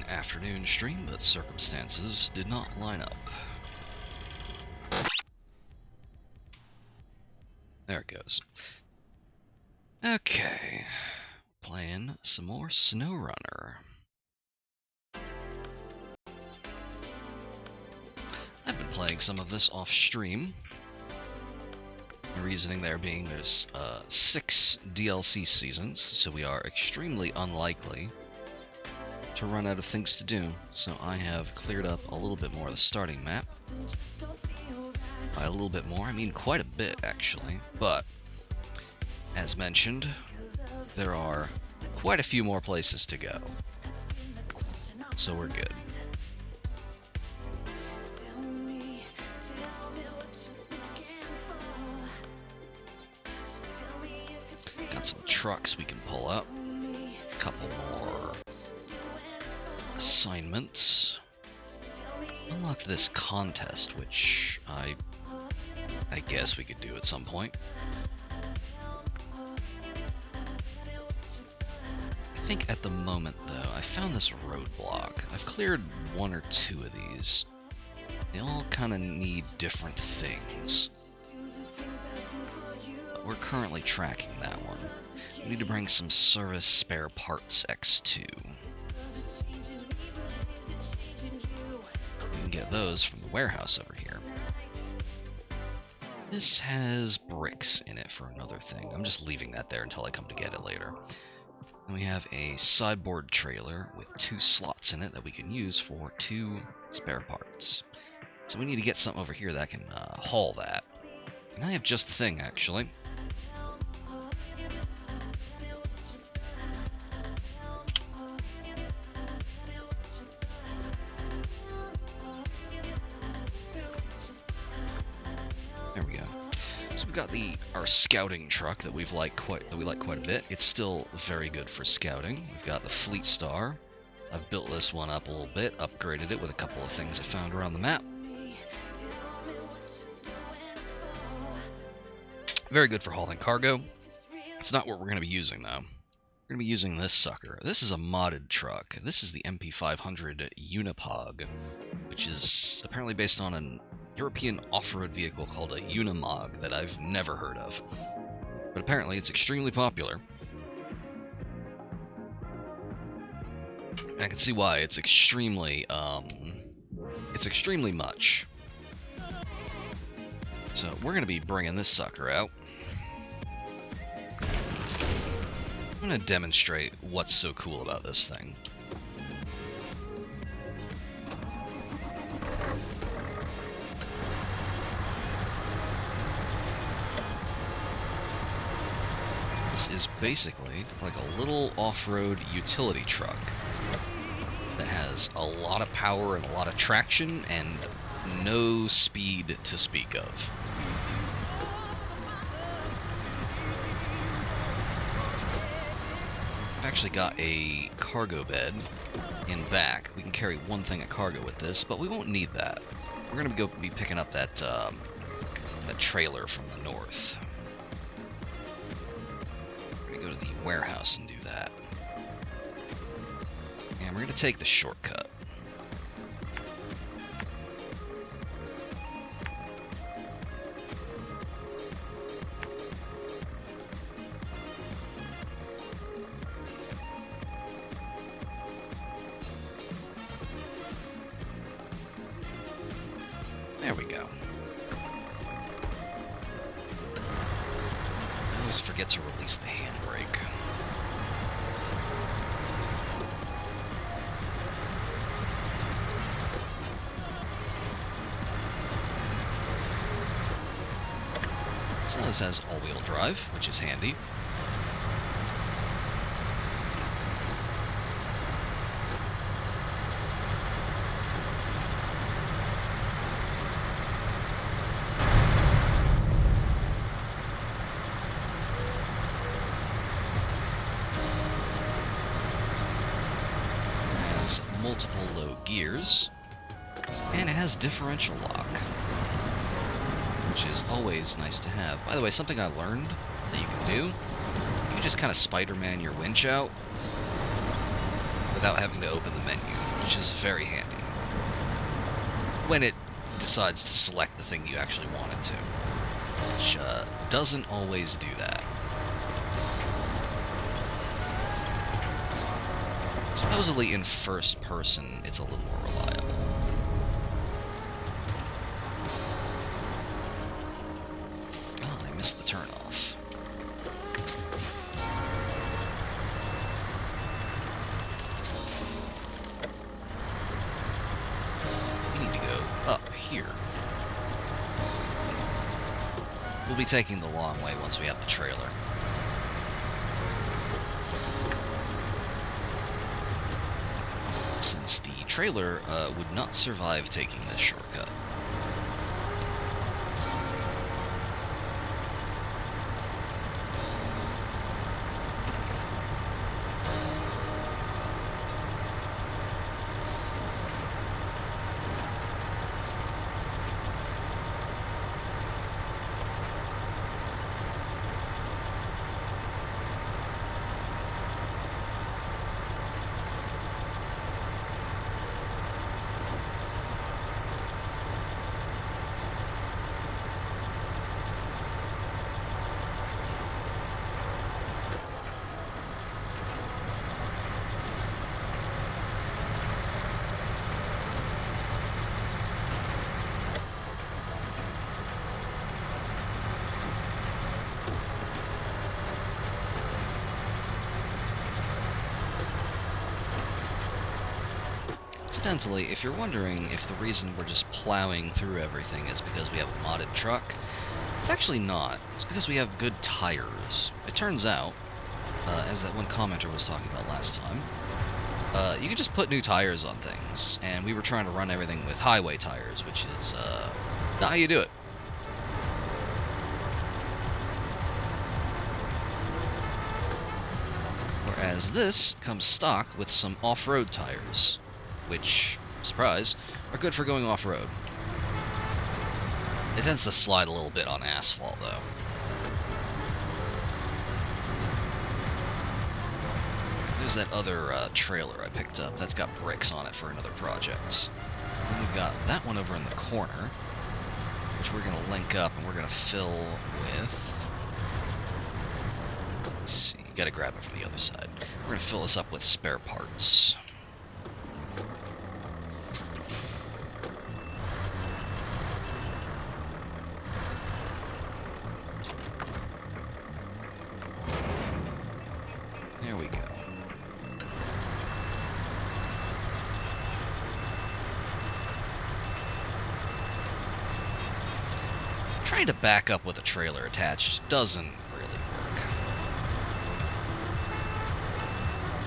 afternoon stream, but circumstances did not line up. There it goes. Okay, playing some more SnowRunner. I've been playing some of this off stream. The reasoning there being there's 6 DLC seasons, so we are extremely unlikely to run out of things to do. So I have cleared up a little bit more of the starting map. By a little bit more, I mean quite a bit actually, but as mentioned, there are quite a few more places to go. So we're good. Got some trucks we can pull up. A couple more assignments. Unlocked this contest, which I guess we could do at some point. I think at the moment, though, I found this roadblock. I've cleared 1 or 2 of these. They all kind of need different things. But we're currently tracking that one. We need to bring some service spare parts X2. We can get those from the warehouse over here. This has bricks in it for another thing. I'm just leaving that there until I come to get it later. And we have a sideboard trailer with 2 slots in it that we can use for 2 spare parts. So we need to get something over here that can haul that. And I have just the thing, actually. There we go. So we've got our scouting truck that we like quite a bit. It's still very good for scouting. We've got the Fleet Star. I've built this one up a little bit, upgraded it with a couple of things I found around the map. Very good for hauling cargo. It's not what we're going to be using though. We're going to be using this sucker. This is a modded truck. This is the MP500 Unipog, which is apparently based on an European off-road vehicle called a Unimog that I've never heard of. But apparently it's extremely popular. I can see why. It's extremely much. So we're going to be bringing this sucker out. I'm going to demonstrate what's so cool about this thing. This is basically like a little off-road utility truck that has a lot of power and a lot of traction and no speed to speak of. I've actually got a cargo bed in back. We can carry 1 thing of cargo with this, but we won't need that. We're going to be picking up that trailer from the north. We're going to go to the warehouse and do that. And we're going to take the shortcut. There we go. I always forget to release the handbrake. So this has all-wheel drive, which is handy. Multiple low gears, and it has differential lock, which is always nice to have. By the way, something I learned that you can do, you just kind of Spider-Man your winch out without having to open the menu. You which is very handy when it decides to select the thing you actually want it to, which doesn't always do that. Supposedly in first person, it's a little more reliable. Oh, I missed the turnoff. We need to go up here. We'll be taking the long way once we have the trailer. Since the trailer would not survive taking this shortcut. Incidentally, if you're wondering if the reason we're just plowing through everything is because we have a modded truck, it's actually not. It's because we have good tires. It turns out, as that one commenter was talking about last time, you can just put new tires on things, and we were trying to run everything with highway tires, which is not how you do it. Whereas this comes stock with some off-road tires, which, surprise, are good for going off-road. It tends to slide a little bit on asphalt, though. There's that other trailer I picked up. That's got bricks on it for another project. Then we've got that one over in the corner, which we're going to link up and we're going to fill with... Let's see, you got to grab it from the other side. We're going to fill this up with spare parts. Trying to back up with a trailer attached doesn't really work.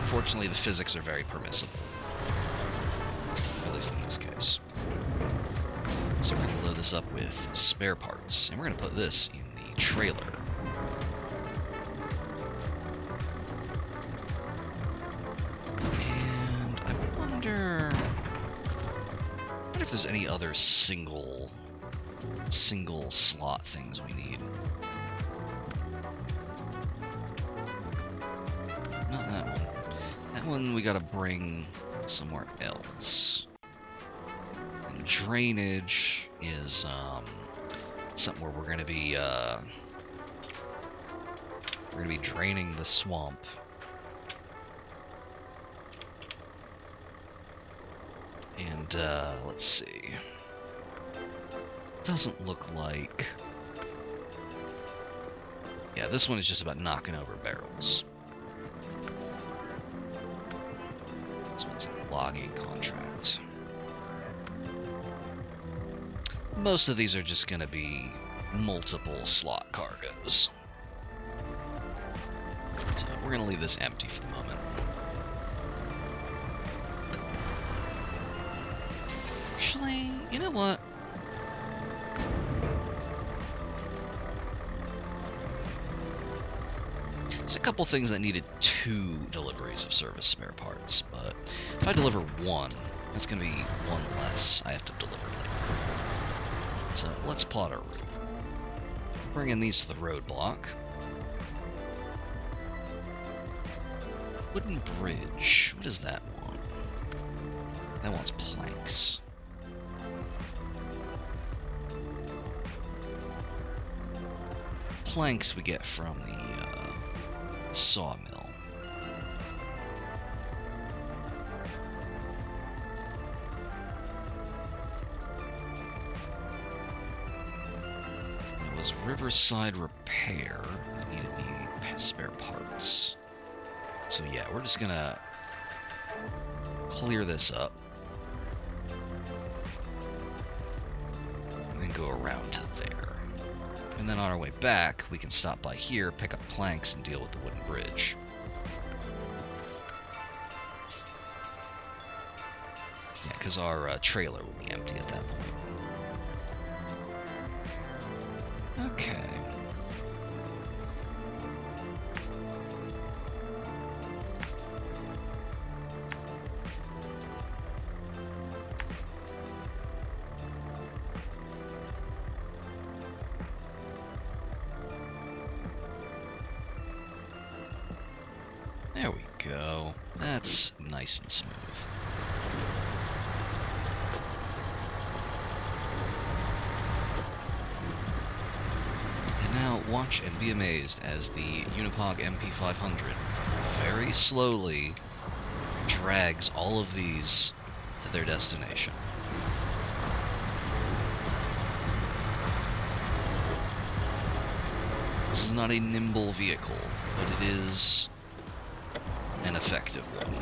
Unfortunately, the physics are very permissible. At least in this case. So we're going to load this up with spare parts, and we're going to put this in the trailer. And I wonder if there's any other single slot things we need. Not that one. That one we gotta bring somewhere else. And drainage is something where we're gonna be draining the swamp. And let's see. Doesn't look like... Yeah, this one is just about knocking over barrels. This one's a logging contract. Most of these are just going to be multiple slot cargoes. So we're going to leave this empty for the moment. Actually, you know what? There's a couple things that needed 2 deliveries of service spare parts, but if I deliver 1, that's going to be 1 less I have to deliver later. So let's plot our route. Bring in these to the roadblock. Wooden bridge. What does that want? That wants planks. Planks we get from the sawmill. It was Riverside Repair that needed the spare parts. So yeah, we're just gonna clear this up. And then go around to there. And then on our way back, we can stop by here, pick up planks, and deal with the wooden bridge. Yeah, because our trailer will be empty at that point. Okay. There we go. That's nice and smooth. And now watch and be amazed as the Unipog MP500 very slowly drags all of these to their destination. This is not a nimble vehicle, but it is an effective one.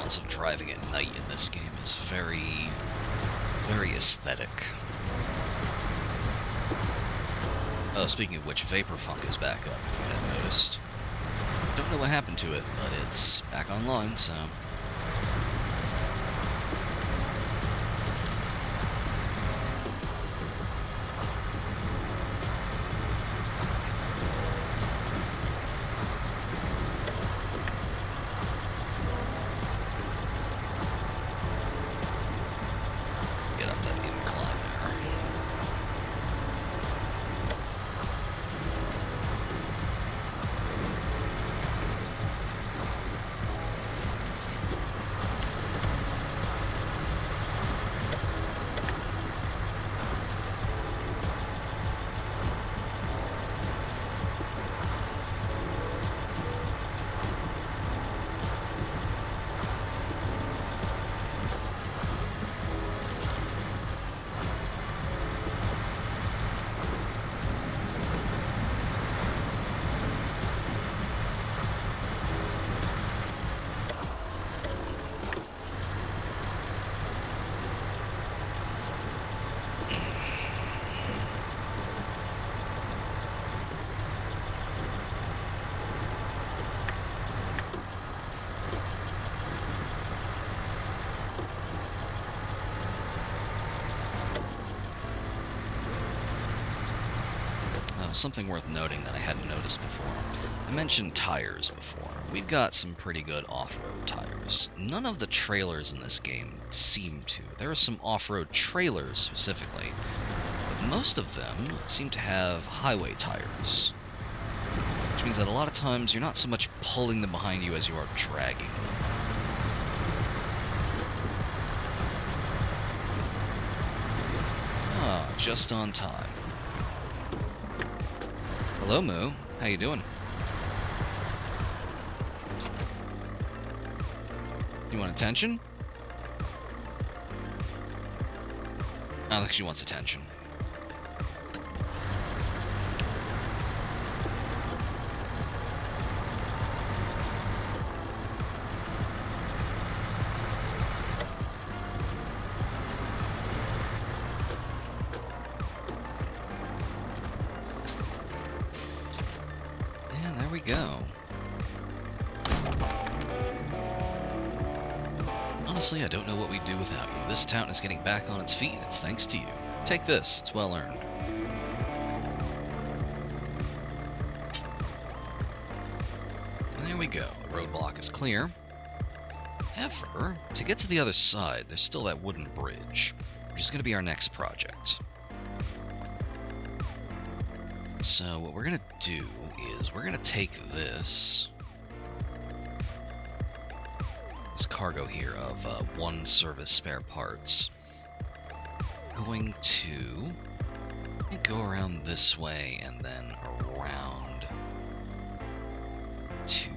Of driving at night in this game is very, very aesthetic. Oh, speaking of which, Vapor Funk is back up, if you hadn't noticed. Don't know what happened to it, but it's back online, so... Something worth noting that I hadn't noticed before. I mentioned tires before. We've got some pretty good off-road tires. None of the trailers in this game seem to. There are some off-road trailers specifically, but most of them seem to have highway tires. Which means that a lot of times you're not so much pulling them behind you as you are dragging them. Ah, just on time. Hello, Moo. How you doing? You want attention? I don't think she wants attention. Go. Honestly, I don't know what we'd do without you. This town is getting back on its feet, and it's thanks to you. Take this, it's well earned. And there we go, the roadblock is clear. However, to get to the other side, there's still that wooden bridge, which is going to be our next project. So what we're going to do is we're going to take this cargo here of one service spare parts. Going to go around this way and then around to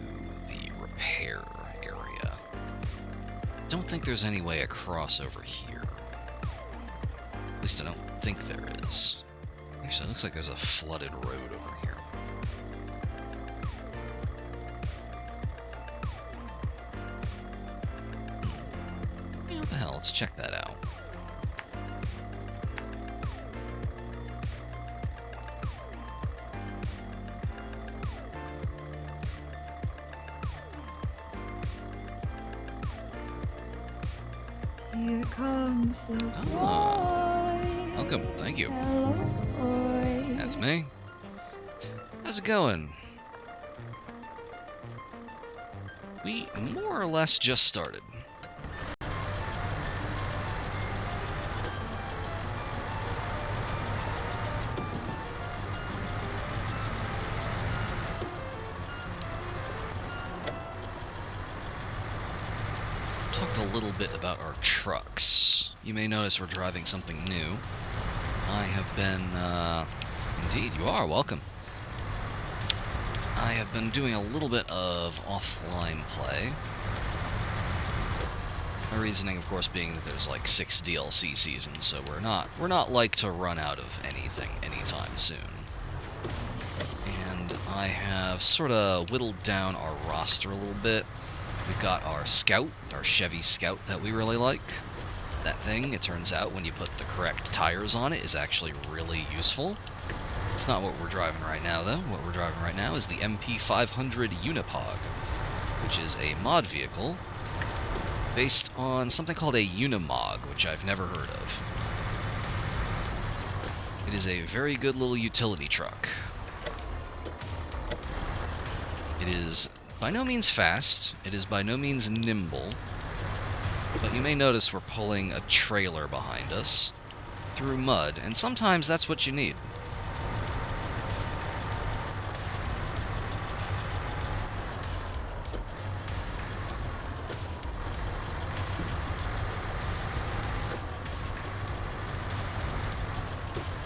the repair area. Don't think there's any way across over here. At least I don't think there is. Actually, it looks like there's a flooded road over here. Yeah, what the hell? Let's check that out. Here comes the boy. Welcome, thank you. Hello, boy. That's me. How's it going? We more or less just started. Talked a little bit about our trucks. You may notice we're driving something new. I have been, indeed, you are welcome. I have been doing a little bit of offline play. My reasoning, of course, being that there's like 6 DLC seasons, so we're not like to run out of anything anytime soon. And I have sort of whittled down our roster a little bit. We've got our Scout, our Chevy Scout that we really like. That thing, it turns out, when you put the correct tires on it, is actually really useful. It's not what we're driving right now, though. What we're driving right now is the MP500 Unipog, which is a mod vehicle based on something called a Unimog, which I've never heard of. It is a very good little utility truck. It is by no means fast, it is by no means nimble, but you may notice we're pulling a trailer behind us through mud, and sometimes that's what you need.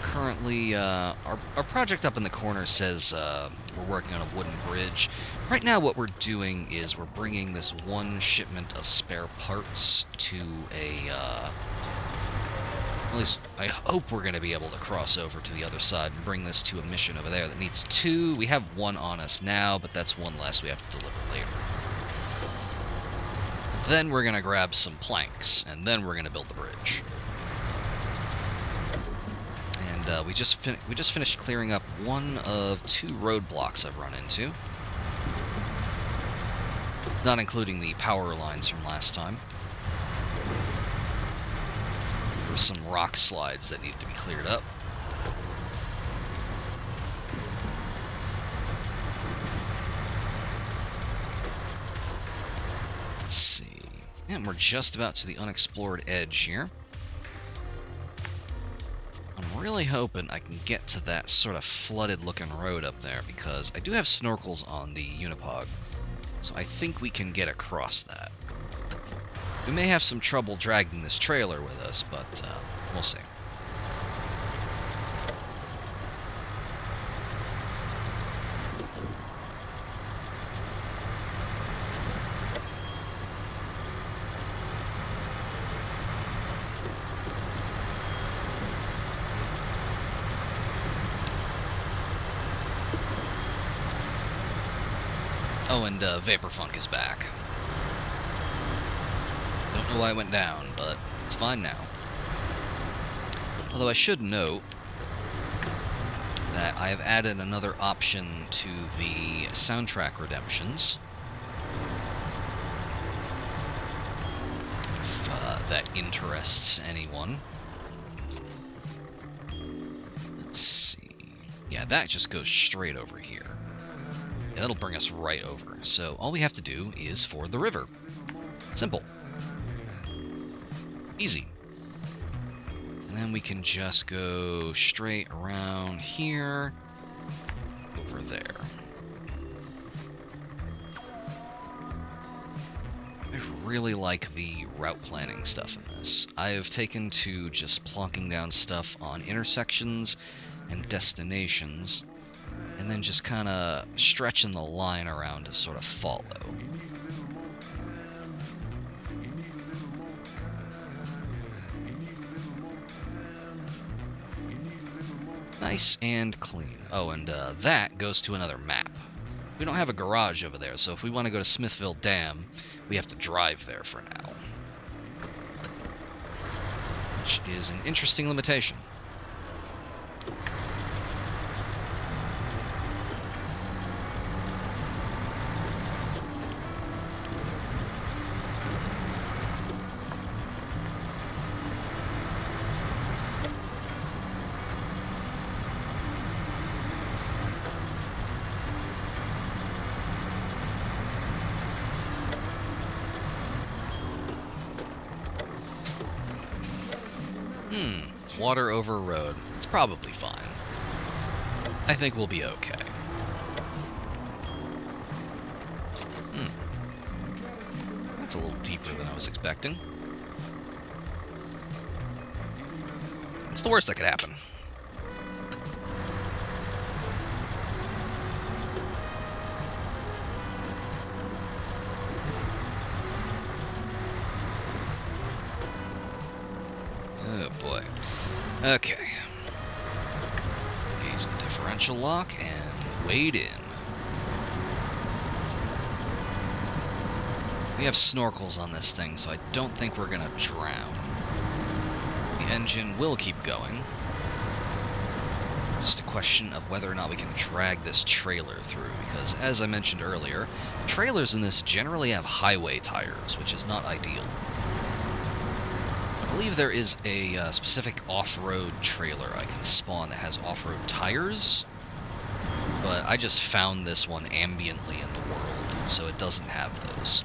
Currently, our project up in the corner says we're working on a wooden bridge. Right now what we're doing is we're bringing this one shipment of spare parts to a, at least I hope we're going to be able to cross over to the other side and bring this to a mission over there that needs 2. We have 1 on us now, but that's 1 less we have to deliver later. Then we're going to grab some planks, and then we're going to build the bridge. And we just finished clearing up 1 of 2 roadblocks I've run into. Not including the power lines from last time. There were some rock slides that needed to be cleared up. Let's see. And we're just about to the unexplored edge here. I'm really hoping I can get to that sort of flooded looking road up there, because I do have snorkels on the Unipog, so I think we can get across that. We may have some trouble dragging this trailer with us, but we'll see. Oh, and Vaporfunk is back. Don't know why it went down, but it's fine now. Although I should note that I have added another option to the soundtrack redemptions. interests anyone. Let's see. Yeah, that just goes straight over here. Yeah, that'll bring us right over. So all we have to do is ford the river. Simple. Easy. And then we can just go straight around here, over there. I really like the route planning stuff in this. I have taken to just plonking down stuff on intersections and destinations, and then just kind of stretching the line around to sort of follow. Nice and clean. Oh, and that goes to another map. We don't have a garage over there, so if we want to go to Smithville Dam, we have to drive there for now. Which is an interesting limitation. Water over road. It's probably fine. I think we'll be okay. That's a little deeper than I was expecting. What's the worst that could happen? Oh boy. Okay. Engage the differential lock and wade in. We have snorkels on this thing, so I don't think we're gonna drown. The engine will keep going. Just a question of whether or not we can drag this trailer through, because as I mentioned earlier, trailers in this generally have highway tires, which is not ideal. I believe there is a specific off-road trailer I can spawn that has off-road tires, but I just found this one ambiently in the world, so it doesn't have those.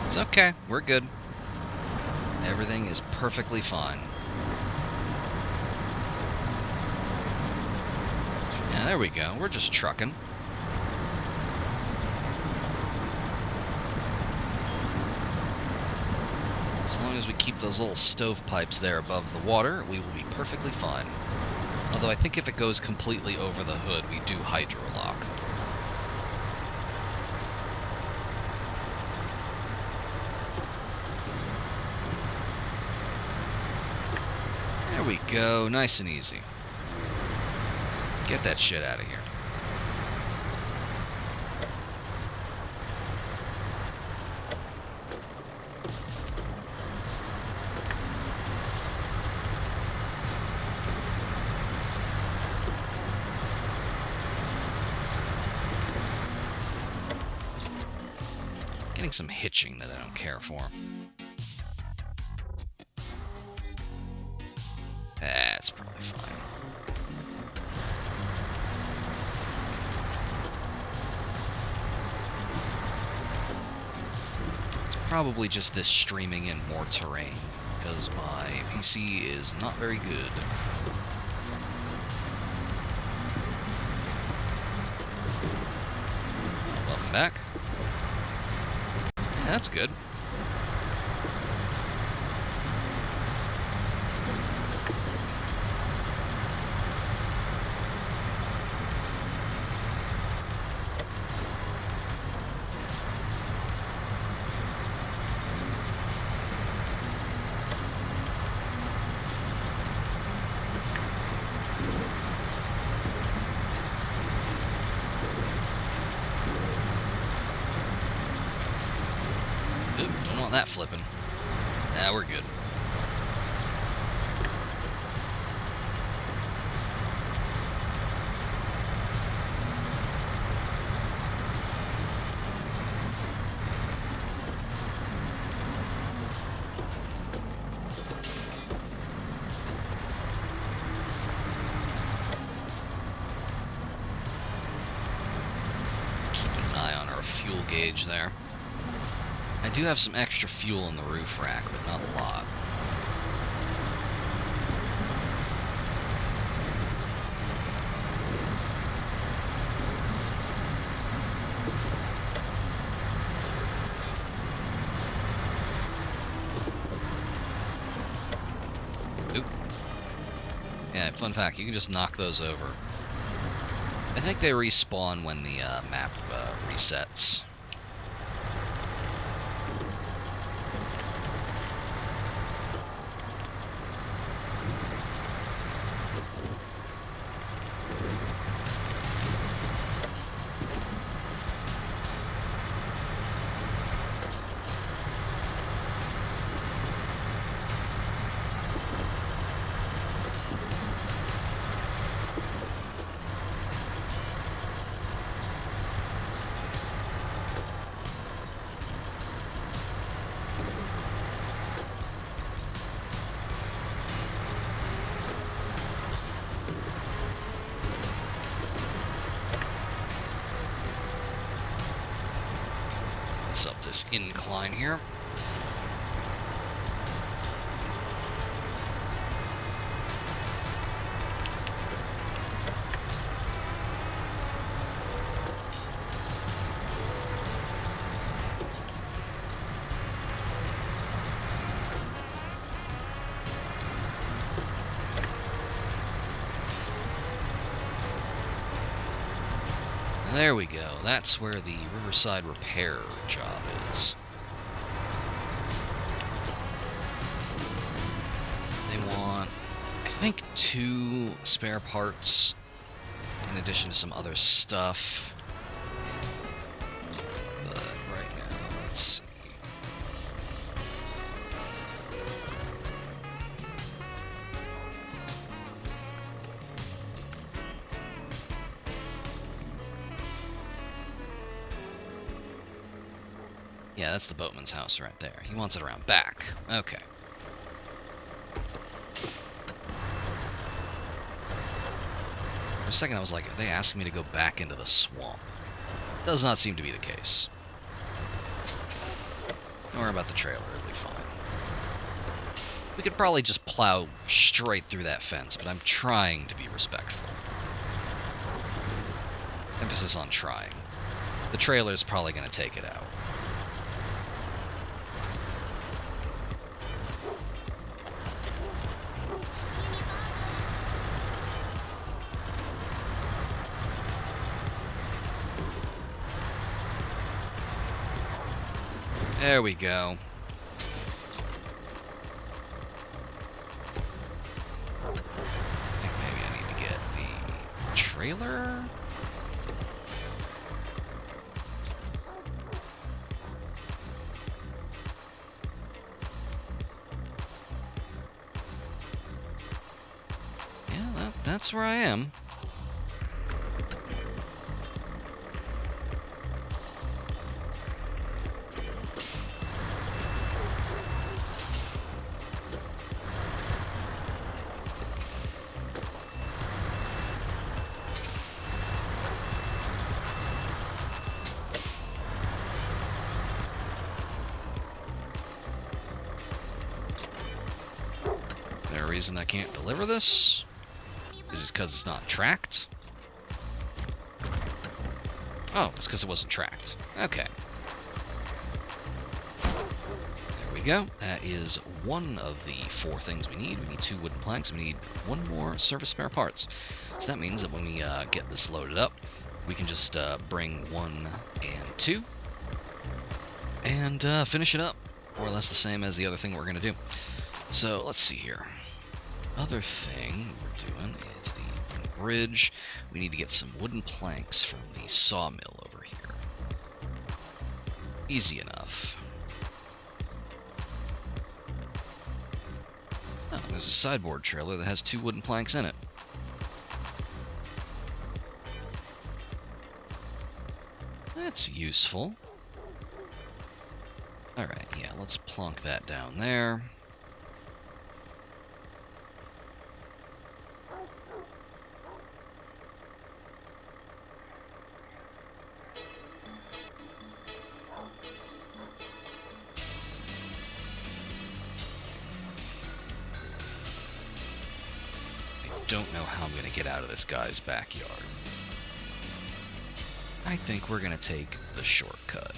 It's okay, we're good. Everything is perfectly fine. Yeah, there we go, we're just trucking. As long as we keep those little stovepipes there above the water, we will be perfectly fine. Although I think if it goes completely over the hood, we do hydrolock. There we go, nice and easy. Get that shit out of here. Getting some hitching that I don't care for. That's probably fine. It's probably just this streaming in more terrain, because my PC is not very good. Welcome back. That's good. Oop, don't want that flipping. Nah, we're good. gauge there. I do have some extra fuel in the roof rack, but not a lot. Oop. Yeah, fun fact, you can just knock those over. I think they respawn when the map resets. Let's up this incline here. There we go. That's where the Riverside repair job is. They want, I think, 2 spare parts in addition to some other stuff. But right now, let's see. Yeah, that's the boatman's house right there. He wants it around back. Okay. For a second I was like, are they asking me to go back into the swamp? Does not seem to be the case. Don't worry about the trailer, it'll be fine. We could probably just plow straight through that fence, but I'm trying to be respectful. Emphasis on trying. The trailer's probably going to take it out. There we go. I think maybe I need to get the trailer. Yeah, that's where I am. Reason I can't deliver this? Is it because it's not tracked? Oh, it's because it wasn't tracked. Okay. There we go. That is one of the 4 things we need. We need 2 wooden planks. We need 1 more service spare parts. So that means that when we get this loaded up, we can just bring 1 and 2 and finish it up. More or less the same as the other thing we're going to do. So let's see here. Other thing we're doing is the bridge. We need to get some wooden planks from the sawmill over here. Easy enough. Oh, there's a sideboard trailer that has 2 wooden planks in it. That's useful. Alright, yeah, let's plonk that down there. don't know how I'm going to get out of this guy's backyard. I think we're going to take the shortcut.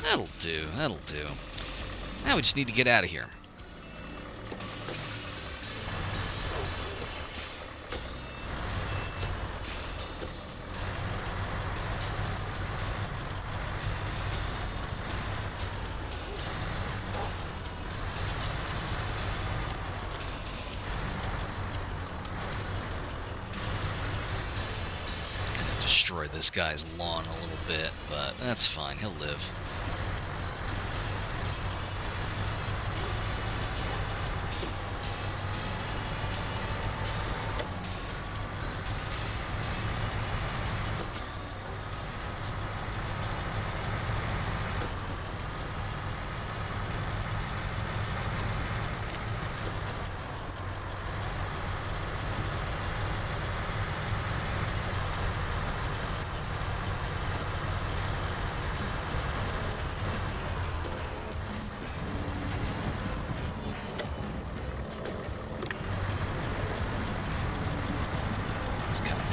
That'll do, that'll do. Now we just need to get out of here. Destroy this guy's lawn a little bit, but that's fine, he'll live.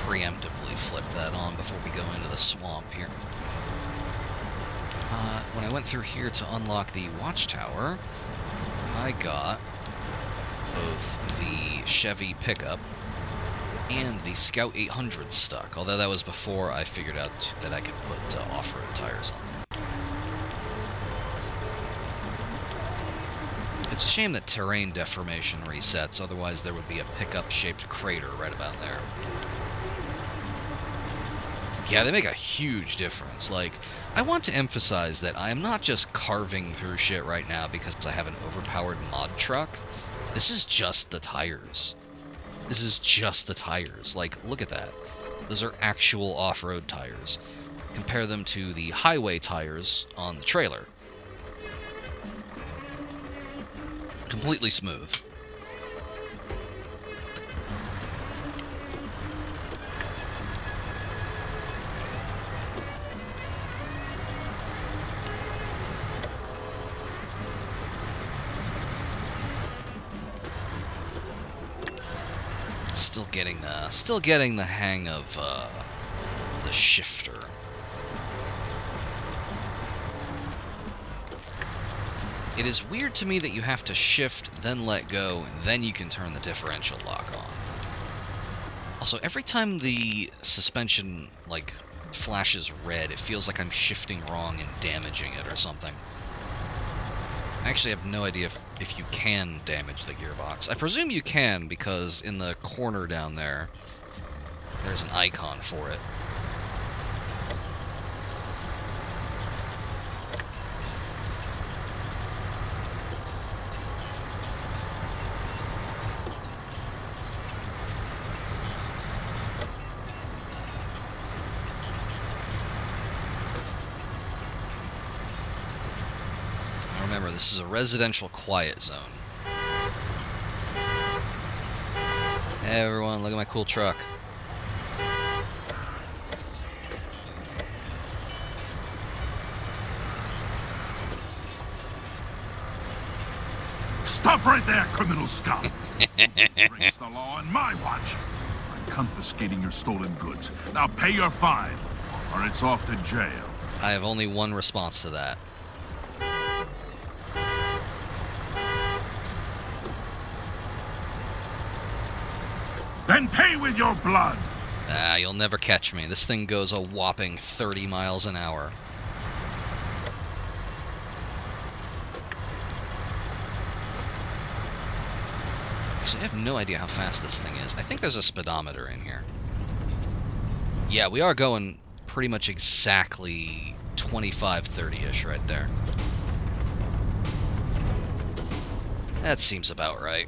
Preemptively flip that on before we go into the swamp here. When I went through here to unlock the watchtower, I got both the Chevy pickup and the Scout 800 stuck, although that was before I figured out that I could put off-road tires on. It's a shame that terrain deformation resets, otherwise there would be a pickup-shaped crater right about there. Yeah, they make a huge difference. Like, I want to emphasize that I am not just carving through shit right now because I have an overpowered mod truck. This is just the tires. This is just the tires. Like, look at that. Those are actual off-road tires. Compare them to the highway tires on the trailer. Completely smooth. Still getting the hang of the shifter. It is weird to me that you have to shift, then let go, and then you can turn the differential lock on. Also, every time the suspension like flashes red, it feels like I'm shifting wrong and damaging it or something. I actually have no idea if you can damage the gearbox. I presume you can, because in the corner down there, there's an icon for it. Remember, this is a residential quiet zone. Hey everyone, look at my cool truck. Stop right there, criminal scum! Breaks the law on my watch. I'm confiscating your stolen goods. Now pay your fine, or it's off to jail. I have only one response to that. Then pay with your blood! Ah, you'll never catch me. This thing goes a whopping 30 miles an hour. Actually, I have no idea how fast this thing is. I think there's a speedometer in here. Yeah, we are going pretty much exactly 25, 30-ish right there. That seems about right.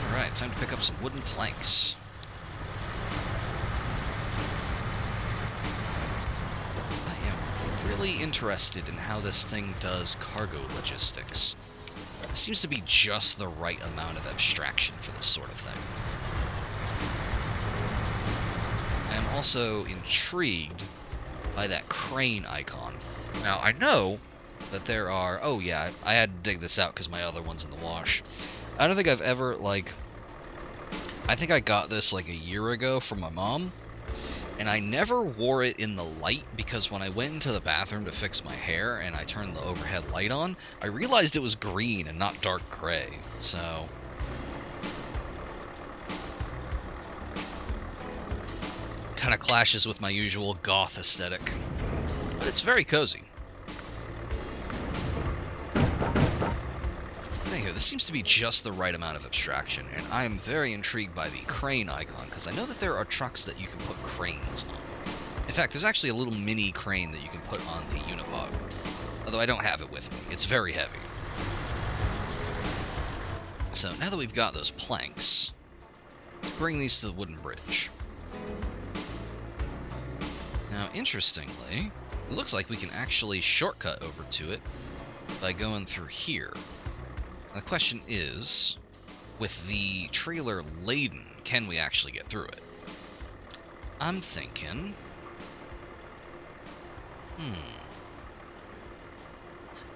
Alright, time to pick up some wooden planks. I am really interested in how this thing does cargo logistics. It seems to be just the right amount of abstraction for this sort of thing. also intrigued by that crane icon. Now, I know that there are... Oh, yeah, I had to dig this out because my other one's in the wash. I don't think I've ever, like... I think I got this, like, a year ago from my mom. And I never wore it in the light because when I went into the bathroom to fix my hair and I turned the overhead light on, I realized it was green and not dark gray. So... kind of clashes with my usual goth aesthetic. But it's very cozy. Anywho, this seems to be just the right amount of abstraction, and I am very intrigued by the crane icon, because I know that there are trucks that you can put cranes on. In fact, there's actually a little mini crane that you can put on the Unipod. Although I don't have it with me. It's very heavy. So, now that we've got those planks, let's bring these to the wooden bridge. Now, interestingly, it looks like we can actually shortcut over to it by going through here. The question is, with the trailer laden, can we actually get through it? I'm thinking... Let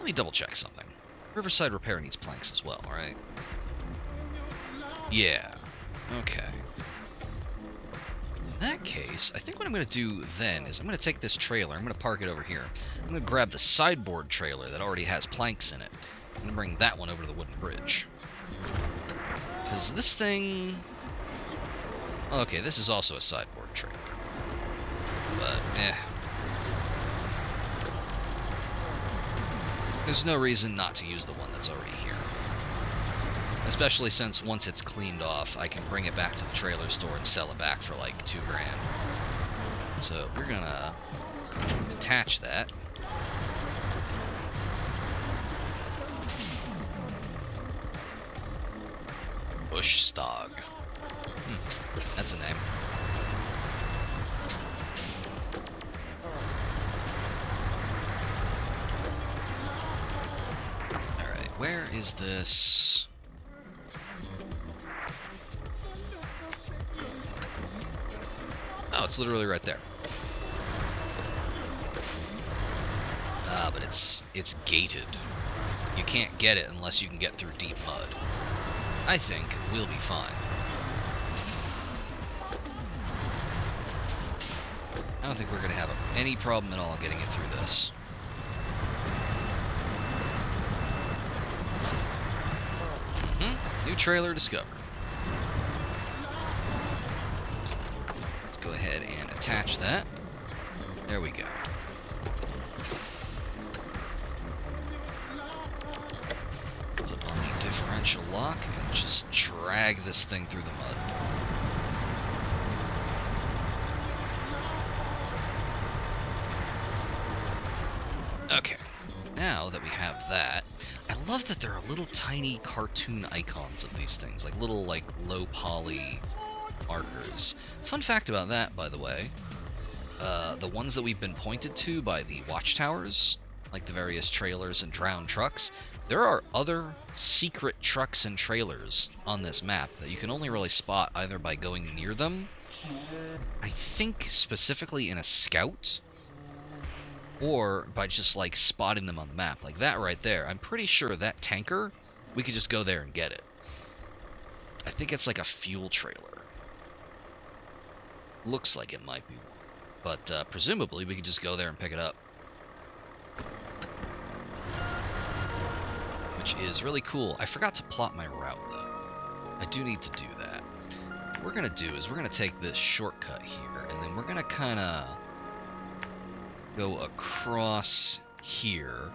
me double check something. Riverside Repair needs planks as well, right? Yeah. Okay. In that case, I think what I'm going to do then is I'm going to take this trailer, I'm going to park it over here. I'm going to grab the sideboard trailer that already has planks in it. I'm going to bring that one over to the wooden bridge. Because this thing... Okay, this is also a sideboard trailer. But, there's no reason not to use the one that's already here. Especially since once it's cleaned off, I can bring it back to the trailer store and sell it back for like $2 grand. So we're gonna detach that. Bushstog. That's a name. Alright, where is this? Oh, it's literally right there. But it's gated. You can't get it unless you can get through deep mud. I think we'll be fine. I don't think we're going to have any problem at all getting it through this. New trailer discovered. Let's go ahead and attach that. There we go. Put on the differential lock and just drag this thing through the mud. Okay, now that we have that, I love that there are little tiny cartoon icons of these things, like little like low poly markers. Fun fact about that, by the way, the ones that we've been pointed to by the watchtowers, like the various trailers and drowned trucks, there are other secret trucks and trailers on this map that you can only really spot either by going near them, I think specifically in a scout, or by just like spotting them on the map. Like that right there, I'm pretty sure that tanker, we could just go there and get it. I think it's like a fuel trailer. Looks like it might be one. But presumably we could just go there and pick it up. Which is really cool. I forgot to plot my route though. I do need to do that. What we're going to do is we're going to take this shortcut here, and then we're going to kind of go across here,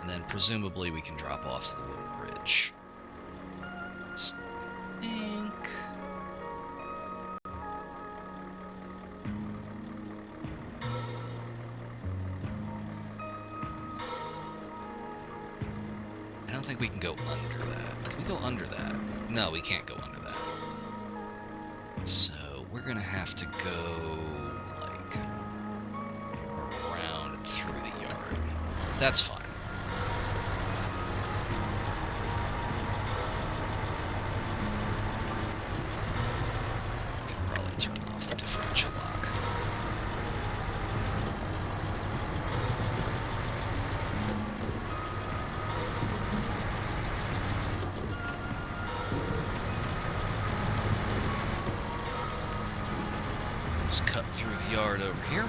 and then presumably we can drop off to the wooden bridge. So, I think... I don't think we can go under that. Can we go under that? No, we can't go under that. So, we're gonna have to go, like, around and through the yard. That's fine. Can probably turn off the differential lock. Just cut through the yard over here.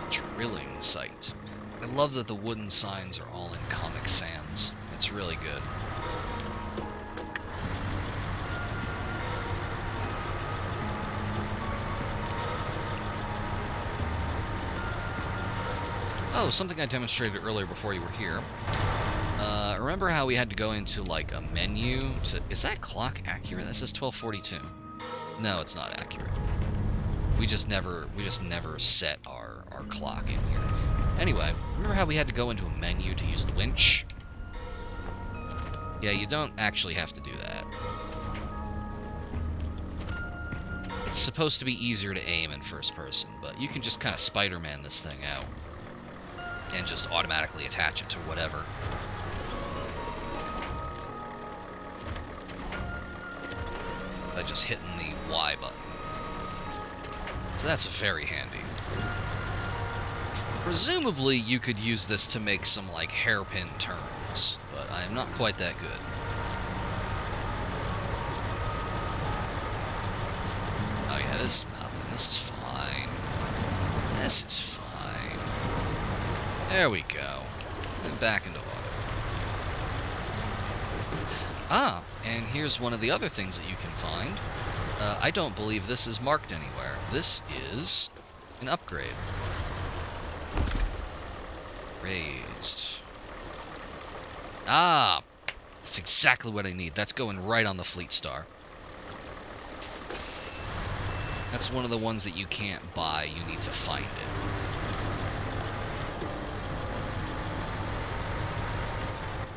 Drilling site. I love that the wooden signs are all in Comic Sans. It's really good. Oh, something I demonstrated earlier before you were here. Remember how we had to go into like a menu to... Is that clock accurate? That says 12:42. No, it's not accurate. We just never set our clock in here. Anyway, remember how we had to go into a menu to use the winch? Yeah, you don't actually have to do that. It's supposed to be easier to aim in first person, but you can just kind of Spider-Man this thing out and just automatically attach it to whatever. By just hitting the Y button. So that's very handy. Presumably you could use this to make some like hairpin turns, but I am not quite that good. Oh yeah, this is nothing. This is fine. This is fine. There we go. And back into auto. Ah, and here's one of the other things that you can find. I don't believe this is marked anywhere. This is an upgrade. Raised. Ah! That's exactly what I need. That's going right on the Fleet Star. That's one of the ones that you can't buy. You need to find it.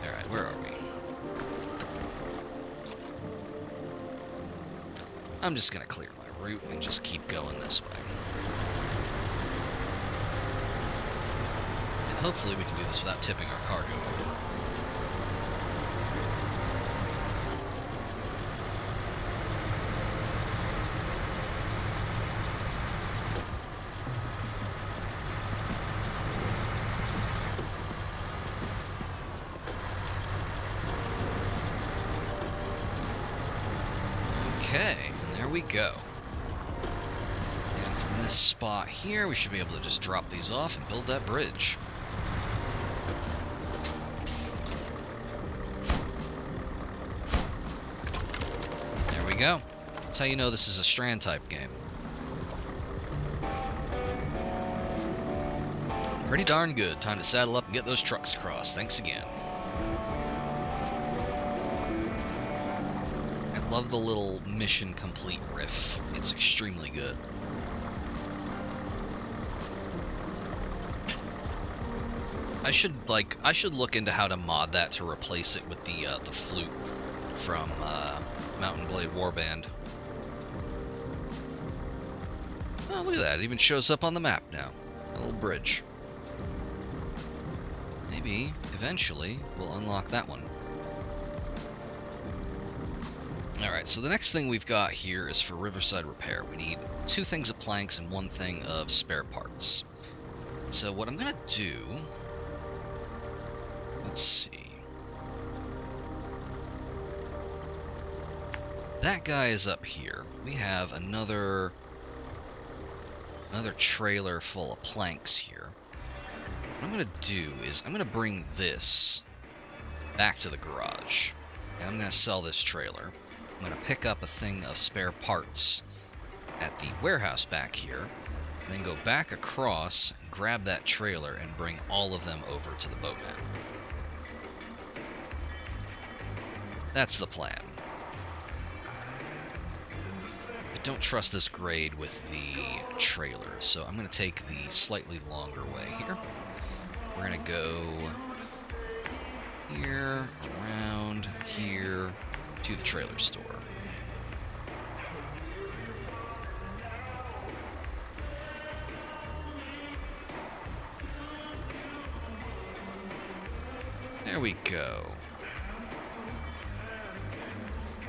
Alright, where are we? I'm just gonna clear my route and just keep going this way. And hopefully we can do this without tipping our cargo over. Okay. There we go. And from this spot here, we should be able to just drop these off and build that bridge. There we go. That's how you know this is a Strand type game. Pretty darn good. Time to saddle up and get those trucks across. Thanks again. Love the little mission complete riff. It's extremely good. I should look into how to mod that to replace it with the flute from Mountain Blade Warband. Oh, look at that. It even shows up on the map now. A little bridge. Maybe eventually we'll unlock that one. Alright, so the next thing we've got here is for Riverside Repair. We need 2 things of planks and 1 thing of spare parts. So what I'm going to do... Let's see. That guy is up here. We have another trailer full of planks here. What I'm going to do is I'm going to bring this back to the garage. And I'm going to sell this trailer. I'm going to pick up a thing of spare parts at the warehouse back here, and then go back across, grab that trailer, and bring all of them over to the boatman. That's the plan. I don't trust this grade with the trailer, so I'm going to take the slightly longer way here. We're going to go here, around here, to the trailer store. There we go.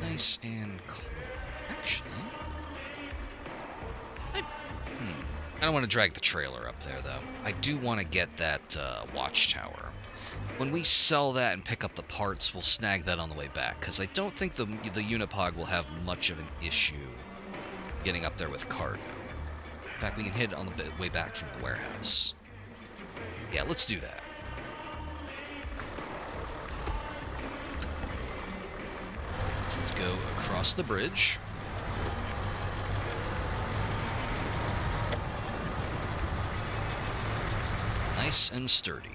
Nice and clean. Actually, I don't want to drag the trailer up there, though. I do want to get that watchtower. when we sell that and pick up the parts, we'll snag that on the way back, because I don't think the Unipog will have much of an issue getting up there with cargo. In fact, we can hit it on the way back from the warehouse. Yeah, let's do that. So let's go across the bridge. Nice and sturdy.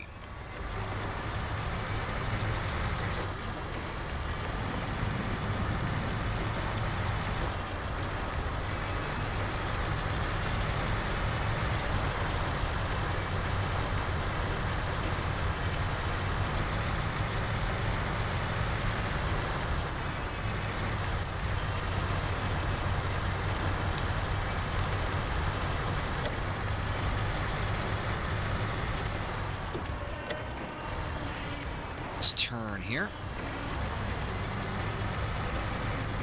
Turn here.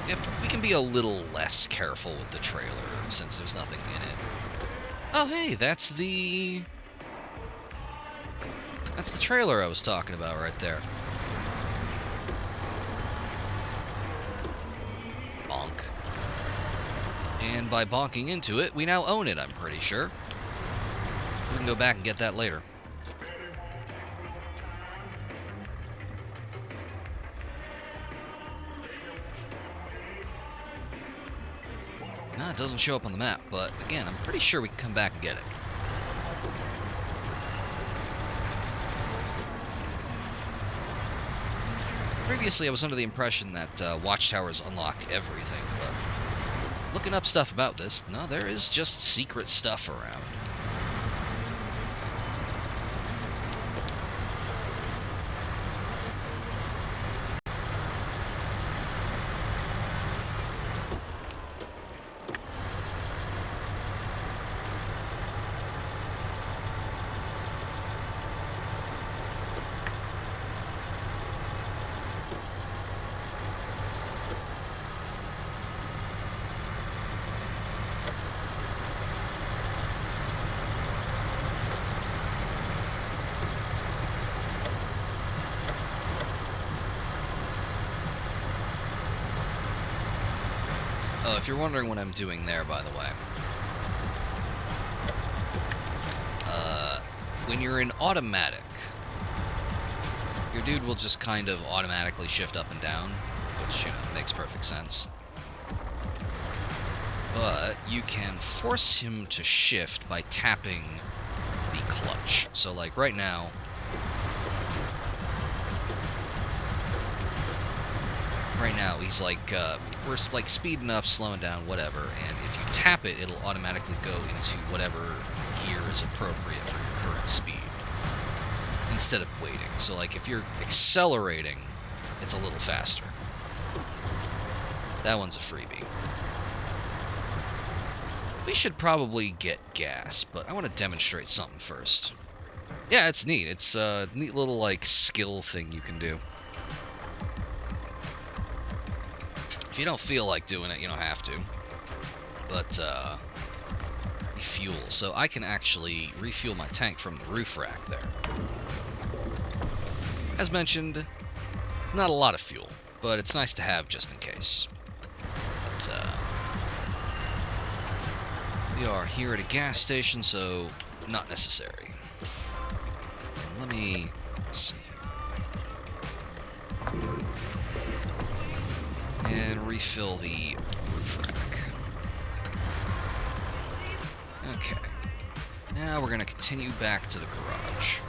Yep, we can be a little less careful with the trailer since there's nothing in it. Oh hey, that's the trailer I was talking about right there. Bonk. And by bonking into it, we now own it, I'm pretty sure. We can go back and get that later. It doesn't show up on the map, but again, I'm pretty sure we can come back and get it. Previously, I was under the impression that watchtowers unlocked everything, but looking up stuff about this, no, there is just secret stuff around. Oh, if you're wondering what I'm doing there, by the way. When you're in automatic, your dude will just kind of automatically shift up and down, which, you know, makes perfect sense. But you can force him to shift by tapping the clutch. So, like, right now, he's like, we're like speeding up, slowing down, whatever, and if you tap it, it'll automatically go into whatever gear is appropriate for your current speed, instead of waiting. So like, if you're accelerating, it's a little faster. That one's a freebie. We should probably get gas, but I want to demonstrate something first. Yeah, it's neat. It's a neat little, like, skill thing you can do. If you don't feel like doing it, you don't have to. But, fuel. So I can actually refuel my tank from the roof rack there. As mentioned, it's not a lot of fuel, but it's nice to have just in case. But, we are here at a gas station, so not necessary. And let me see. And refill the roof rack. Okay. Now we're going to continue back to the garage.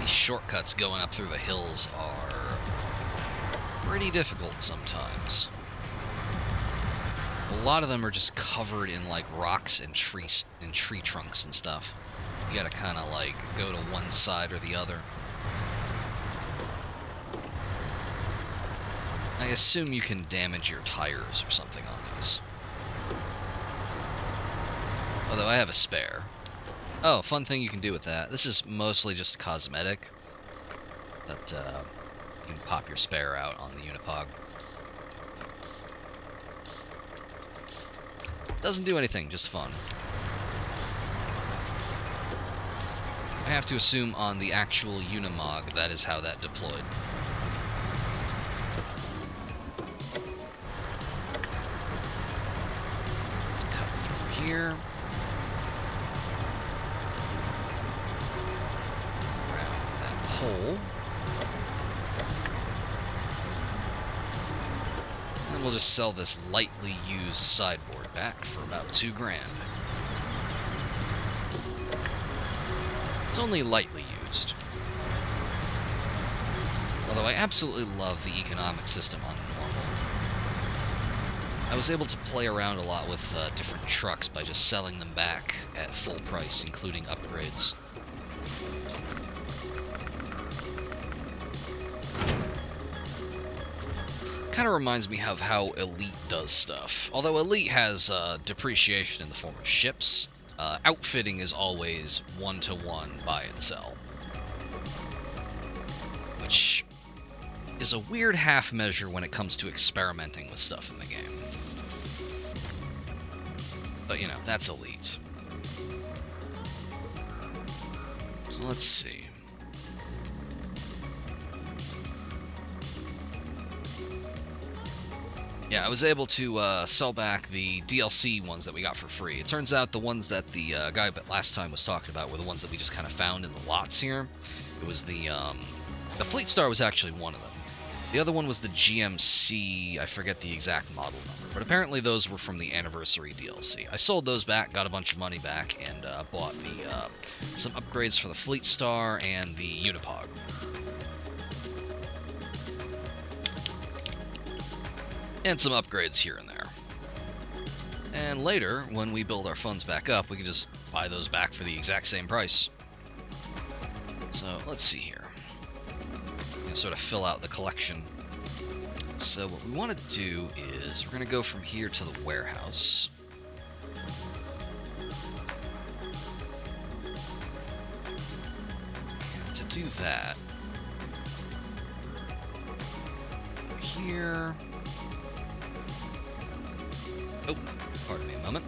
Shortcuts going up through the hills are pretty difficult sometimes. A lot of them are just covered in like rocks and tree trunks and stuff. You gotta kind of like go to one side or the other. I assume you can damage your tires or something on these. Although I have a spare. Oh, fun thing you can do with that. This is mostly just cosmetic. But you can pop your spare out on the Unipog. Doesn't do anything, just fun. I have to assume on the actual Unimog that is how that deployed. Let's cut through here. Around that pole. And we'll just sell this lightly used sideboard back for about $2 grand. It's only lightly used. Although I absolutely love the economic system on normal. I was able to play around a lot with different trucks by just selling them back at full price, including upgrades. Kind of reminds me of how Elite does stuff. Although Elite has depreciation in the form of ships, outfitting is always one-to-one buy and sell. Which is a weird half measure when it comes to experimenting with stuff in the game. But you know, that's Elite. So let's see. Yeah, I was able to sell back the DLC ones that we got for free. It turns out the ones that the guy last time was talking about were the ones that we just kind of found in the lots here. It was the Fleet Star was actually one of them. The other one was the GMC, I forget the exact model number, but apparently those were from the Anniversary DLC. I sold those back, got a bunch of money back, and bought the some upgrades for the Fleet Star and the Unipog. And some upgrades here and there. And later, when we build our funds back up, we can just buy those back for the exact same price. So, let's see here. I'm going to sort of fill out the collection. So what we want to do is, we're going to go from here to the warehouse. And to do that, here... Oh, pardon me a moment.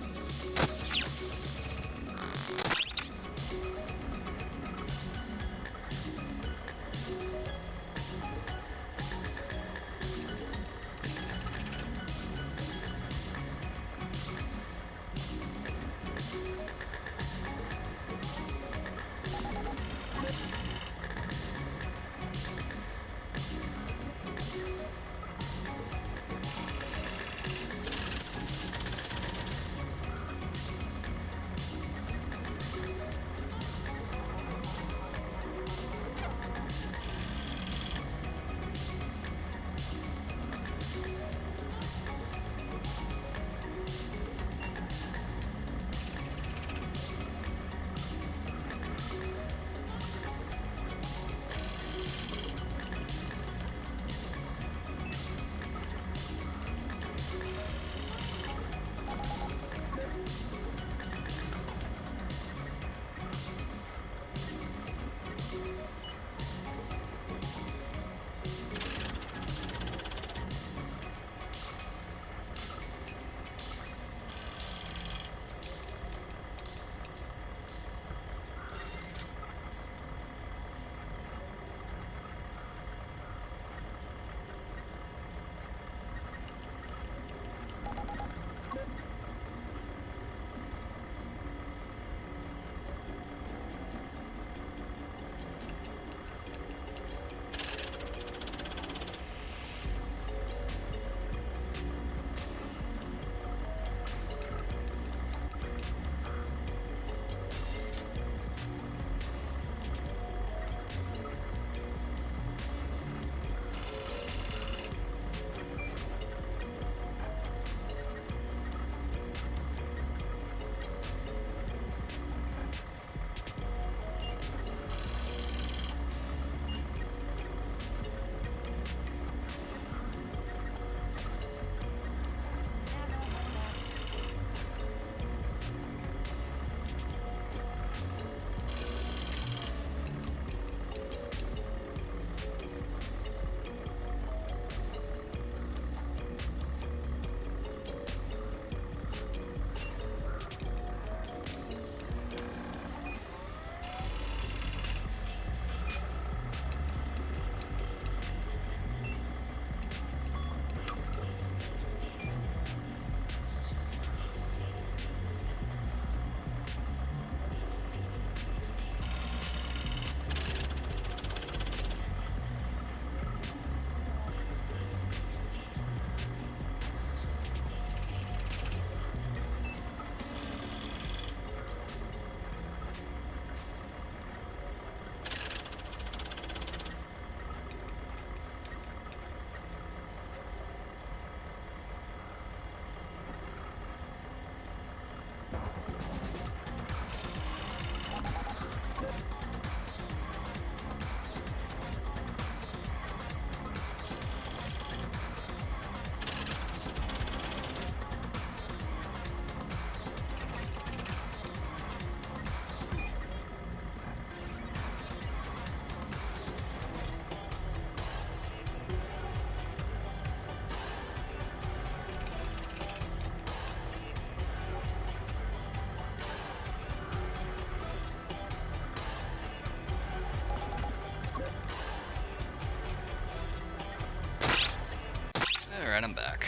Alright, I'm back.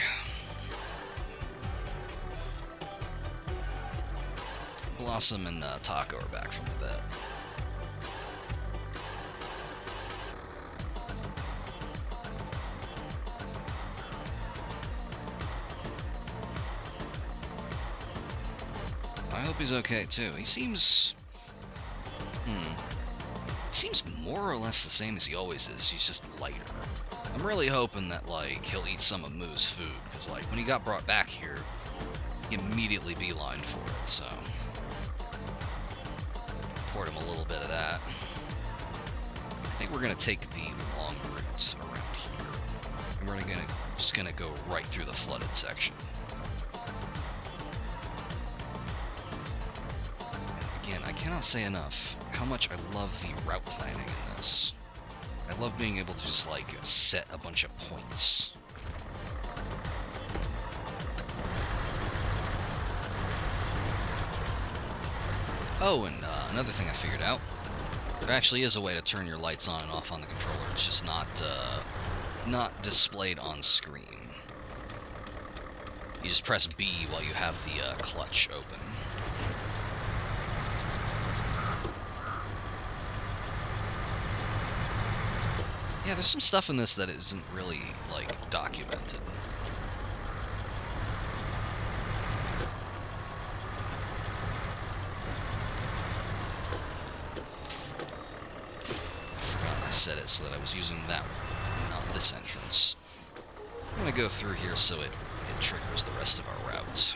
Blossom and Taco are back from the vet. I hope he's okay too. He seems... He seems more or less the same as he always is. He's just lighter. I'm really hoping that, like, he'll eat some of Moo's food, because, like, when he got brought back here, he immediately beelined for it, so... poured him a little bit of that. I think we're gonna take the long route around here, and we're just gonna go right through the flooded section. Again, I cannot say enough how much I love the route planning in this. I love being able to just, like, set a bunch of points. Oh, and another thing I figured out, there actually is a way to turn your lights on and off on the controller. It's just not displayed on screen. You just press B while you have the clutch open. Yeah, there's some stuff in this that isn't really, like, documented. I forgot I set it so that I was using that one, not this entrance. I'm gonna go through here so it triggers the rest of our routes.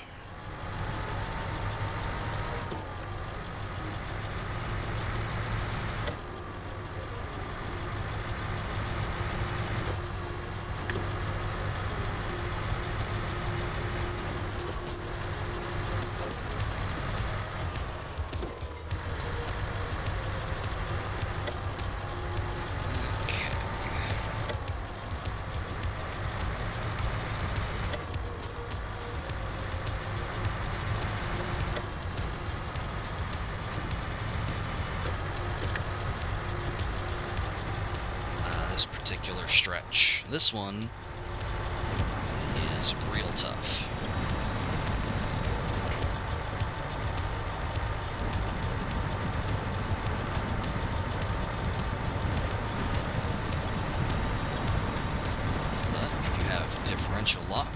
Particular stretch. This one is real tough. But if you have differential lock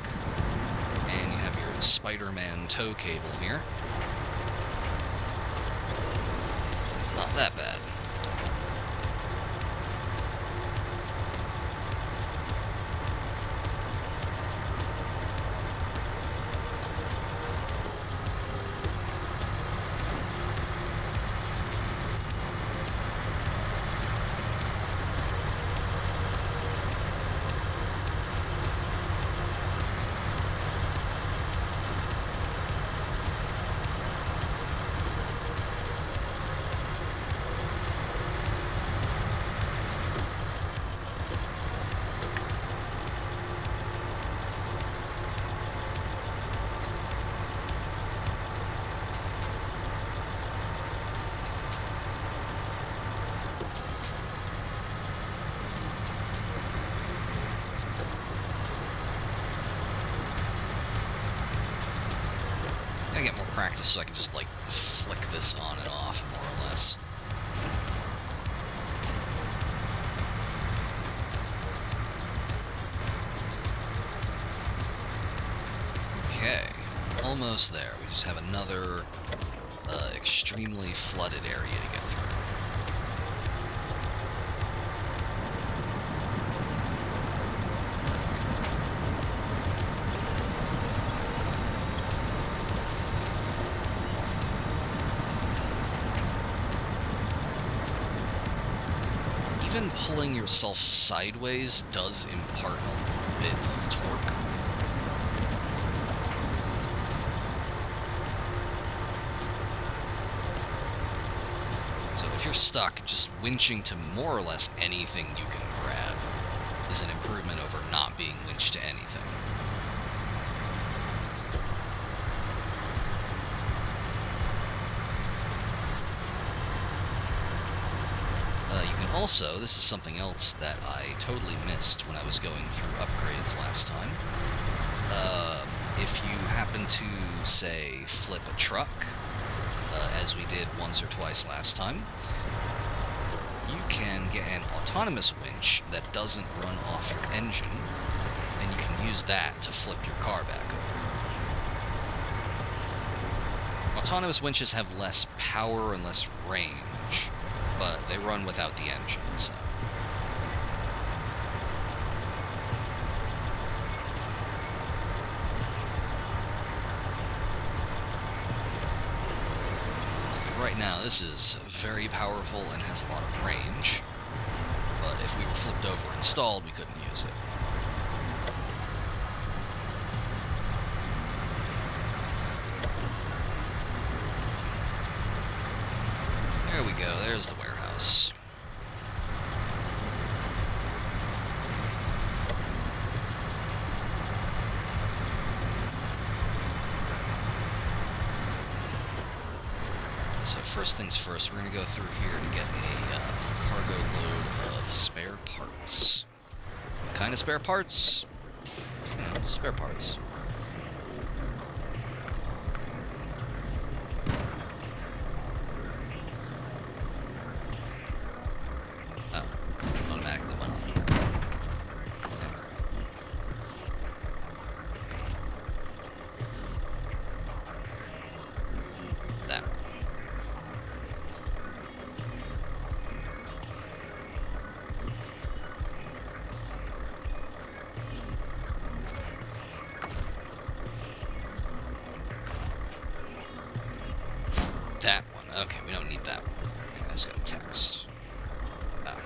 and you have your Spider-Man tow cable here, it's not that bad. I get more practice so I can just, like, flick this on and off, more or less. Okay, almost there. We just have another extremely flooded area to get through. Even pulling yourself sideways does impart a little bit of torque. So if you're stuck, just winching to more or less anything you can grab is an improvement over not being winched to anything. Also, this is something else that I totally missed when I was going through upgrades last time. If you happen to, say, flip a truck, as we did once or twice last time, you can get an autonomous winch that doesn't run off your engine, and you can use that to flip your car back over. Autonomous winches have less power and less range, but they run without the engine, so... Right now, this is very powerful and has a lot of range, but if we were flipped over and stalled, we couldn't use it. There we go, there's the warehouse. So first things first, we're going to go through here and get a cargo load of spare parts. What kind of spare parts? Spare parts. Oh, automatically went up. That one. That one. Okay, we don't need that one. Okay, I just got a text. Oh.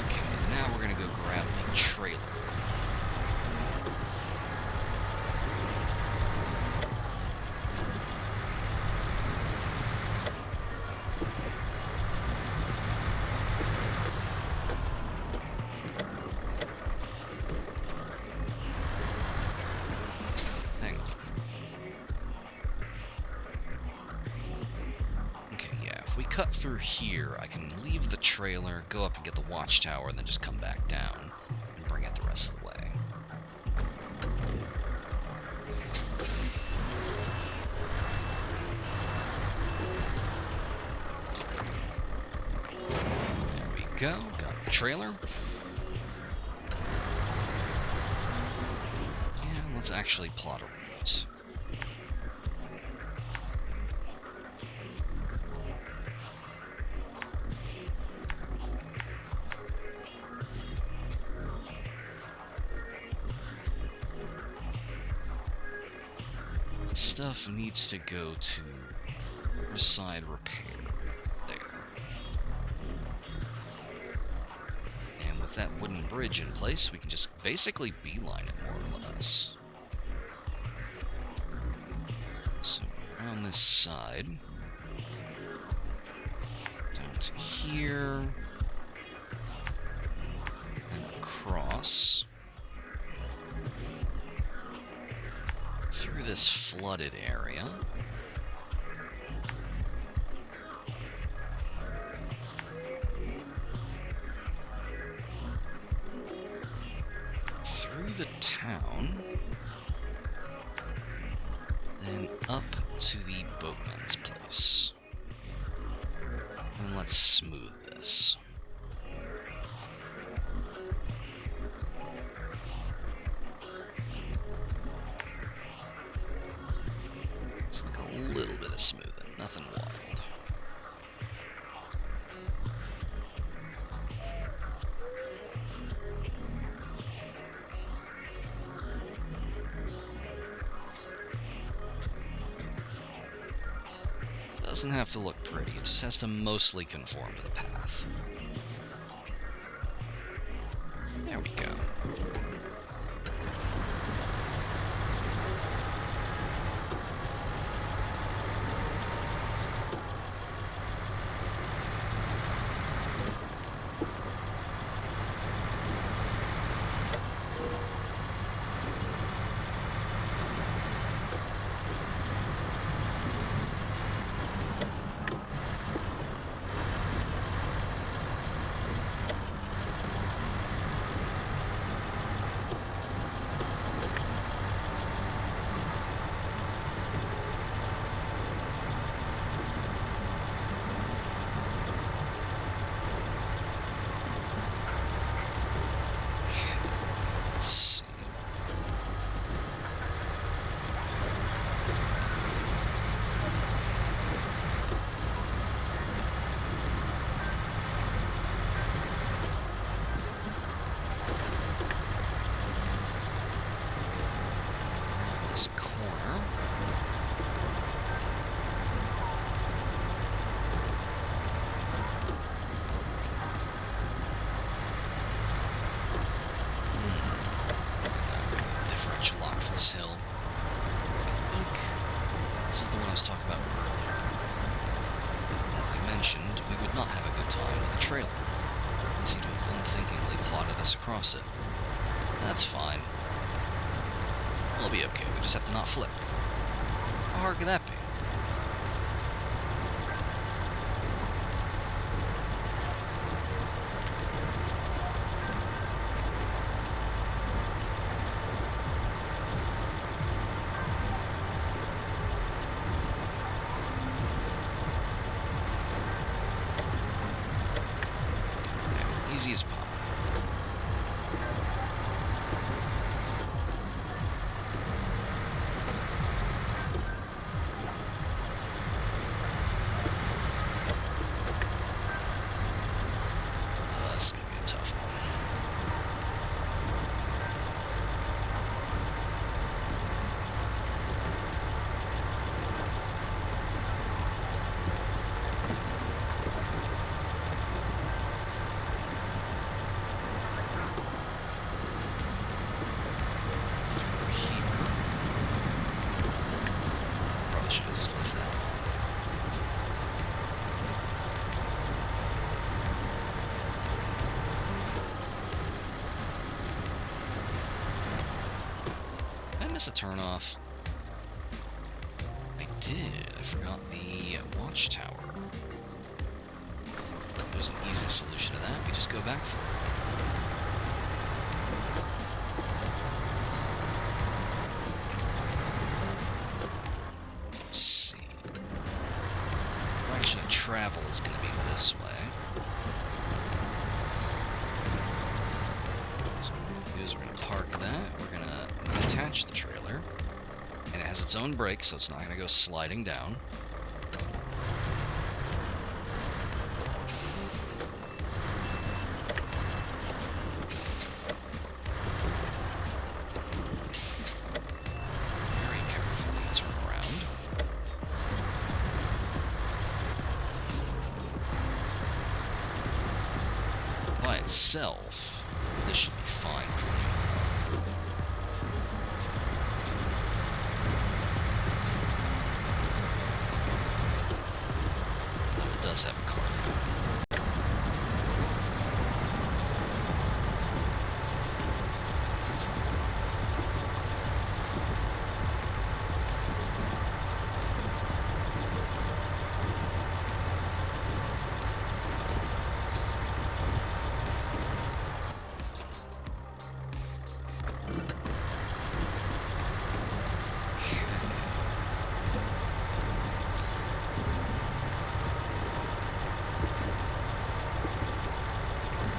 Okay, now we're gonna go grab the trailer. Hang on. Okay, yeah, if we cut through here, I can leave the trailer, go up and get the watchtower, and then just come back down and bring it the rest of the way. There we go, got the trailer. And let's actually plot a route. Stuff needs to go to Riverside Repair. There. And with that wooden bridge in place, we can just basically beeline it more or less. So around this side, down to here, and across. Through this flooded area. Through the town. Then up to the boatman's place. And let's smooth this. It's like a little bit of smoothing, nothing wild. Doesn't have to look pretty, it just has to mostly conform to the path. There we go. the one I was talking about earlier. That I mentioned we would not have a good time with the trailer. They seem to have unthinkingly plotted us across it. That's fine. We'll be okay, we just have to not flip. How hard could that be? Easy as pop. That's gonna be a tough one. Probably should have just left that alone. Did I miss a turnoff? I did. I forgot the watchtower. There's an easy solution to that. We just go back for it. Let's see. Direction of travel is going to be this way. So what we're going to do is we're going to park that. We're going to attach the trailer. And it has its own brake, so it's not going to go sliding down. Very carefully turn around. By itself, this should be fine for you. Though it does have a car.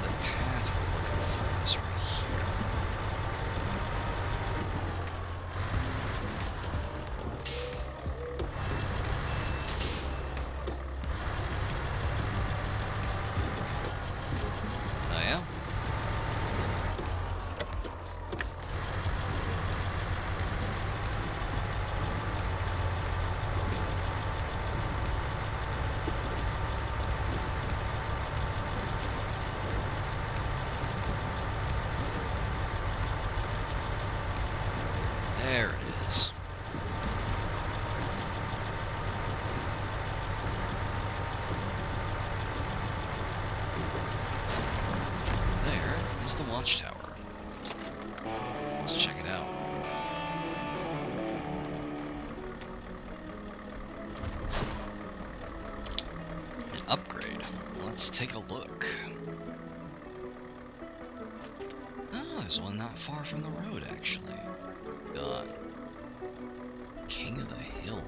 The path we're looking for is right here. Oh yeah? There it is. There is the watchtower. Let's check it out. An upgrade. Let's take a look. Oh, there's one not far from the road, actually. Got King of the Hill.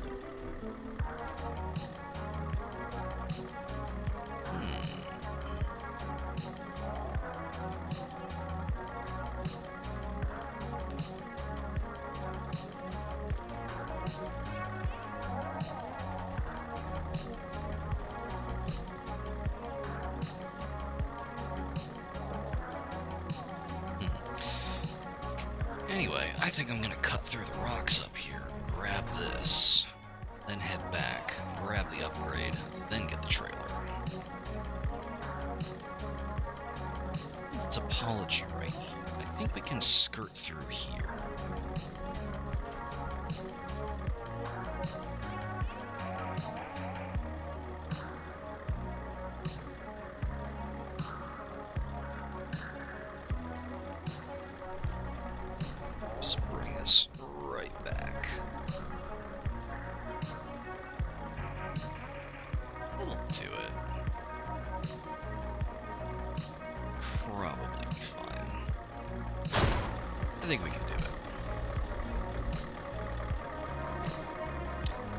Anyway, I think I'm gonna cut through the rocks up here, grab this, then head back, grab the upgrade, then get the trailer. The topology right here. I think we can skirt through here.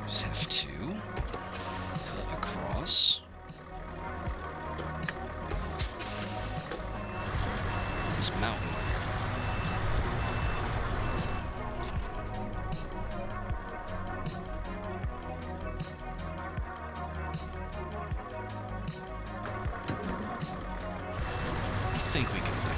Just have to cut across this mountain. I think we can do it.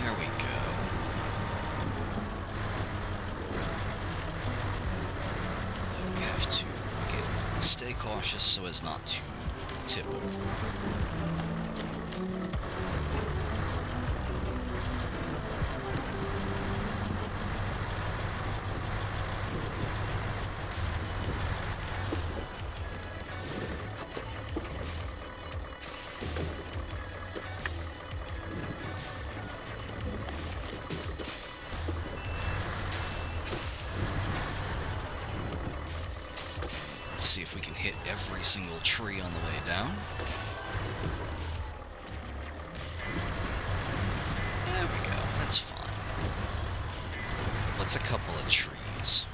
There we go. We have to stay cautious so as not to tip over. Let's see if we can hit every single tree on the way down. There we go, that's fine. What's a couple of trees?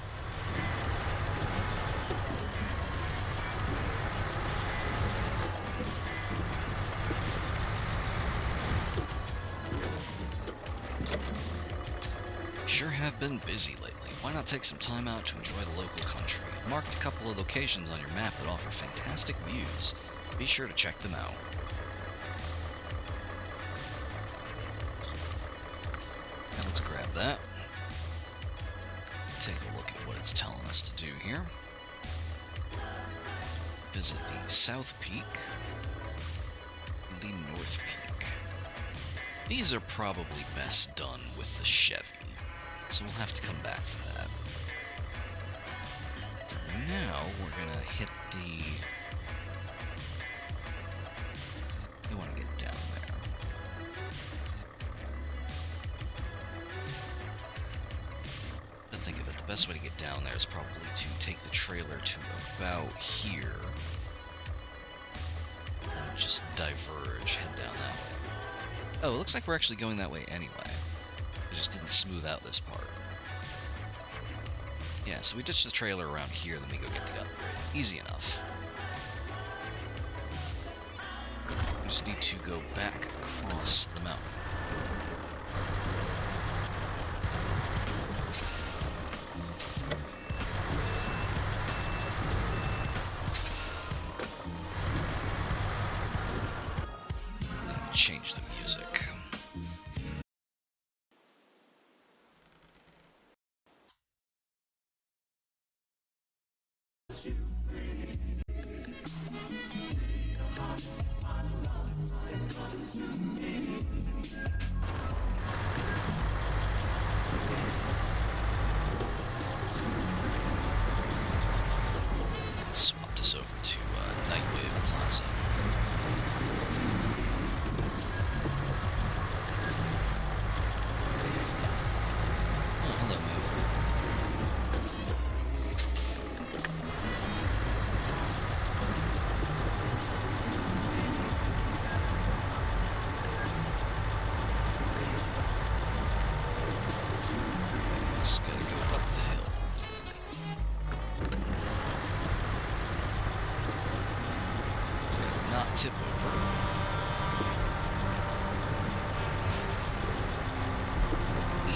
Sure have been busy lately. Why not take some time out to enjoy the local country? I've marked a couple of locations on your map that offer fantastic views. Be sure to check them out. Now let's grab that. Take a look at what it's telling us to do here. Visit the South Peak and the North Peak. These are probably best done with the Chevy, so we'll have to come back for that. For now, we're gonna hit the... I want to get down there. To think of it, the best way to get down there is probably to take the trailer to about here, and just diverge, head down that way. Oh, it looks like we're actually going that way anyway. It just didn't smooth out this part. Yeah, so we ditch the trailer around here, then we go get the upgrade. Easy enough. We just need to go back across the mountain. Change the music. Swap this over to Nightwave Plaza. Oh, hello, move. Just gotta go up the hill. It's gonna not tip over.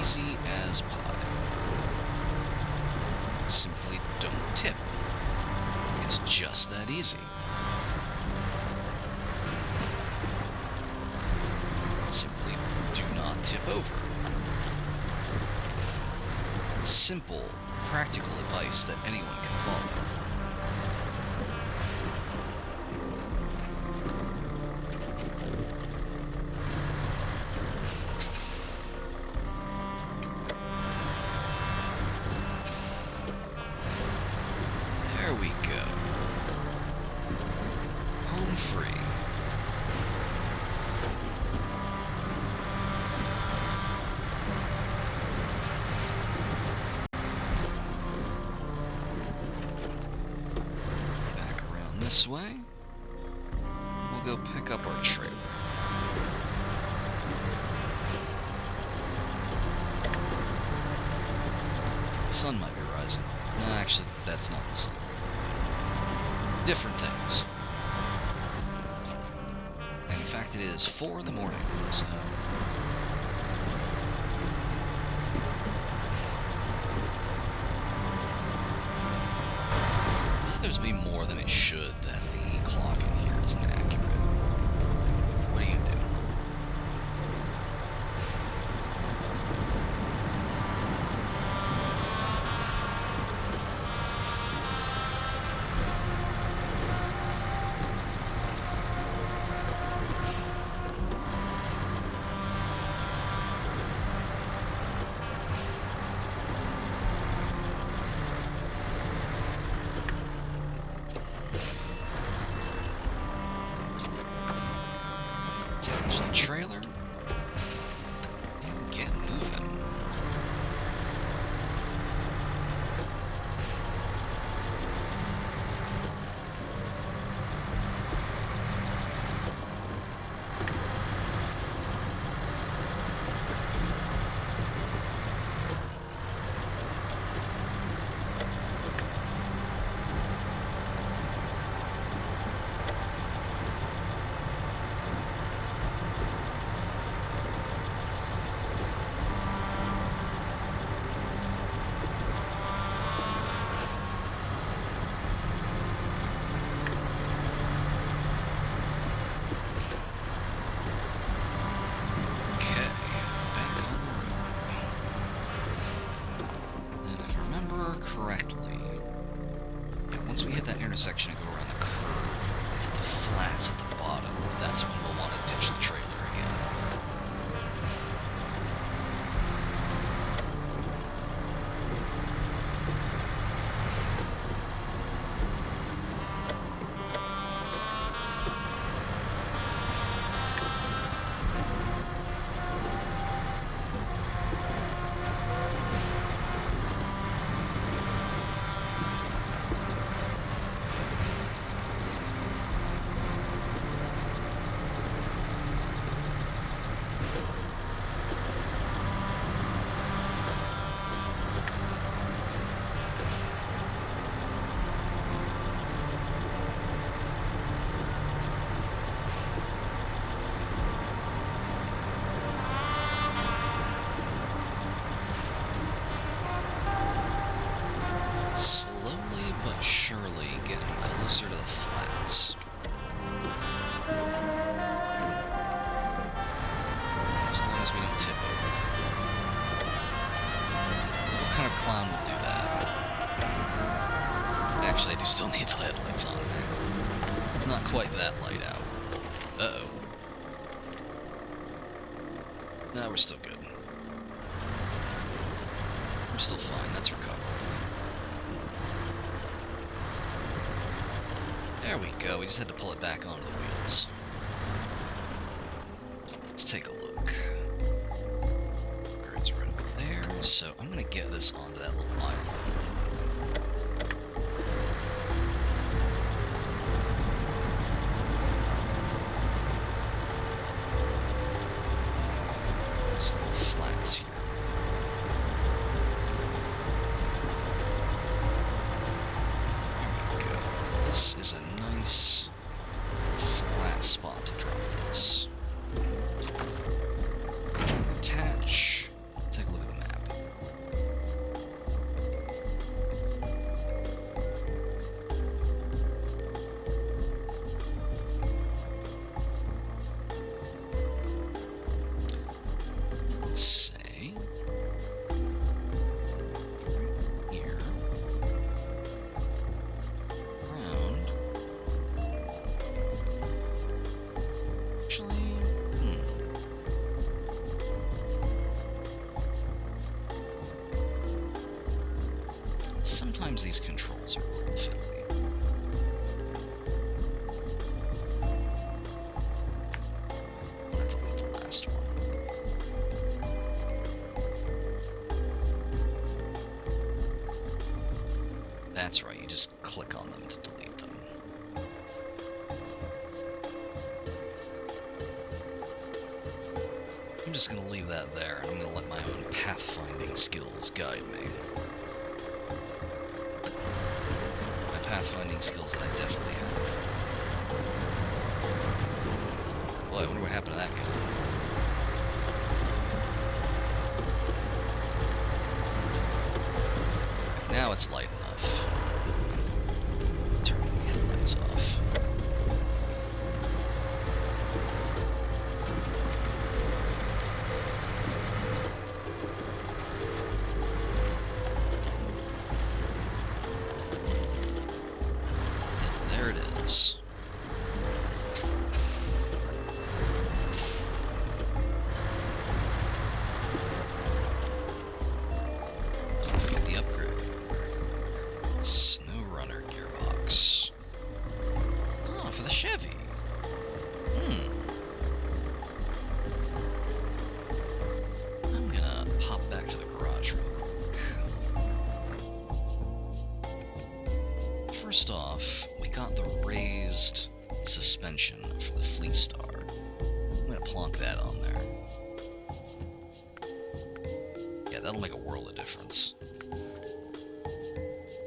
Easy as pie. Simply don't tip. It's just that easy. Simply do not tip over. Simple, practical advice that anyone can follow. There we go. Home free. Back around this way. go pick up our trailer. The sun might be rising. No, actually, that's not the sun. Different things. And in fact, it is 4 in the morning, so... Bothers me more than it should that the clock in here isn't accurate. What are you gonna do? Attach the trailer and get moving. Correctly. Yeah, once we hit that intersection and go around the curve, hit the flats at the bottom, that's when we'll want to ditch the trailer again. Slowly but surely getting closer to the flats. As long as we don't tip over. What kind of clown would do that? Actually, I do still need the headlights on. It's not quite that light out. Uh-oh. No, we're still good. We're still fine, that's recovered. There we go, we just had to pull it back onto the wheels. Let's take a look. Grids right over there, so I'm gonna get this onto that little island. Some little flats here. There we go. This is a nice flat spot to drop this. Attach. Take a look at the map. Let's say here. Around. Actually, sometimes these controls are a little fiddly. I'm gonna delete the last one. That's right, you just click on them to delete them. I'm just gonna leave that there, and I'm gonna let my own pathfinding skills guide me. My pathfinding skills that I definitely have. Boy, I wonder what happened to that guy. Now it's light enough. Turn the headlights off. And there it is. Let's get the upgrade. SnowRunner gearbox. Oh, for the Chevy. I'm gonna pop back to the garage real quick. First off, we got the raised suspension for the Fleet Star. I'm gonna plonk that on there. Yeah, that'll make a world of difference.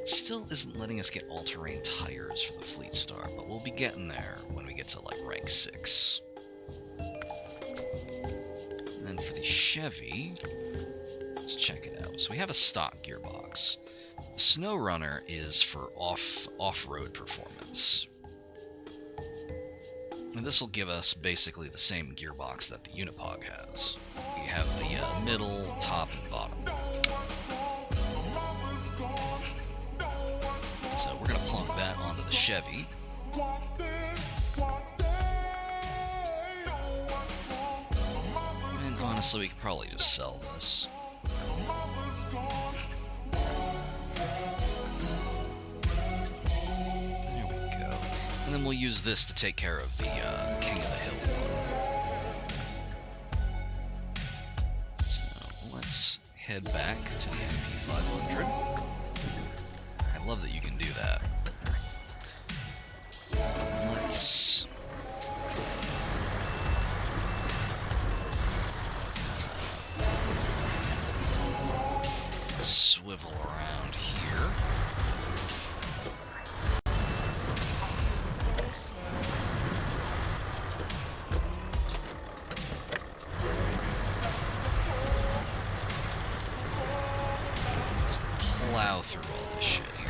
Still isn't letting us get all-terrain tires for the Fleet Star, but we'll be getting there when we get to like rank 6. And then for the Chevy, let's check it out. So we have a stock gearbox. The SnowRunner is for off-road performance. And this will give us basically the same gearbox that the Unipog has. We have the middle, top, and bottom. So we're going to plonk that onto the Chevy. And honestly, we could probably just sell this. There we go. And then we'll use this to take care of the King of the Hill one. So let's head back to the MP500. I love that you can do that. Let's swivel around here. Just plow through all this shit here.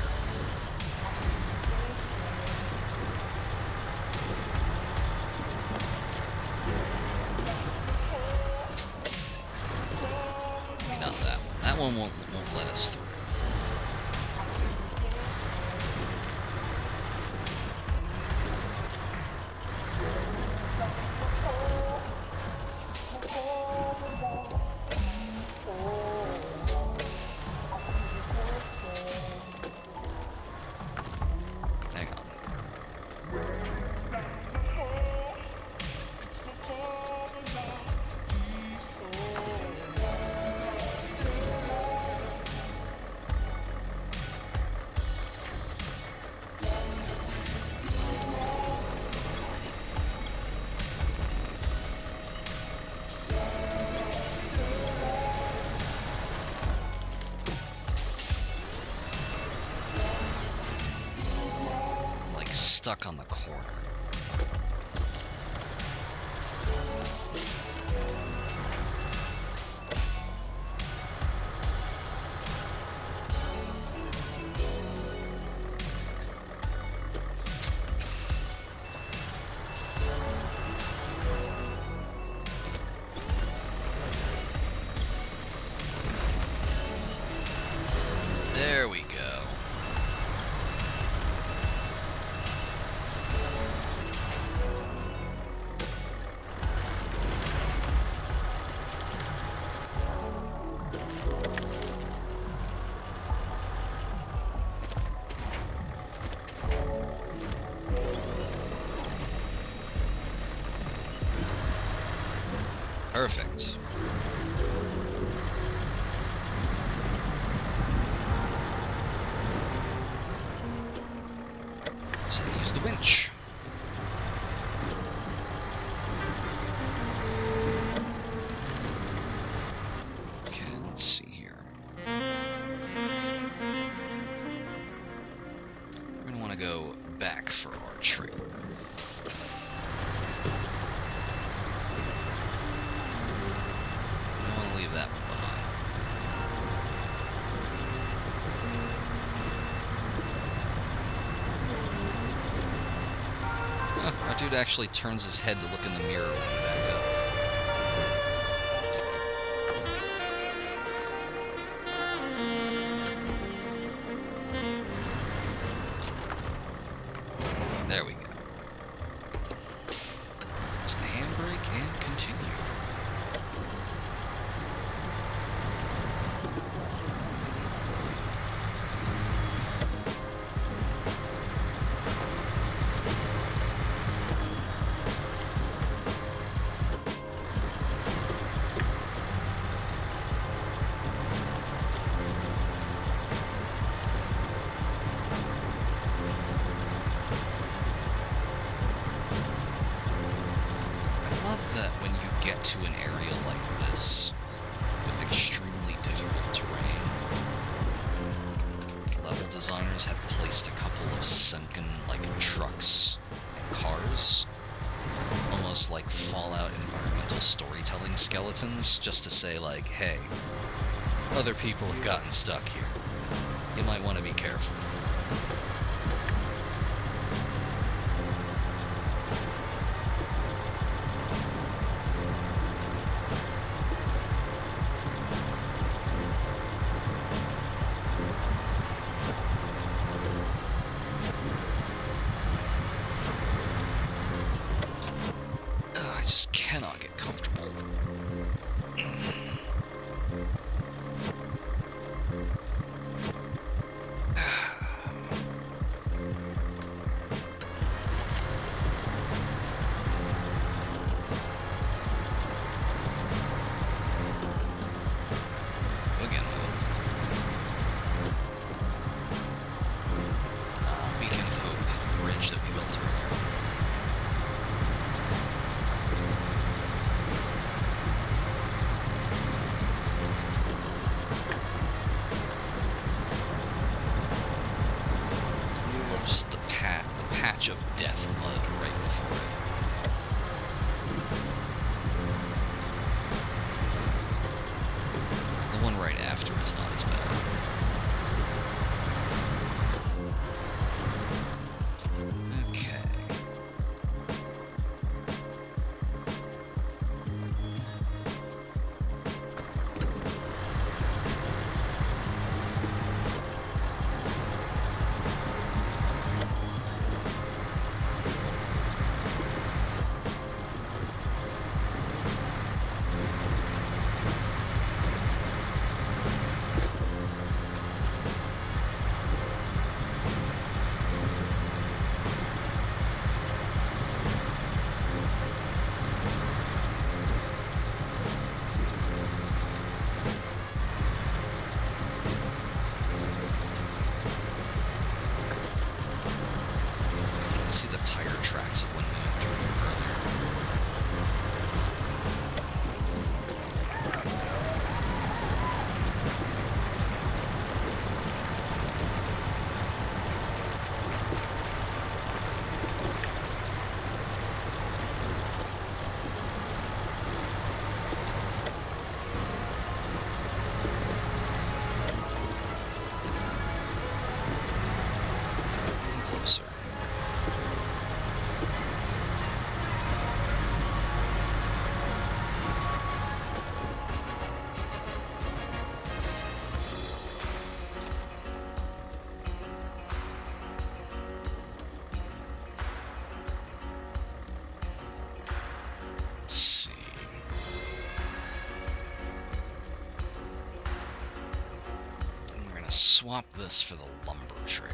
Not that one. That one won't let us through. Hang on. Like stuck on the corner. There we go. Perfect. So use the winch. dude actually turns his head to look in the mirror when we back up. There we go. Press the handbrake and continue. To an area like this with extremely difficult terrain, level designers have placed a couple of sunken like trucks and cars, almost like Fallout environmental storytelling skeletons, just to say like, hey, other people have gotten stuck here, you might want to be careful. I just cannot get comfortable. Again, Beacon of Hope is the bridge that we built earlier. Just the patch of death mud right before it. The one right after is not as bad. Okay. See the tire tracks of when we went through here earlier. Closer. Let's see. And we're gonna swap this for the lumber trailer.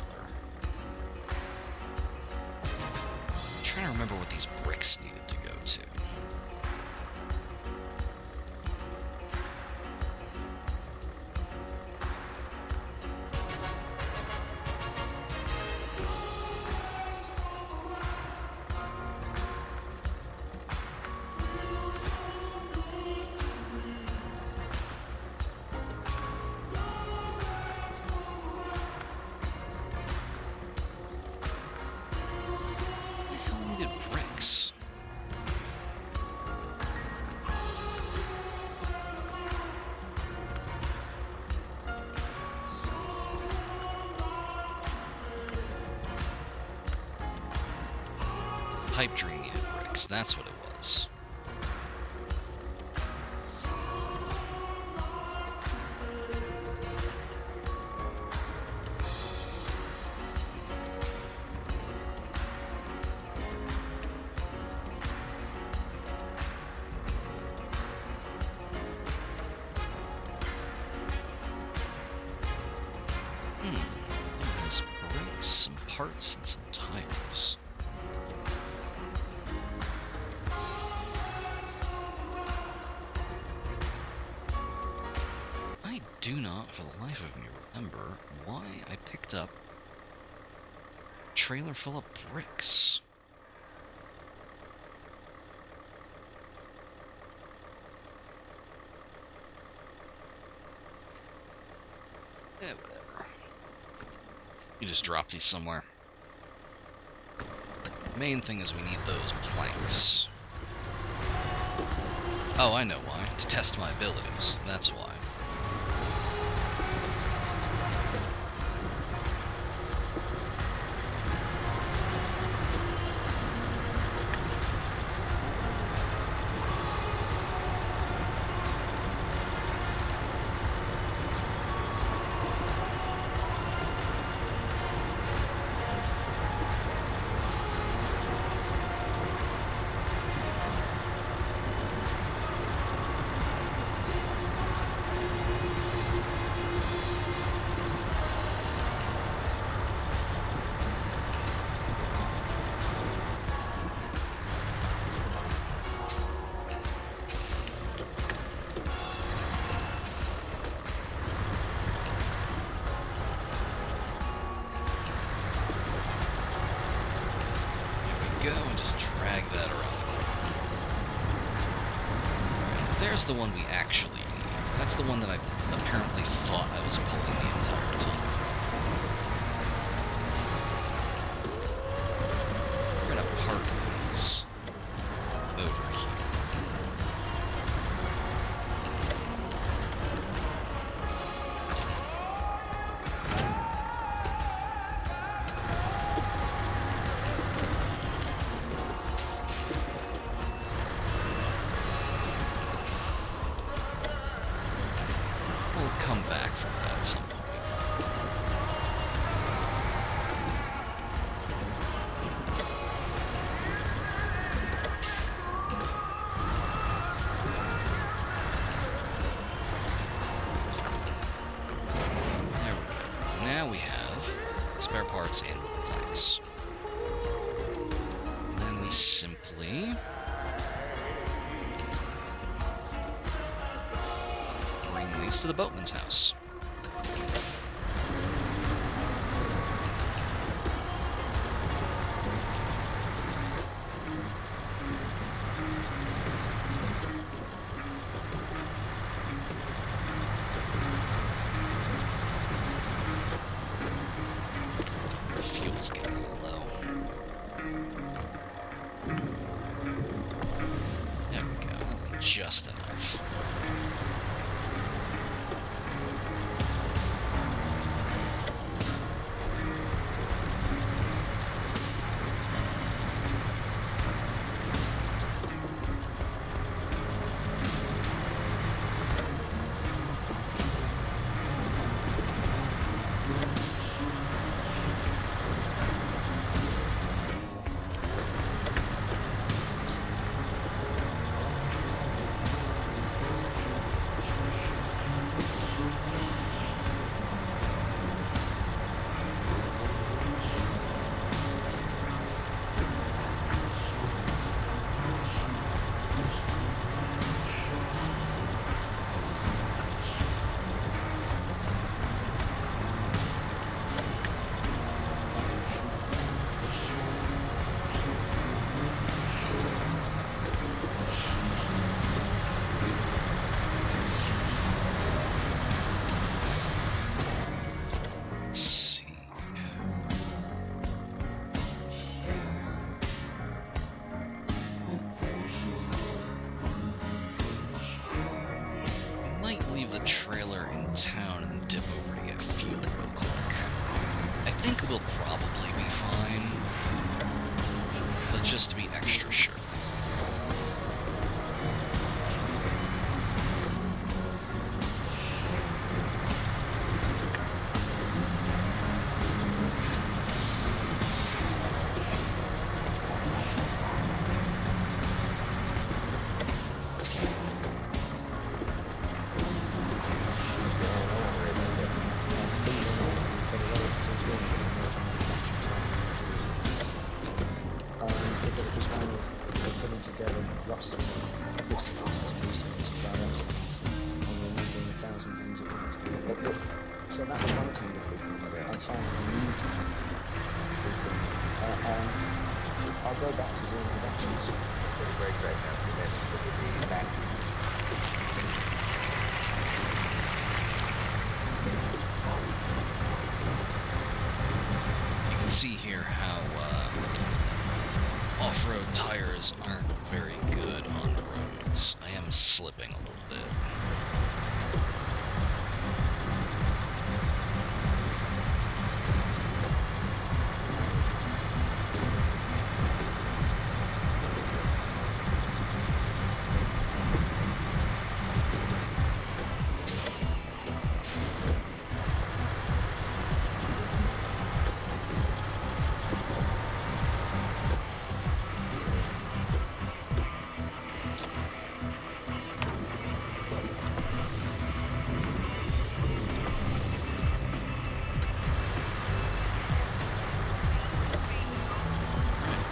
I'm trying to remember what these bricks needed to go to. Pipe dream needed bricks, that's what it was. There's brakes, some parts, and some tires. I do not, for the life of me, remember why I picked up a trailer full of bricks. Whatever. You just drop these somewhere. Main thing is we need those planks. Oh, I know why. To test my abilities. That's why. Go and just drag that around. Right, there's the one we actually need. That's the one that I apparently thought I was pulling the entire time. We're gonna park these over here. Come back from that at some point. There we go. Now we have spare parts and planks. And then we simply bring these to the boatman's house. Fuel's getting a little low. There we go. Just enough. lots of bits and pieces of research and directing and remembering the thousand things at once. So that was one kind of fulfillment. I found a new kind of fulfillment. I'll go back to doing productions. Very great. Yes, it would be back. You can see here how off-road tires aren't very good on roads. I am slipping a little bit.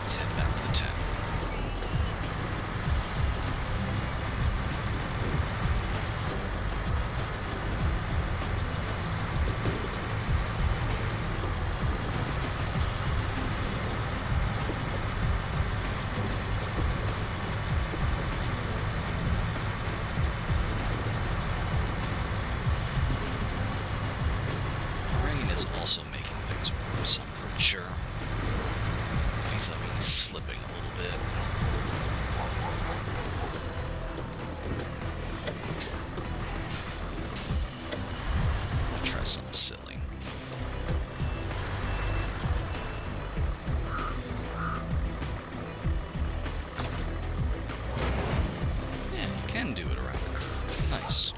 Let's head back to the town. Rain is also making things worse, I'm pretty sure. He's slipping a little bit. I'll try something silly. Yeah, you can do it around the curve. Nice.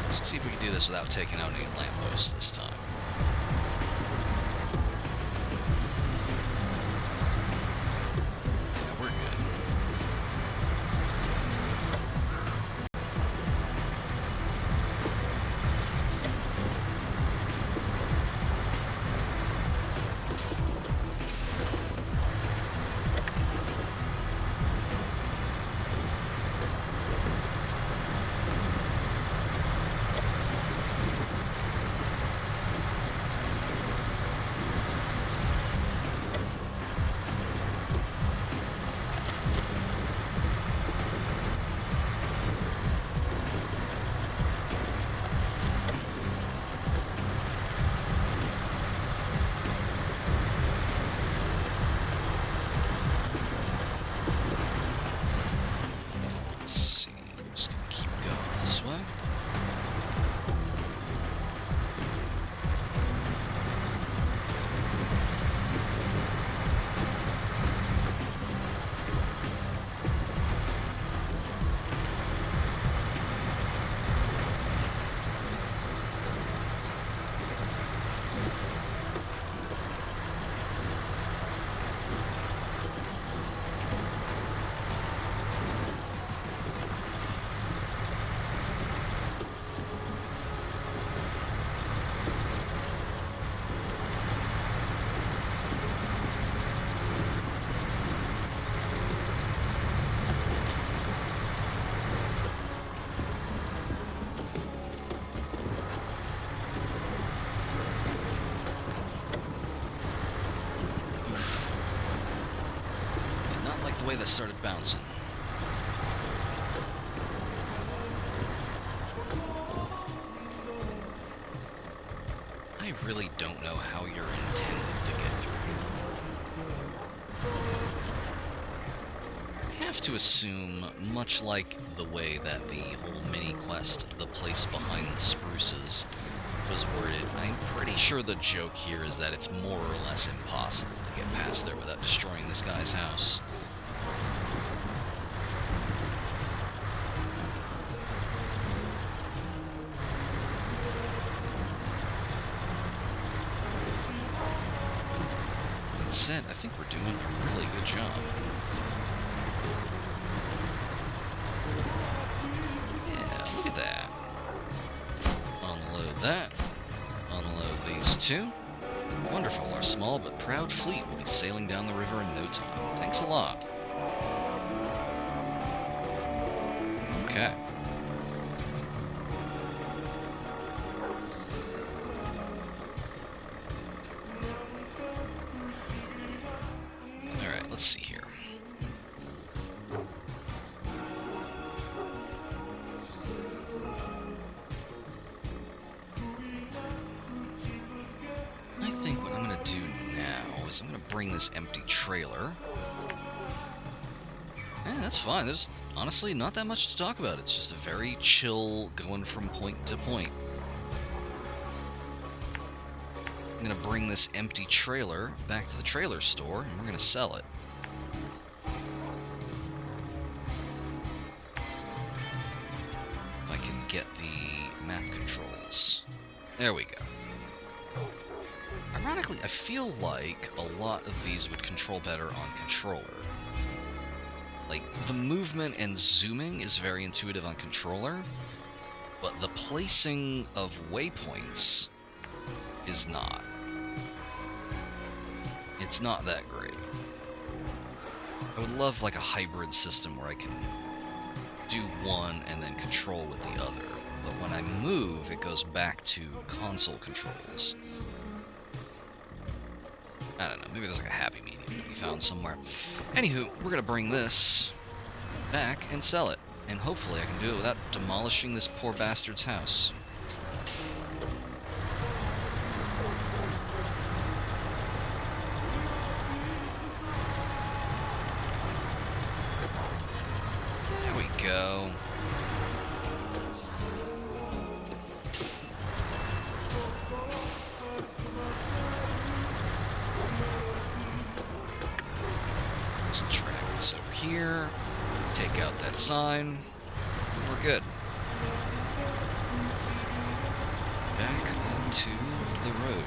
Let's see if we can do this without taking out any lampposts this time. Yeah, we're good. Let's see, just gonna keep going this way. Did not like the way that started bouncing. I really don't know how you're intended to get through. I have to assume, much like the way that the whole mini quest, The Place Behind the Spruces, was worded, I'm pretty sure the joke here is that it's more or less impossible to get past there without destroying this guy's house. That said, I think we're doing a really good job. Yeah, look at that. Unload that. Unload these two. Wonderful, our small but proud fleet will be sailing down the river in no time. Thanks a lot. Okay. Alright, let's see here. I think what I'm gonna do now is I'm gonna bring this empty trailer. That's fine. There's honestly not that much to talk about. It's just a very chill going from point to point. I'm gonna bring this empty trailer back to the trailer store and we're gonna sell it. If I can get the map controls. There we go. Ironically, I feel like a lot of these would control better on controller. Like, the movement and zooming is very intuitive on controller, but the placing of waypoints is not. It's not that great. I would love like a hybrid system where I can do one and then control with the other, but when I move, it goes back to console controls. I don't know, maybe there's like a happy medium to be found somewhere. Anywho, we're gonna bring this back and sell it, and hopefully I can do it without demolishing this poor bastard's house. There we go. Just drag this over here, take out that sign, and we're good. Back onto the road.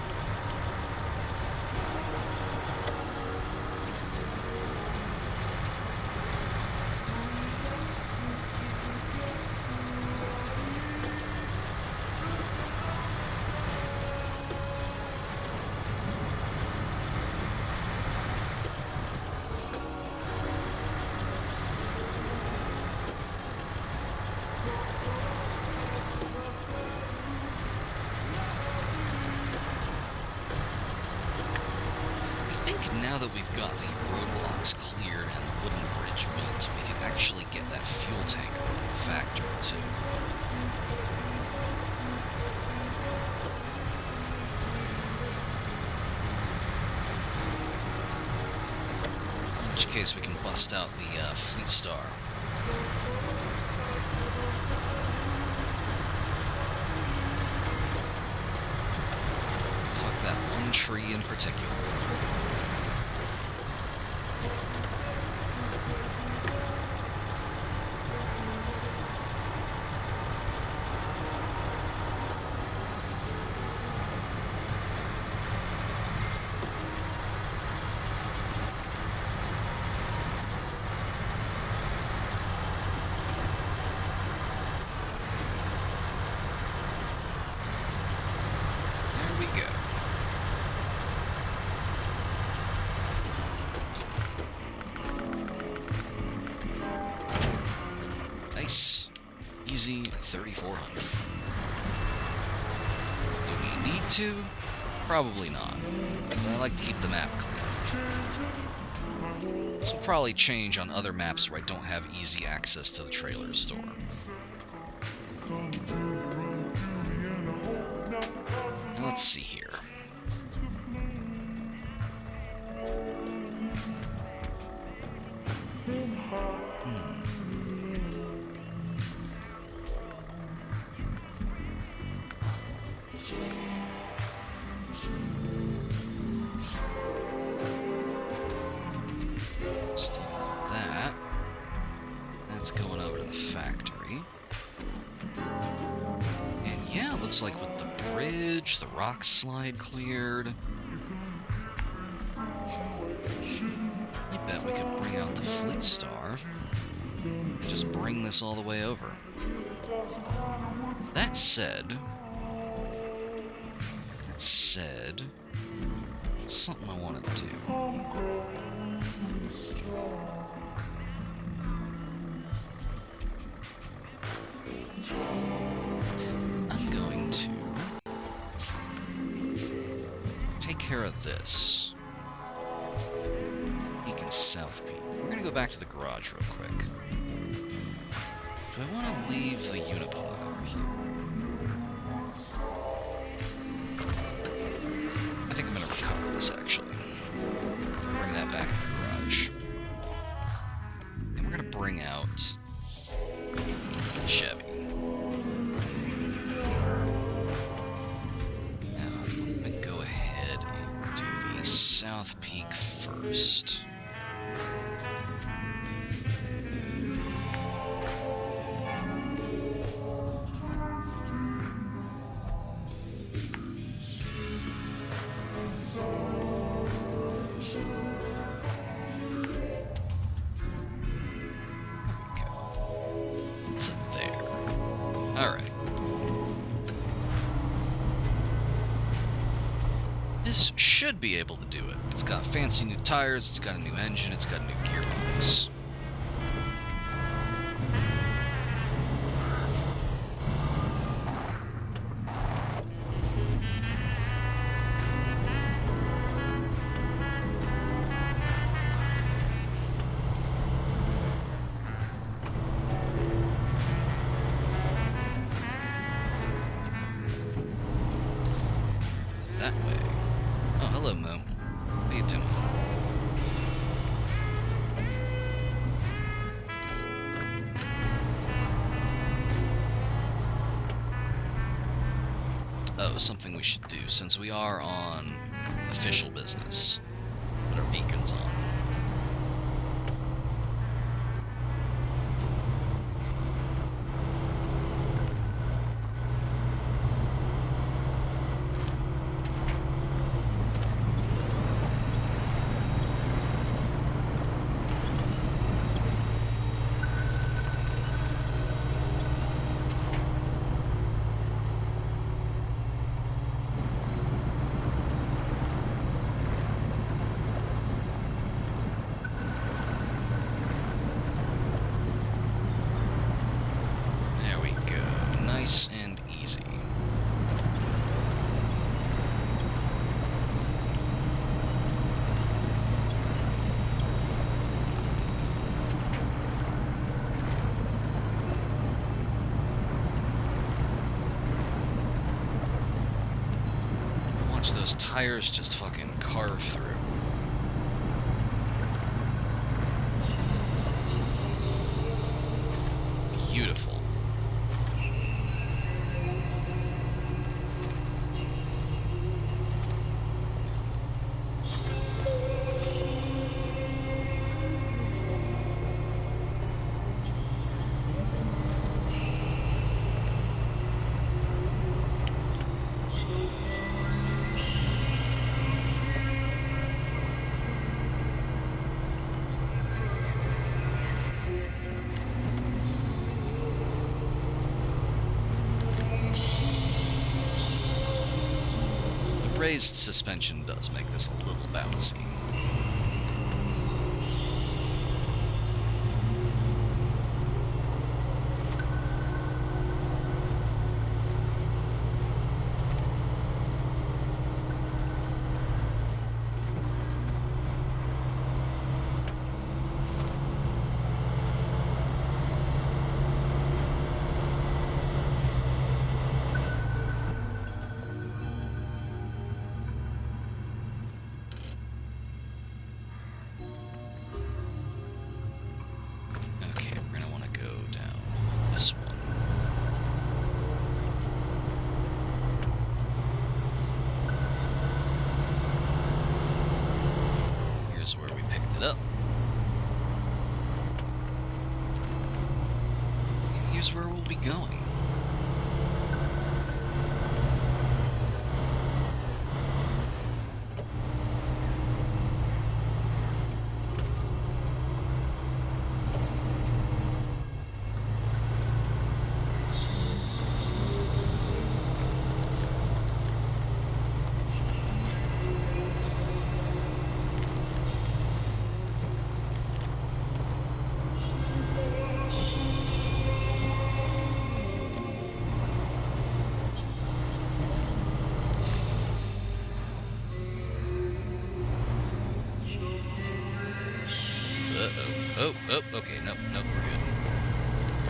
Now that we've got the roadblocks cleared and the wooden bridge built, we can actually get that fuel tank onto the factory too. In which case we can bust out the Fleet Star. Fuck that one tree in particular. Nice. Easy 3,400. Do we need to? Probably not. But I like to keep the map clear. This will probably change on other maps where I don't have easy access to the trailer store. Now let's see here. Still that. That's going over to the factory. And yeah, looks like with the bridge, the rock slide cleared. I bet we could bring out the Fleet Star and just bring this all the way over. That said, something I want to do. care of this. Peak and South Peak. We're gonna go back to the garage real quick. Do I want to leave the Unipod over here? I think I'm gonna recover this, actually. Bring that back to the garage. And we're gonna bring out the Chevy. Now, I'm gonna go ahead and do the South Peak first. Should be able to do it. It's got fancy new tires, it's got a new engine, it's got a new gearbox. That way. Oh, hello, Mo. How you doing? Oh, something we should do, since we are on official business. Put our beacons on. Nice and easy. Watch those tires just fucking carve through. Beautiful. Raised suspension does make this a little bouncy. Where we'll be going.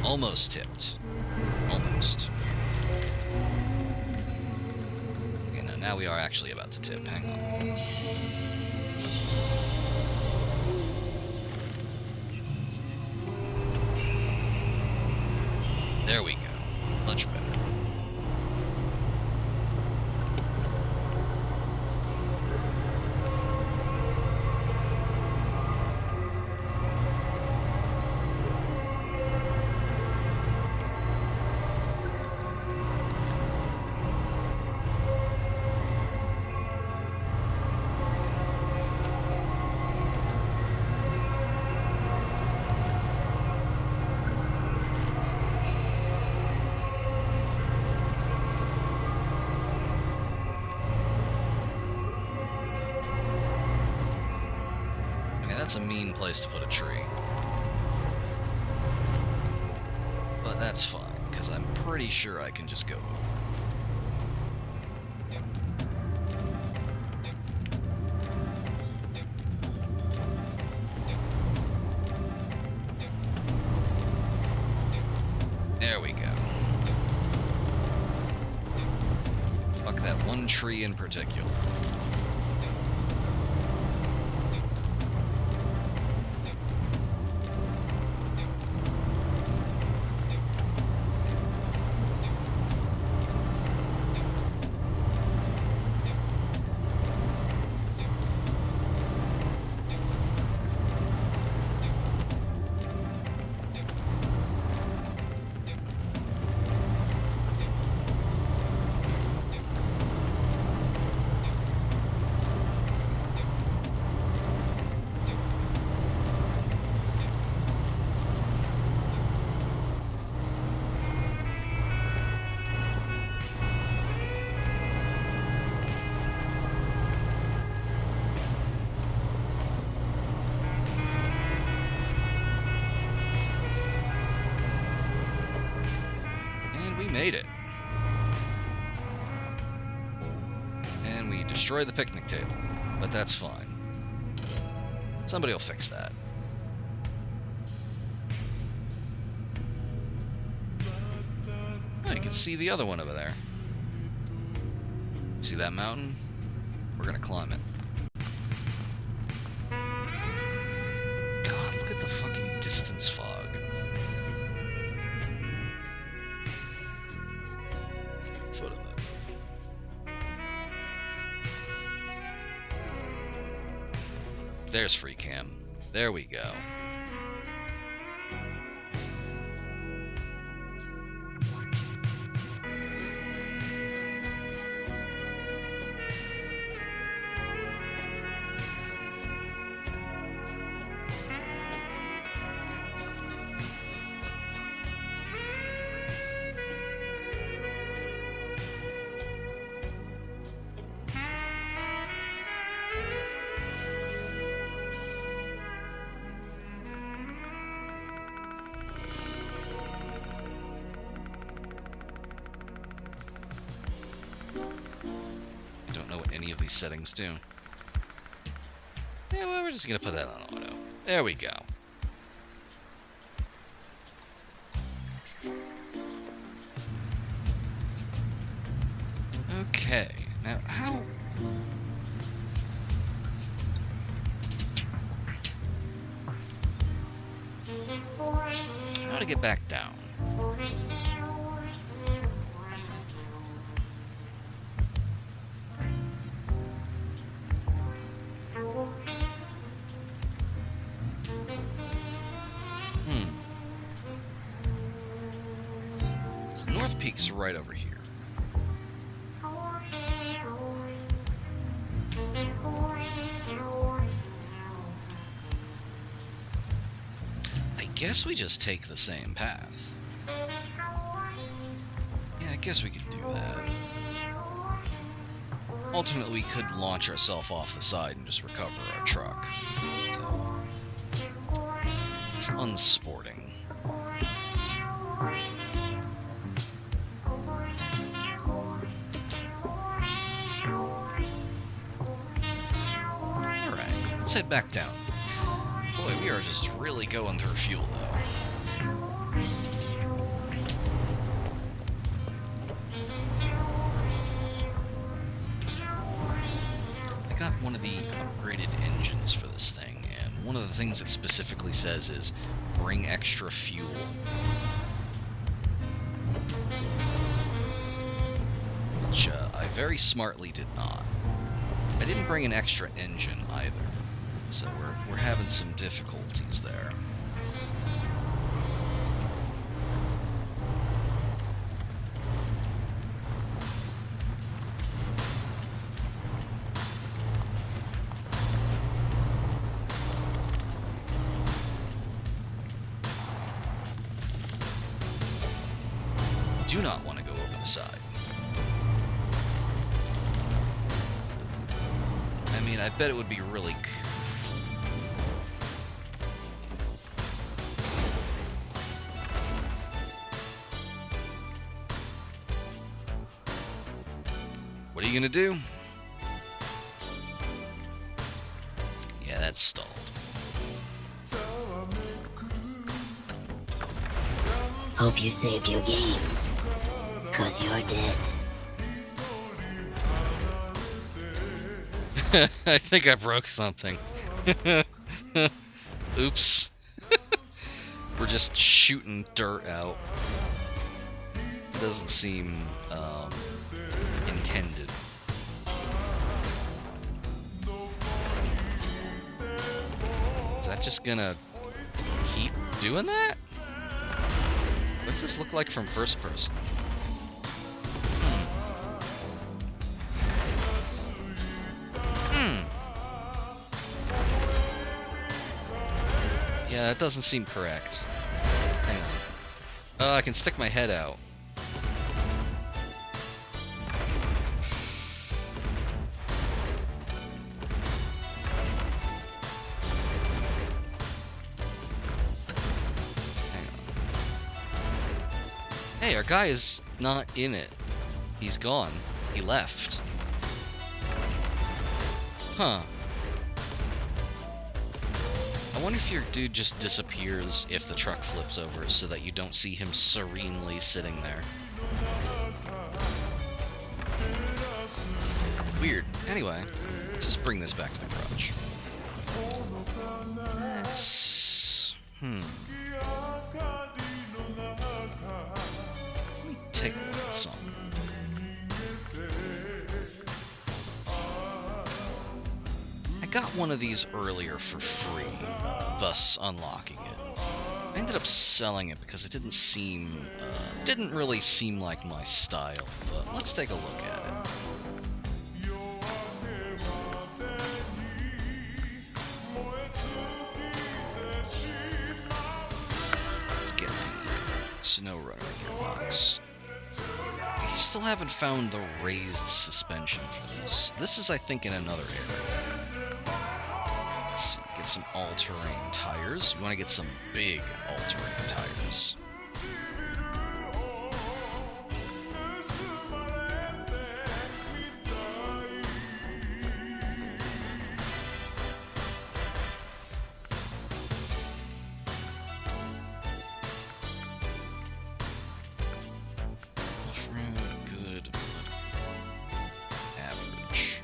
Almost tipped. Almost. Okay, now we are actually about to tip. Hang on. There we go. Much better. That's a mean place to put a tree. But that's fine, because I'm pretty sure I can just go over. There we go. Fuck that one tree in particular. Made it. And we destroyed the picnic table, but that's fine. Somebody will fix that. Oh, you can see the other one over there. See that mountain? We're gonna climb it. God, look at the fucking distance fog. Foot of it. There's free cam. There we go. Any of these settings do. Yeah, well, we're just gonna put that on auto. There we go. Okay, now how to get back down? North Peak's right over here. I guess we just take the same path. Yeah, I guess we could do that. Ultimately, we could launch ourselves off the side and just recover our truck. So, it's unsporting. Let's head back down. Boy, we are just really going through fuel, though. one of the upgraded engines for this thing, and one of the things it specifically says is bring extra fuel. Which I very smartly did not. I didn't bring an extra engine either, so we're having some difficulties there. Do not want to go over the side. I mean, I bet it would be really What are you gonna do? Yeah, that's stalled. Hope you saved your game. 'Cause you're dead. I think I broke something. Oops. We're just shooting dirt out. It doesn't seem intended. Is that just gonna keep doing that? What does this look like from first person? Yeah, that doesn't seem correct. Hang on. Oh, I can stick my head out. Hang on. Hey, our guy is not in it. He's gone. He left. Huh. I wonder if your dude just disappears if the truck flips over so that you don't see him serenely sitting there. Weird. Anyway, let's just bring this back to the garage. Let's... Let me take a look at something. I got one of these earlier for free, thus unlocking it. I ended up selling it because it didn't really seem like my style, but let's take a look at it. Let's get the SnowRunner gearbox. I still haven't found the raised suspension for this. This is, I think, in another area. Let's see, get some all-terrain tires. We want to get some big all-terrain tires. Off-road, good, average.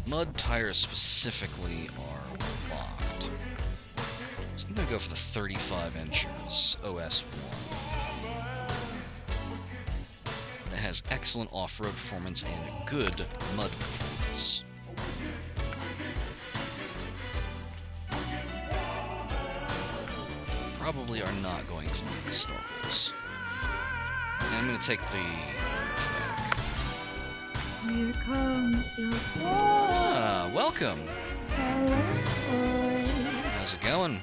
Mud tires specifically are locked. So I'm gonna go for the 35 inches OS1. It has excellent off-road performance and good mud performance. Probably are not going to need the snorkels. And I'm gonna take the Here comes the boy. Ah, welcome. Hello, boy. How's it going?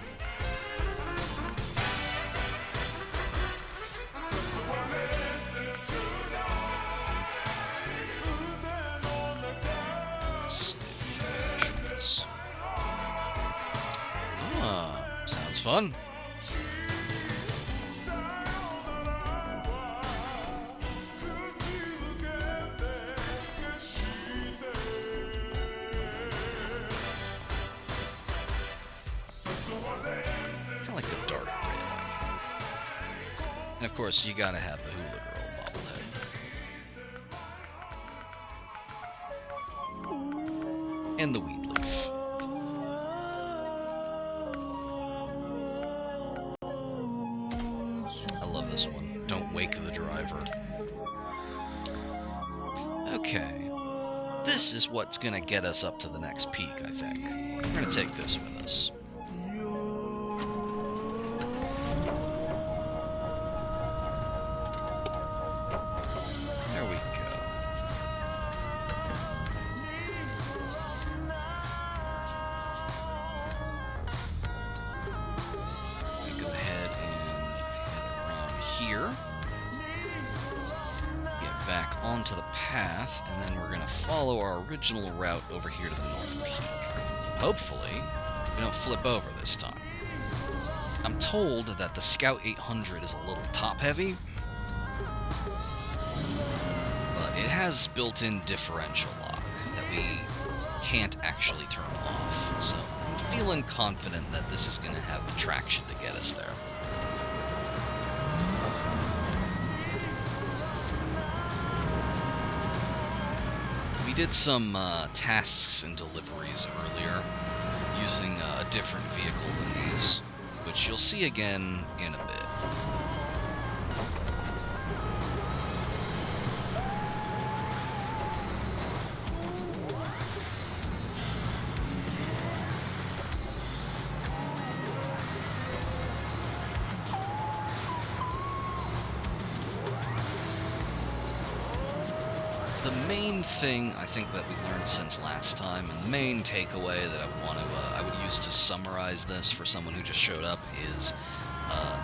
Ah, sounds fun. course, you gotta have the Hula Girl bobblehead. And the Weed Leaf. I love this one. Don't wake the driver. Okay. This is what's gonna get us up to the next peak, I think. We're gonna take this with us. There we go. We go ahead and head around here. Get back onto the path, and then we're gonna follow our original route over here to the North Peak. Hopefully, we don't flip over this time. I'm told that the Scout 800 is a little top-heavy, but it has built-in differential lock that we can't actually turn off, so I'm feeling confident that this is going to have traction to get us there. We did some tasks and deliveries earlier using a different vehicle than these, which you'll see again in a bit. The main thing I think that we learned since last time, and the main takeaway that I would use to summarize this for someone who just showed up is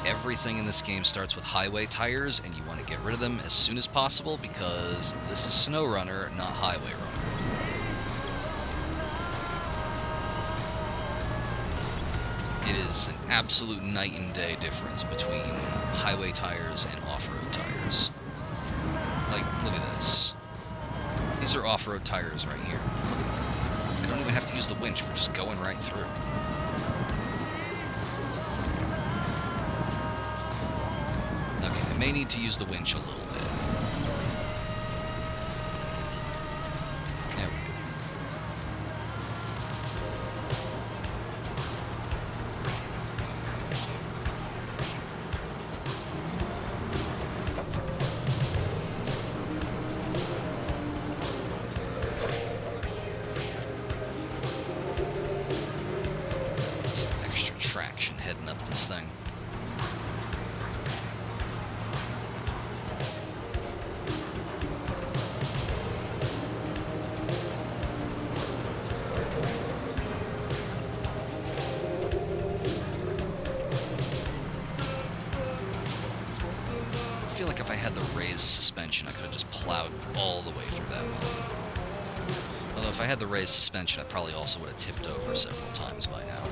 everything in this game starts with highway tires, and you want to get rid of them as soon as possible because this is SnowRunner, not Highway Runner. It is an absolute night and day difference between highway tires and off-road tires. Like, look at this. These are off-road tires right here. I don't even have to use the winch, we're just going right through. Okay, I may need to use the winch a little bit. There we go. Some extra traction heading up this thing. I feel like if I had the raised suspension, I could have just plowed all the way through that one. Although if I had the raised suspension, I probably also would have tipped over several times by now.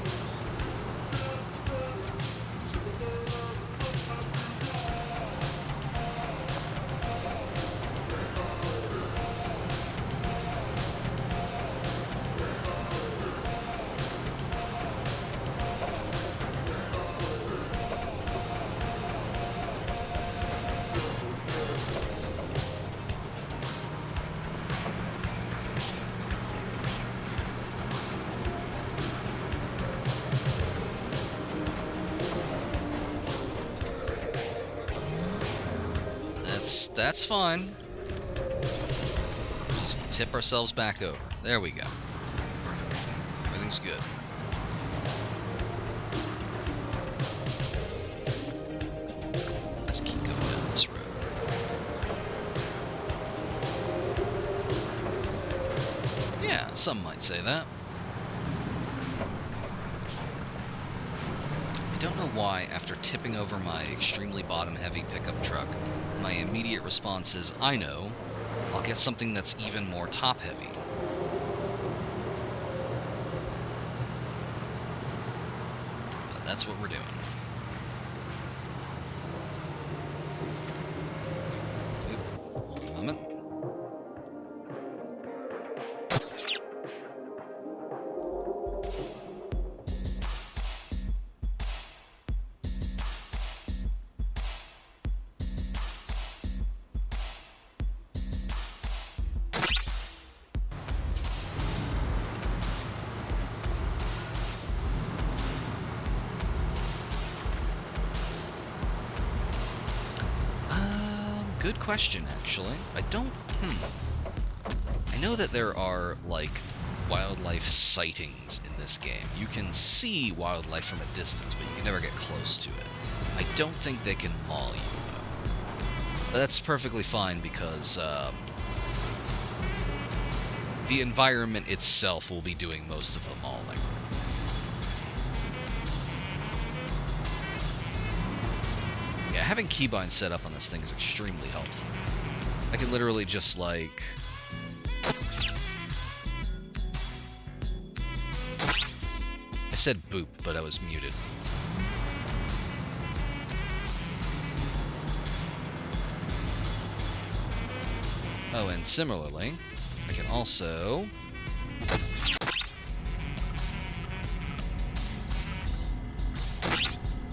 That's fine. Just tip ourselves back over. There we go. Everything's good. Let's keep going down this road. Yeah, some might say that. I don't know why, after tipping over my extremely bottom-heavy pickup truck, my immediate response is, I know, I'll get something that's even more top-heavy. But that's what we're doing. Oop, one moment. good question, actually. I don't... I know that there are, like, wildlife sightings in this game. You can see wildlife from a distance, but you can never get close to it. I don't think they can maul you, though. But that's perfectly fine, because, the environment itself will be doing most of the mauling. Yeah, having keybinds set up on this thing is extremely helpful. I can literally just, like... I said boop, but I was muted. Oh, and similarly, I can also...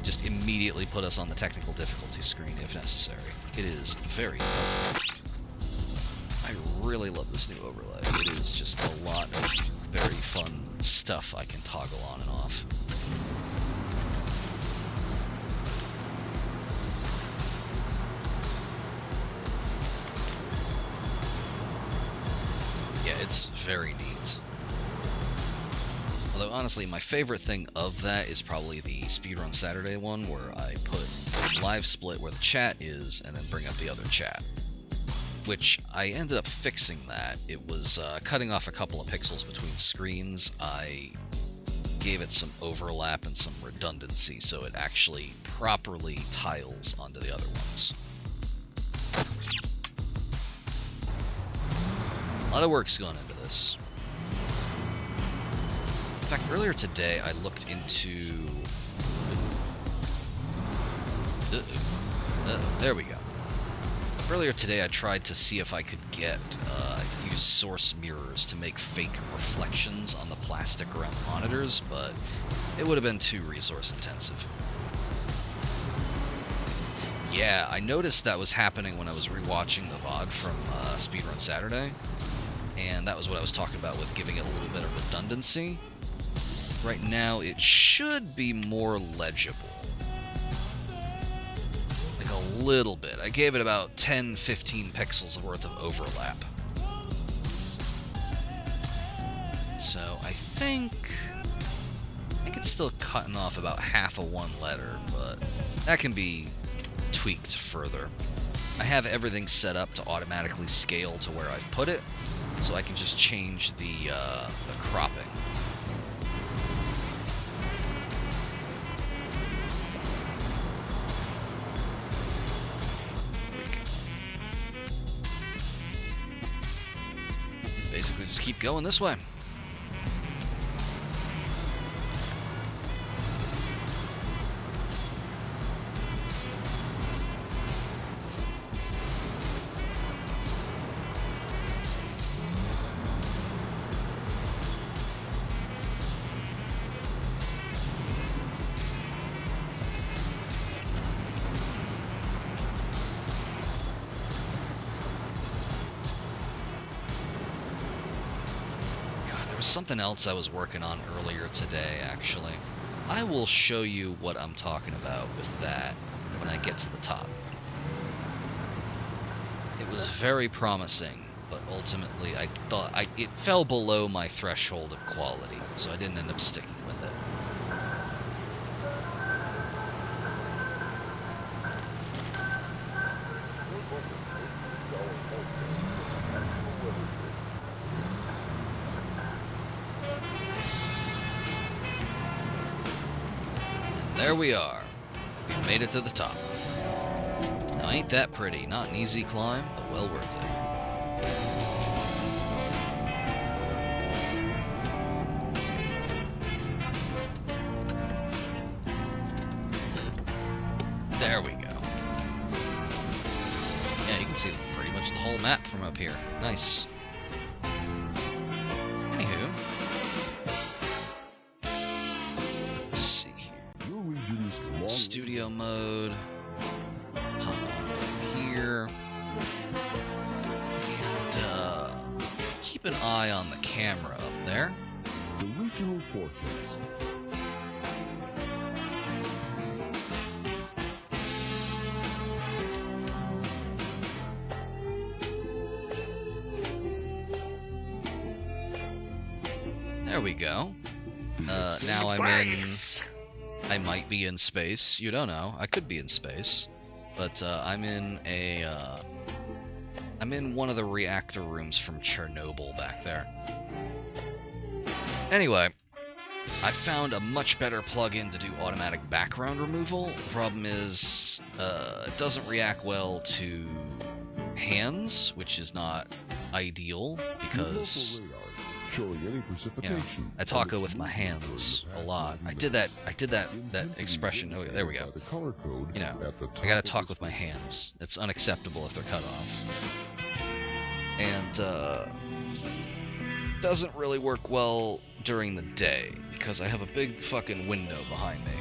just immediately put us on the technical difficulty screen if necessary. It is very helpful. I really love this new overlay. It is just a lot of very fun stuff I can toggle on and off. Yeah, it's very neat. Although, honestly, my favorite thing of that is probably the Speedrun Saturday one, where I put live split where the chat is, and then bring up the other chat. Which, I ended up fixing that. It was cutting off a couple of pixels between screens. I gave it some overlap and some redundancy, so it actually properly tiles onto the other ones. A lot of work's gone into this. In fact, earlier today I looked into... there we go. Earlier today I tried to see if I could use source mirrors to make fake reflections on the plastic around monitors, but it would have been too resource intensive. Yeah, I noticed that was happening when I was rewatching the VOD from Speedrun Saturday, and that was what I was talking about with giving it a little bit of redundancy. Right now, it should be more legible. Like a little bit. I gave it about 10-15 pixels worth of overlap. So I think it's still cutting off about half of one letter, but that can be tweaked further. I have everything set up to automatically scale to where I've put it, so I can just change the cropping. Basically just keep going this way. Something else I was working on earlier today, actually. I will show you what I'm talking about with that when I get to the top. It was very promising, but ultimately I thought it fell below my threshold of quality, so I didn't end up sticking with it. There we are. We've made it to the top. Now, ain't that pretty? Not an easy climb, but well worth it. There we go. Yeah, you can see pretty much the whole map from up here. Nice. Anywho. Let's see here. Studio mode. Hop on over here. And keep an eye on the camera up there. The regional forecast. There we go. Now I'm in... I might be in space. You don't know. I could be in space. But I'm in a... I'm in one of the reactor rooms from Chernobyl back there. Anyway, I found a much better plugin to do automatic background removal. The problem is, it doesn't react well to hands, which is not ideal because, you know, I taco with my hands a lot. I did that expression. Oh, there we go. You know, I gotta talk with my hands. It's unacceptable if they're cut off. And doesn't really work well during the day because I have a big fucking window behind me,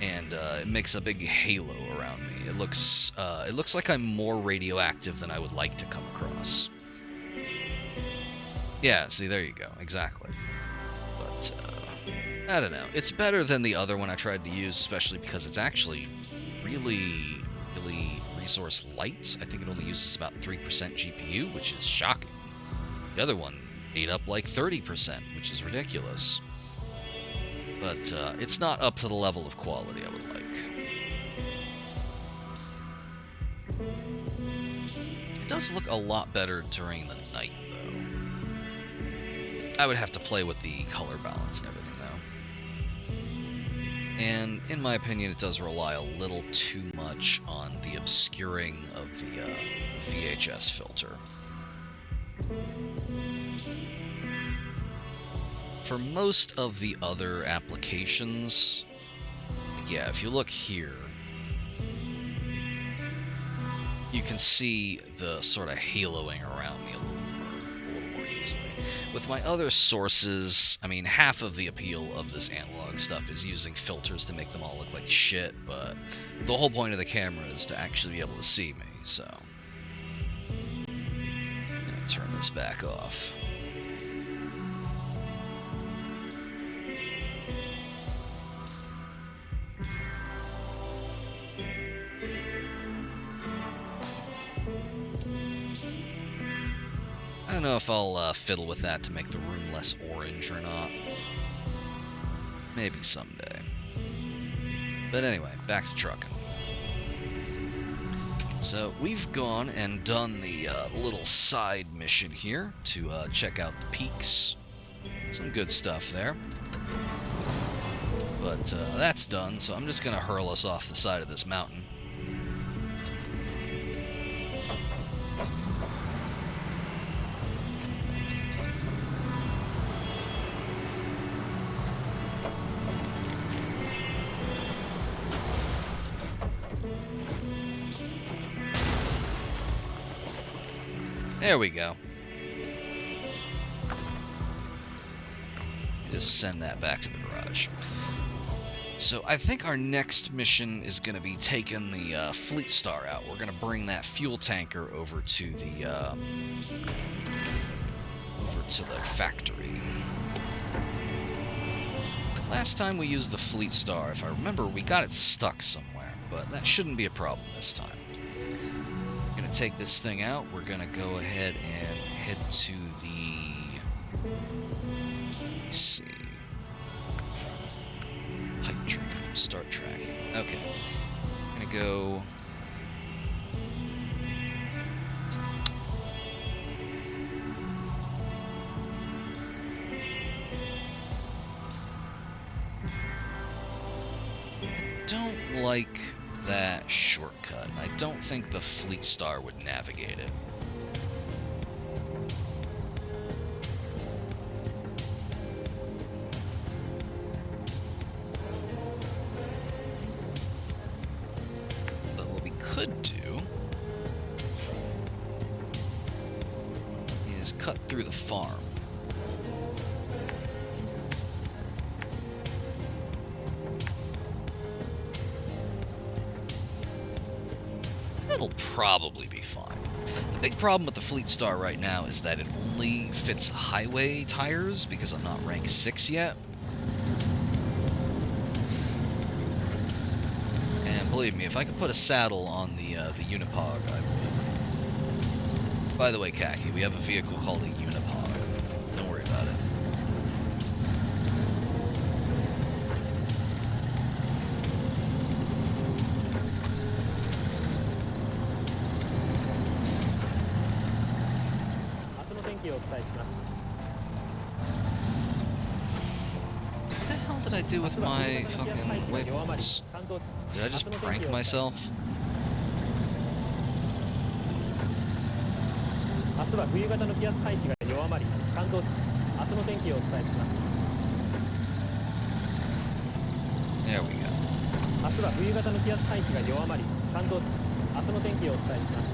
and it makes a big halo around me. It looks like I'm more radioactive than I would like to come across. Yeah, see, there you go, exactly. But I don't know. It's better than the other one I tried to use, especially because it's actually really resource light. I think it only uses about 3% GPU, which is shocking. The other one ate up like 30%, which is ridiculous. But it's not up to the level of quality I would like. It does look a lot better during the night, though. I would have to play with the color balance and everything, though. And in my opinion, it does rely a little too much on the obscuring of the VHS filter. For most of the other applications, yeah, if you look here, you can see the sort of haloing around me a little more easily. With my other sources, I mean, half of the appeal of this analog stuff is using filters to make them all look like shit, but the whole point of the camera is to actually be able to see me, so I'm gonna turn this back off. I don't know if I'll fiddle with that to make the room less orange or not. Maybe someday. But anyway, back to trucking. So we've gone and done the little side mission here to check out the peaks. Some good stuff there. But that's done, so I'm just going to hurl us off the side of this mountain. There we go. Just send that back to the garage. So I think our next mission is going to be taking the Fleet Star out. We're going to bring that fuel tanker over to the factory. Last time we used the Fleet Star, if I remember, we got it stuck somewhere, but that shouldn't be a problem this time. We're going to take this thing out. We're going to go ahead and head to the... Let's see. Pipe dream. Start tracking. Okay. I'm going to go... don't like that shortcut. I don't think the Fleet Star would navigate it. But what we could do is cut through the farm. It'll probably be fine. The big problem with the Fleet Star right now is that it only fits highway tires because I'm not rank 6 yet. And believe me, if I could put a saddle on the Unipog, I would. By the way, Khaki, we have a vehicle called a Unipog. Don't worry about it. What the hell did I do with my fucking waypoints? Did I just prank myself? 明日は冬型の気圧配置が弱まり、関東地方、明日の天気をお伝えします。 There we go. 明日は冬型の気圧配置が弱まり、関東地方、明日の天気をお伝えします。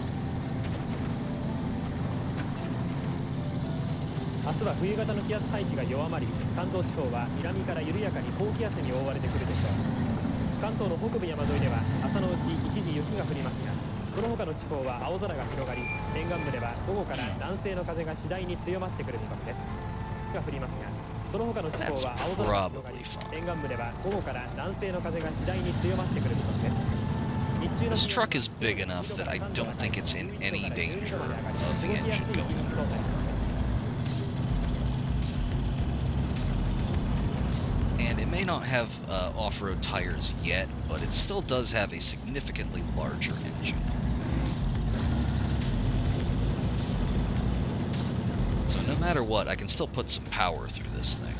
明日は冬型の気圧配置が弱まり、関東地方は南から緩やかに高気圧に覆われてくるでしょう。関東の北部山沿いでは朝のうち一時雪が降りますが、その他の地方は青空が広がり、沿岸部では午後から南西の風が次第に強まってくる見込みです。雪が降りますが、その他の地方は青空が広がり、沿岸部では午後から南西の風が次第に強まってくる見込みです。 This truck is big enough that I don't think it's in any danger of the engine going out. And it may not have off-road tires yet, but it still does have a significantly larger engine. So no matter what, I can still put some power through this thing.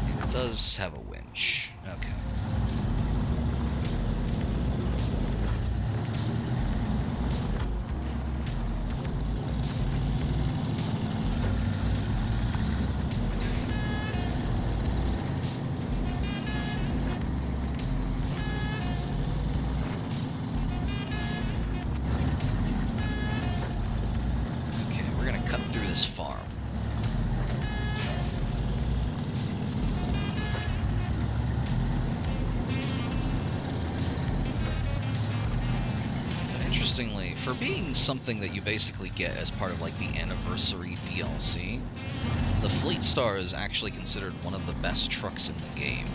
And it does have a winch. Okay. This farm. So interestingly, for being something that you basically get as part of like the anniversary DLC, the Fleet Star is actually considered one of the best trucks in the game.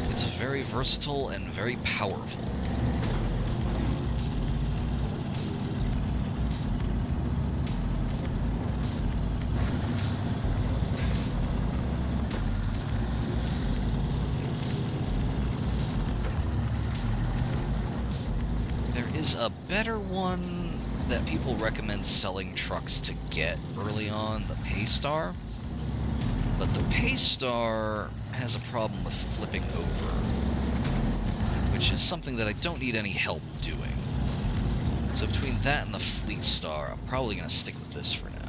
It's very versatile and very powerful. Is a better one that people recommend selling trucks to get early on, the Paystar. But the Paystar has a problem with flipping over, which is something that I don't need any help doing. So between that and the Fleet Star, I'm probably going to stick with this for now.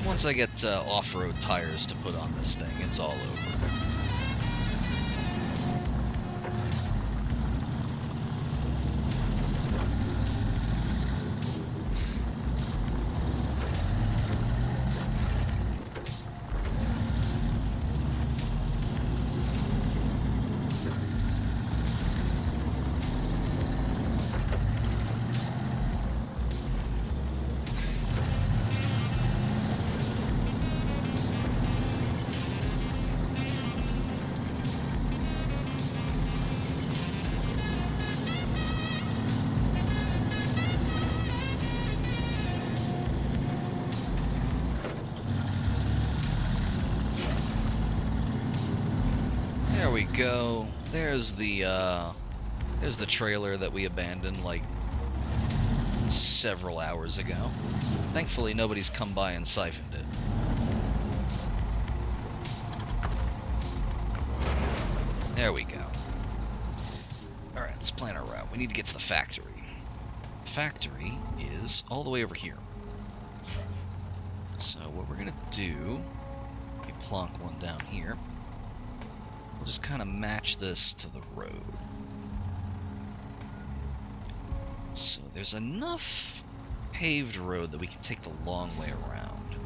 Once I get off-road tires to put on this thing, it's all over. There we go. There's the trailer that we abandoned like several hours ago. Thankfully, nobody's come by and siphoned it. There we go. Alright, let's plan our route. We need to get to the factory. The factory is all the way over here. So what we're gonna do, we plonk one down here. We'll just kind of match this to the road. So there's enough paved road that we can take the long way around.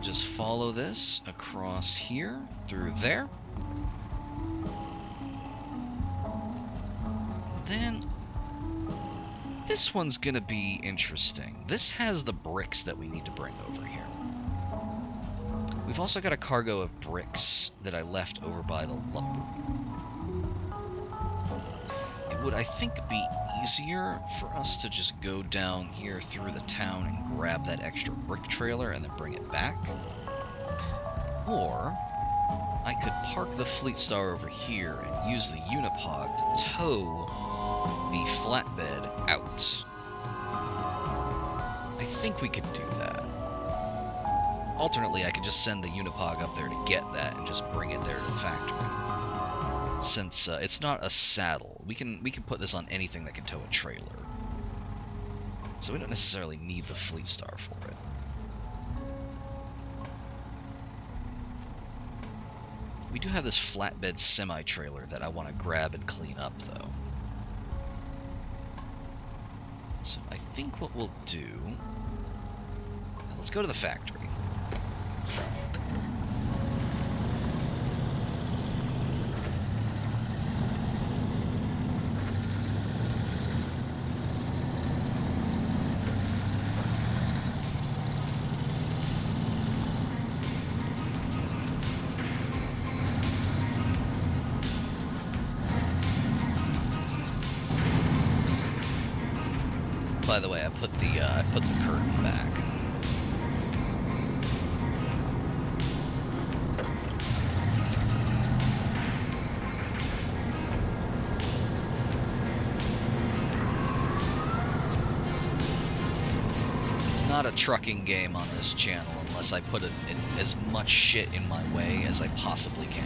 just follow this across here, through there. Then this one's gonna be interesting. This has the bricks that we need to bring over here. We've also got a cargo of bricks that I left over by the lumber. It would, I think, be easier for us to just go down here through the town and grab that extra brick trailer and then bring it back. Or I could park the Fleet Star over here and use the Unipog to tow the flatbed out. I think we could do that. Alternately, I could just send the Unipog up there to get that and just bring it there to the factory. Since it's not a saddle, we can put this on anything that can tow a trailer. So we don't necessarily need the Fleet Star for it. We do have this flatbed semi-trailer that I want to grab and clean up, though. So I think what we'll do... Let's go to the factory. By the way, I put the curtain back. It's not a trucking game on this channel unless I put as much shit in my way as I possibly can.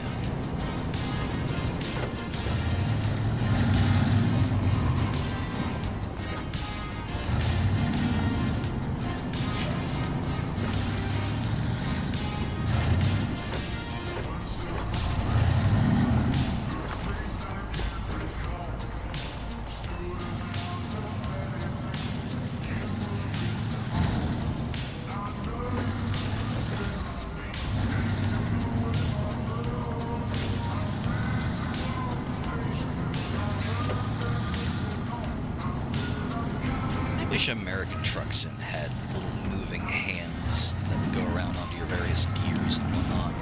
I wish American Trucks had little moving hands that would go around onto your various gears and whatnot.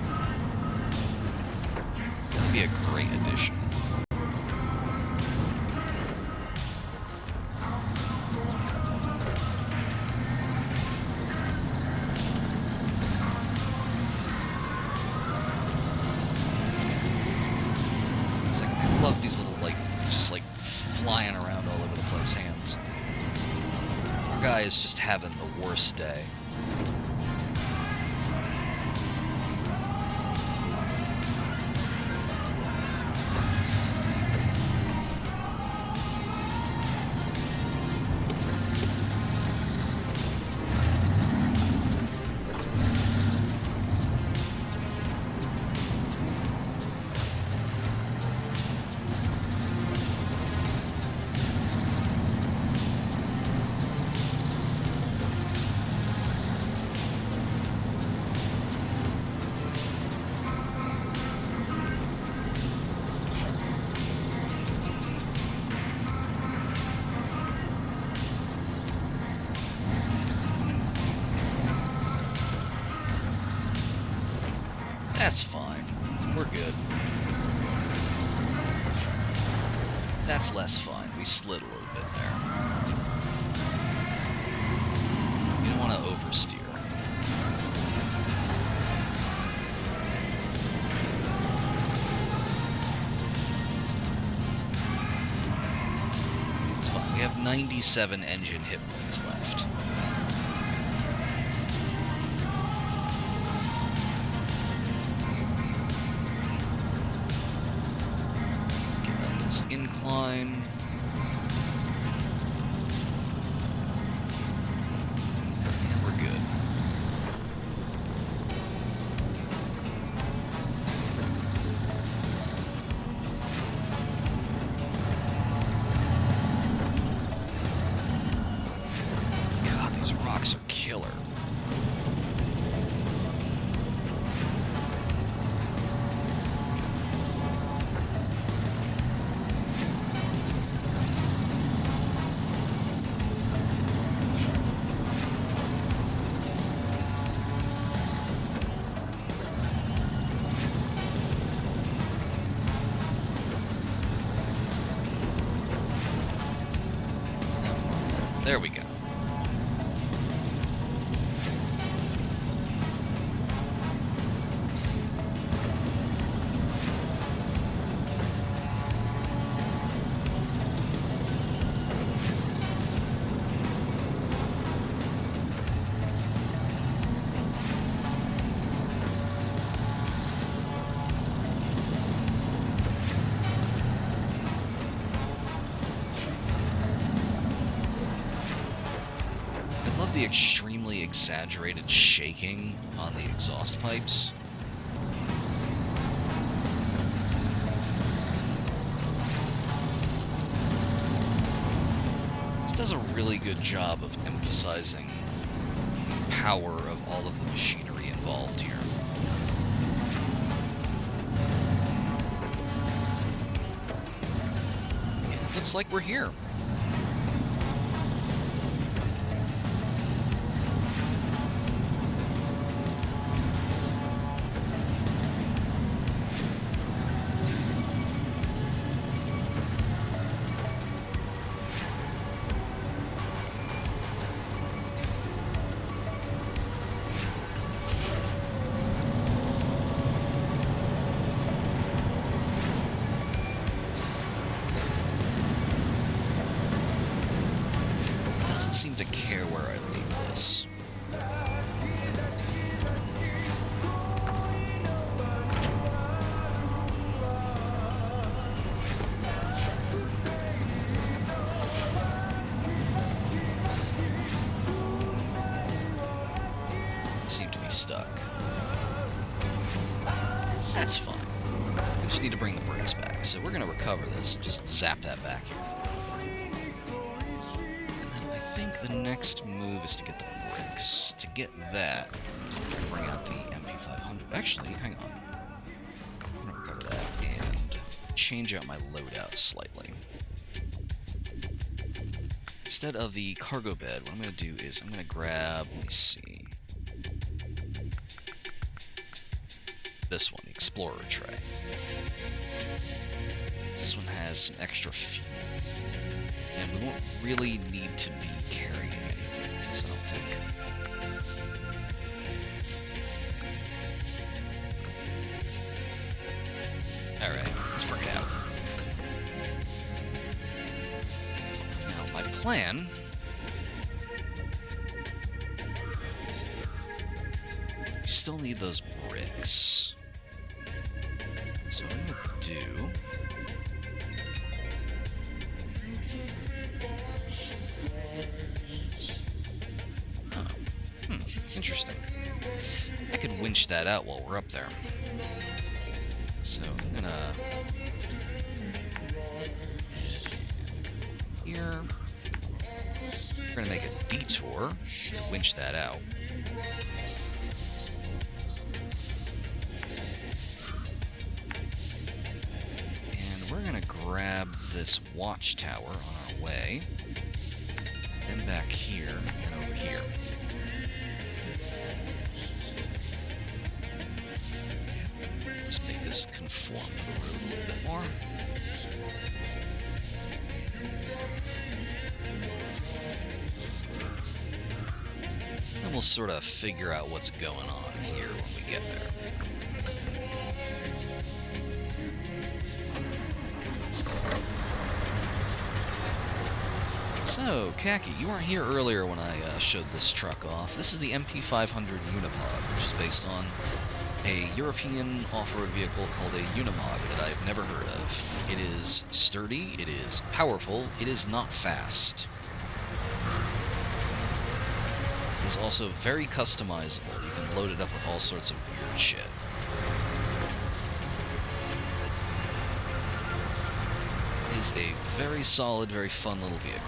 That would be a great addition. It's like, I love these little, like, just like flying around all over the place hands. Guy is just having the worst day. That's fine. We're good. That's less fine. We slid a little bit there. You don't want to oversteer. It's fine. We have 97 engine hit points left. Incline. And we're good. God, these rocks are killer. exaggerated shaking on the exhaust pipes. This does a really good job of emphasizing the power of all of the machinery involved here. It looks like we're here. Doesn't seem to care where I leave this. Seem to be stuck. That's fine. We just need to bring the brakes back. So we're going to recover this. Just zap that back here. I think the next move is to get the brakes. To get that, bring out the MP500. Actually, hang on. I'm going to recover that and change out my loadout slightly. Instead of the cargo bed, what I'm going to do is I'm going to grab, let me see, this one, the Explorer tray. This one has some extra fuel. And we won't really need to be carrying anything with this, I don't think. Alright, let's bring it out. Now, my plan... we still need those bricks. So what I'm gonna do... interesting. I could winch that out while we're up there. So I'm gonna... here. We're gonna make a detour to winch that out. And we're gonna grab this watchtower on our way. Then back here and over here. Let's make this conform to the road a little bit more. Then we'll sort of figure out what's going on here when we get there. So, Khaki, you weren't here earlier when I showed this truck off. This is the MP500 Unimog, which is based on a European off-road vehicle called a Unimog that I've never heard of. It is sturdy, it is powerful, it is not fast. It is also very customizable. You can load it up with all sorts of weird shit. It is a very solid, very fun little vehicle.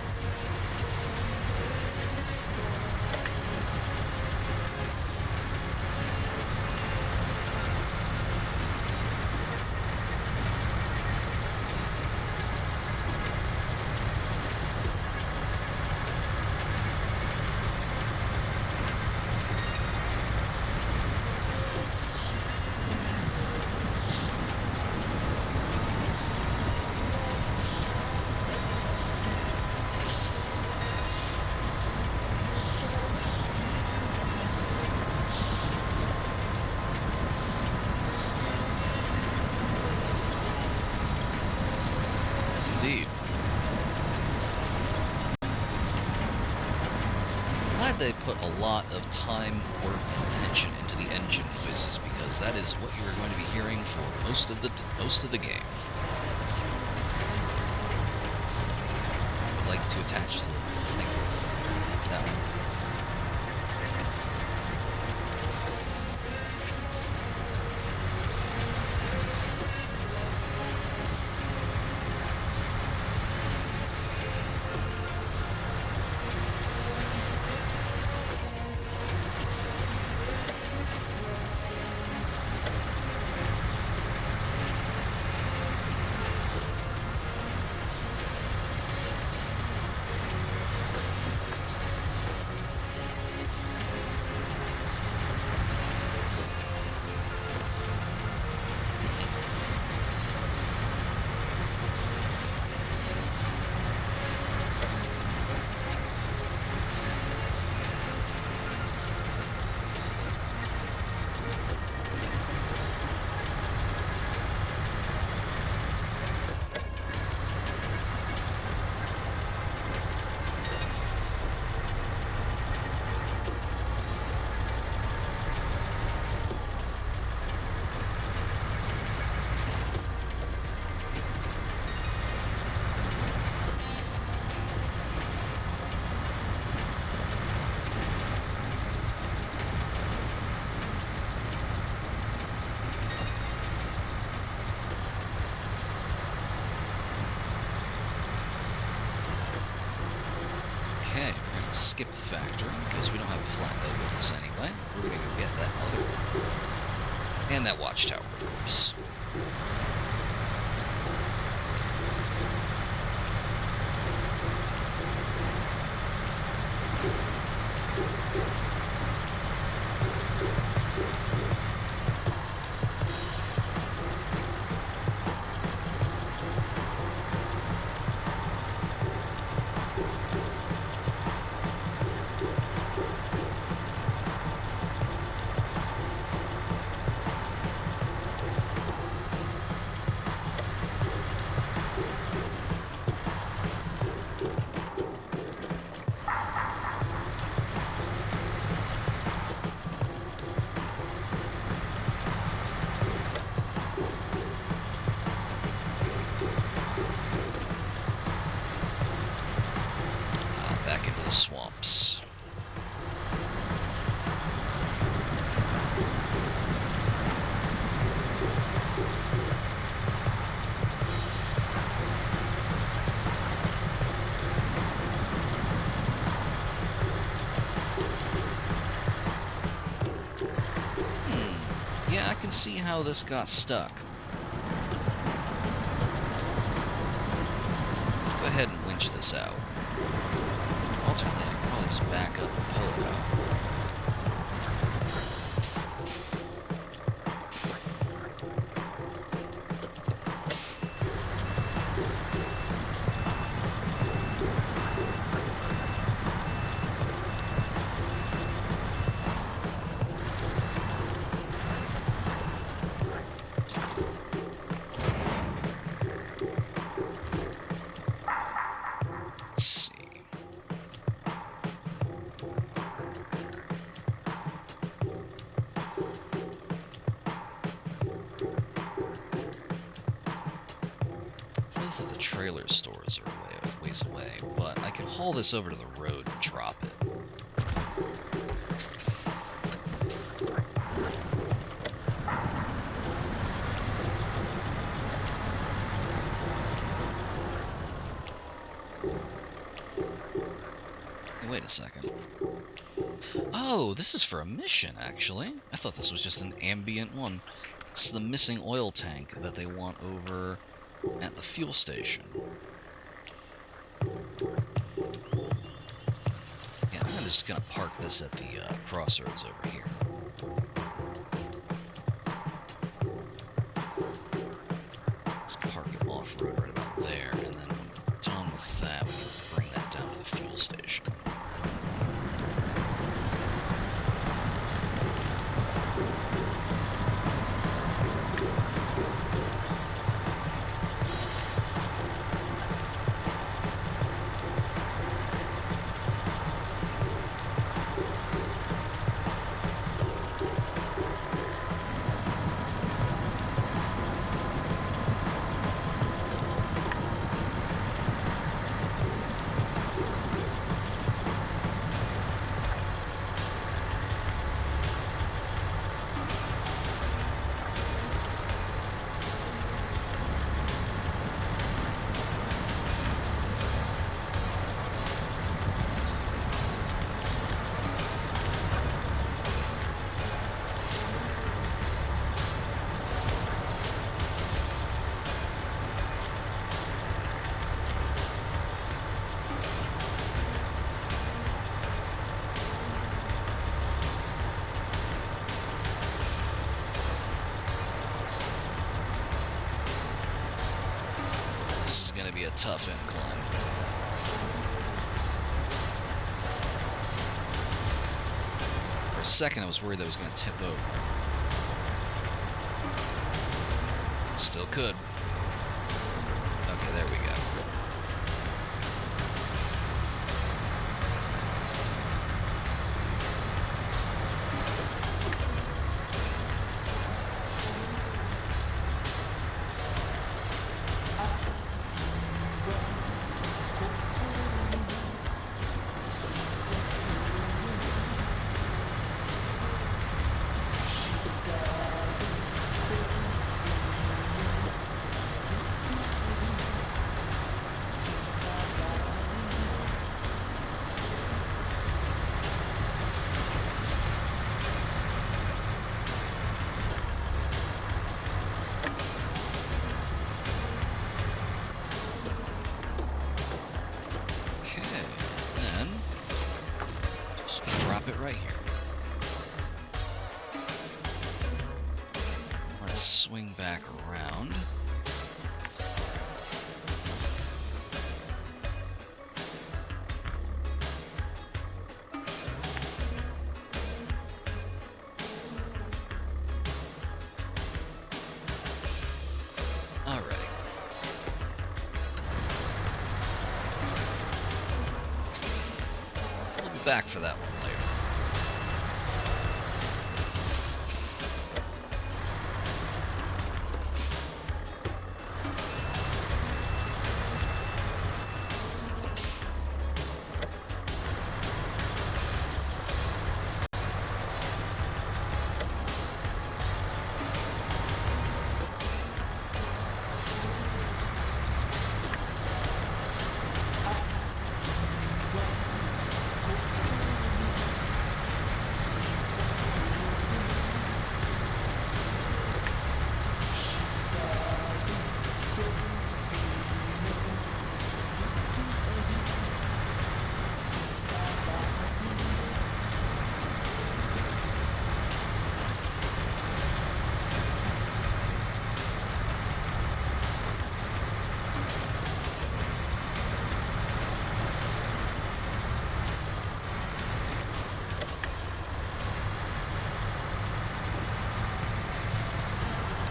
They put a lot of time, work, and attention into the engine noises because that is what you're going to be hearing for most of the game. I would like to attach to the thing. That one. skip the factory because we don't have a flatboat with us anyway. We're gonna go get that other one. And that watchtower, of course. Back into the swamps. Yeah, I can see how this got stuck. Let's go ahead and winch this out. Ultimately, I can probably just back up and pull it out. Let's see. Both of the trailer stores are ways away, but I can haul this over to the road and drop it. Hey, wait a second. Oh, this is for a mission, actually. I thought this was just an ambient one. It's the missing oil tank that they want over at the fuel station. Yeah, I'm just gonna park this at the crossroads over here. Let's park it off-road right about there, and then when we're done with that, we can bring that down to the fuel station. This is going to be a tough incline. For a second, I was worried that it was going to tip over. Still could. Okay, there we go. swing back around. Alrighty. We'll be back for that one later.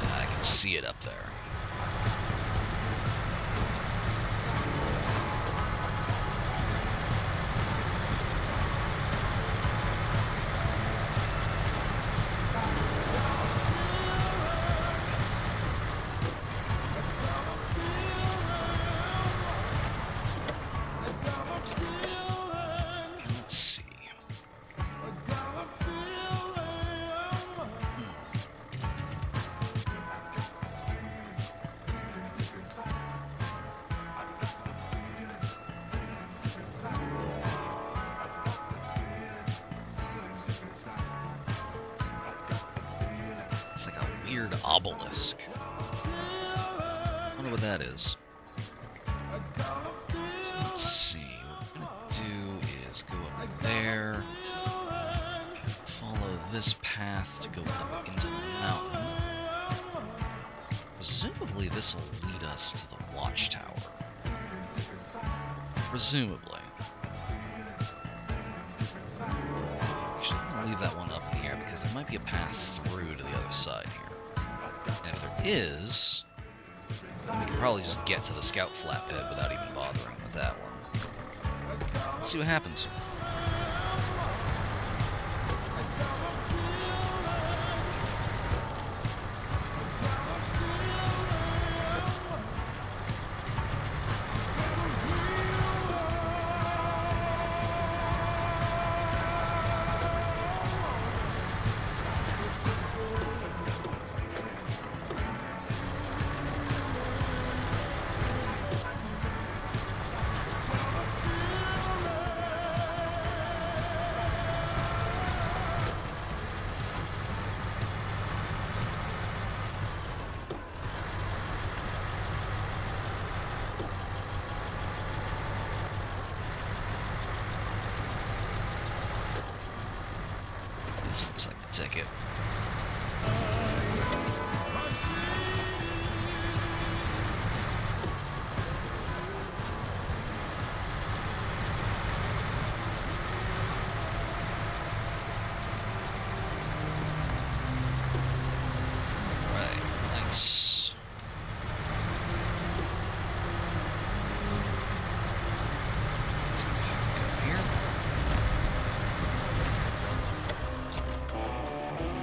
I can see it up there. Let's see. It's like a weird obelisk. Wonder what that is. So let's see. What we're gonna do is go up there, follow this path to go up into the mountain. Presumably this will lead us to the watchtower. Presumably. Actually, I'm gonna leave that one up in the air because there might be a path through to the other side here. And if there is, then we can probably just get to the scout flatbed without even bothering with that one. Let's see what happens. This looks like the ticket. Right, nice. Let's go up here.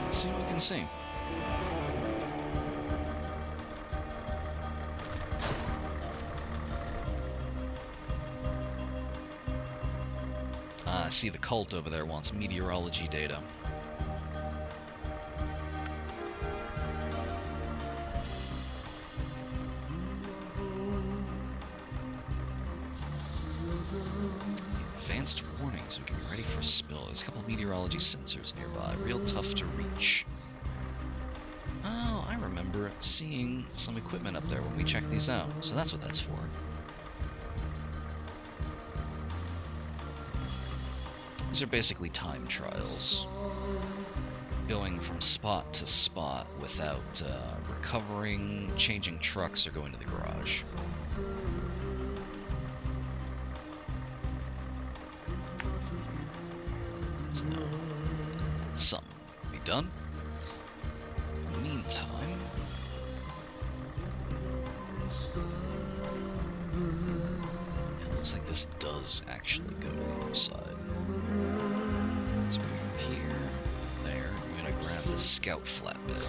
Let's see what we can see. I see the cult over there wants meteorology data. Advanced warning, so we can be ready for a spill. There's a couple of meteorology sensors nearby, real tough to reach. Oh, I remember seeing some equipment up there when we checked these out, so that's what that's for. These are basically time trials. going from spot to spot without recovering, changing trucks, or going to the garage. So, some will be done. In the meantime, it looks like this does actually go to the other side. So we go here, there. I'm gonna grab the scout flatbed.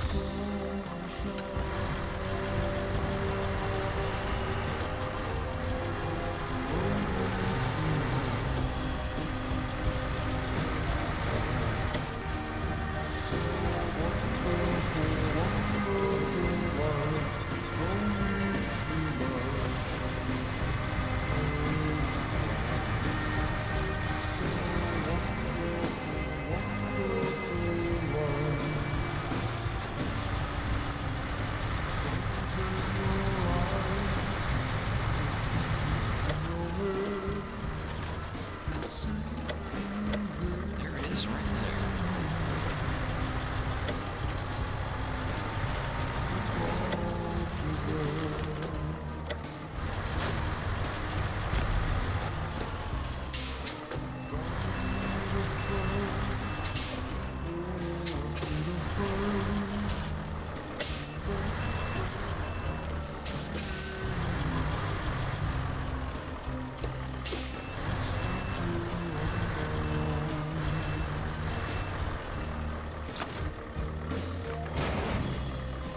There it is right there.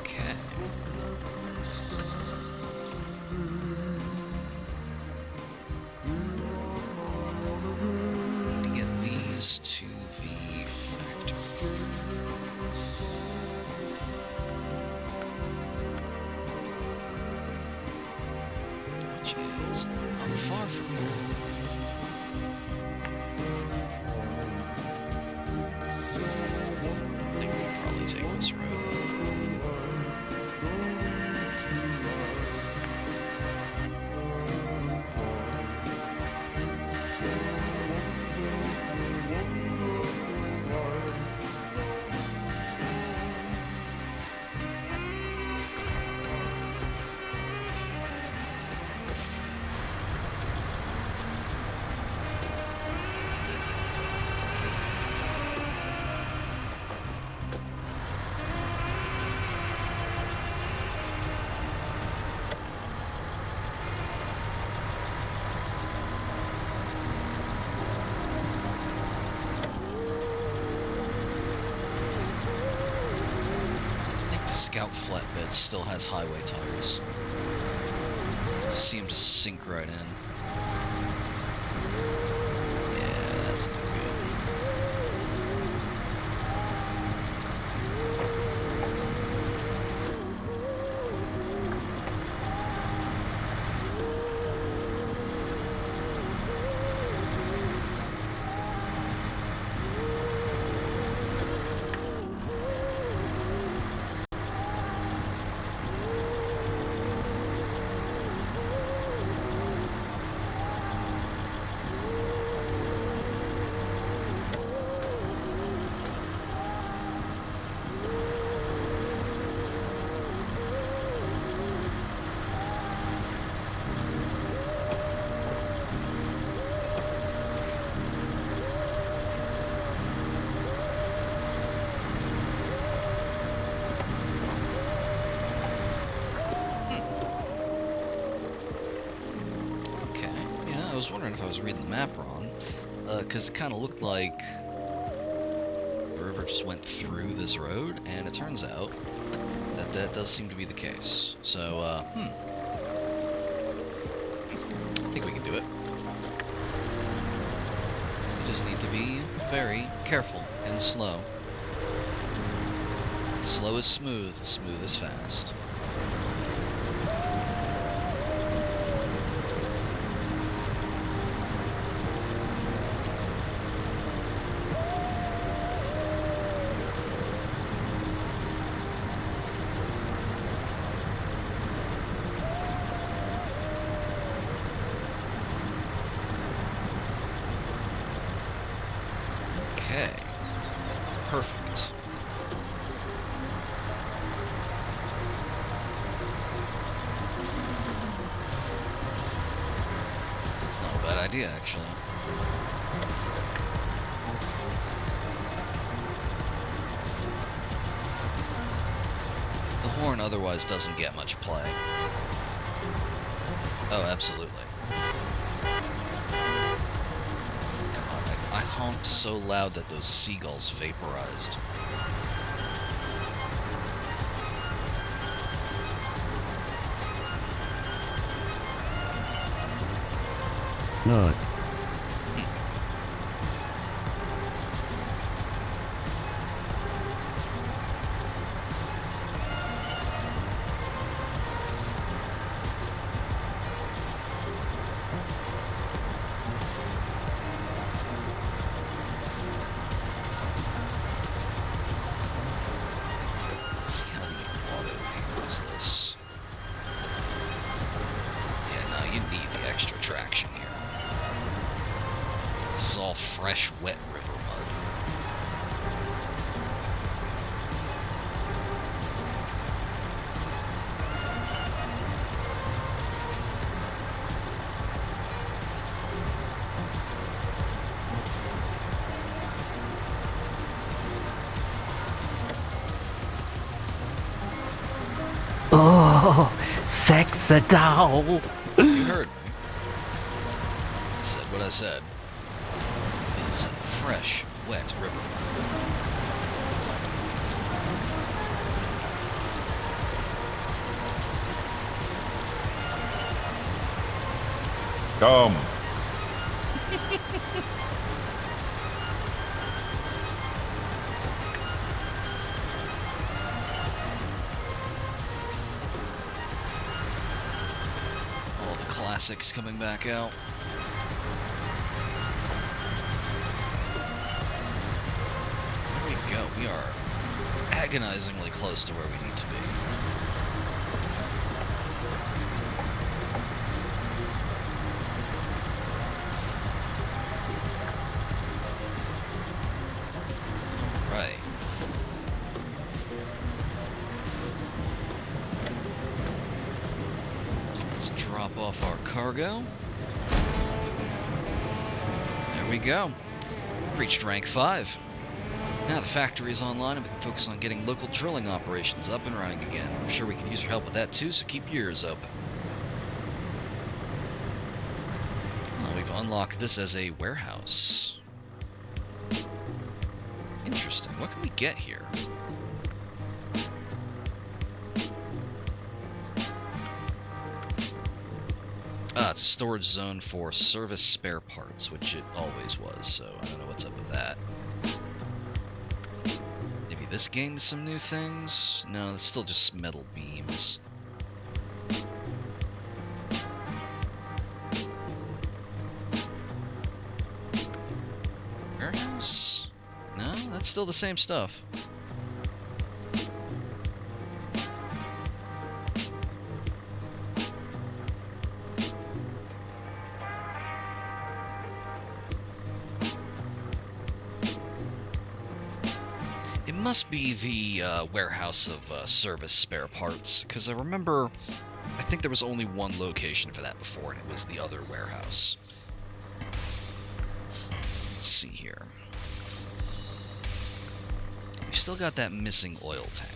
Okay. To get these to the factory. Which is not far from here. I think we'll probably take this road. I think the Scout flatbed still has highway tires. Just see them just sink right in. Yeah, that's not good. Okay, yeah, I was wondering if I was reading the map wrong, because it kind of looked like the river just went through this road, and it turns out that that does seem to be the case. So, I think we can do it. We just need to be very careful and slow. Slow is smooth, smooth is fast. Okay. Perfect. idea, actually. The horn otherwise doesn't get much play. Oh, absolutely. I honked so loud that those seagulls vaporized. Not. Let's see how the auto handles this. Yeah, no, you need the extra traction here. This is all fresh, wet river mud. Oh, sexy doll. You heard me. I said what I said. It's fresh, wet river mud. Come. All the classics coming back out. There we go. We are agonizingly close to where we need to be. Right. Let's drop off our cargo. There we go. Reached rank 5. Now the factory is online and we can focus on getting local drilling operations up and running again. I'm sure we can use your help with that too, so keep your ears open. Well, we've unlocked this as a warehouse. Interesting. What can we get here? Ah, it's a storage zone for service spare parts, which it always was, so I don't know what's up with that. Maybe this gains some new things? No, it's still just metal beams. Warehouse? No, that's still the same stuff. It must be the warehouse of service spare parts, because I remember, I think there was only one location for that before, and it was the other warehouse. Let's see here. We still got that missing oil tank.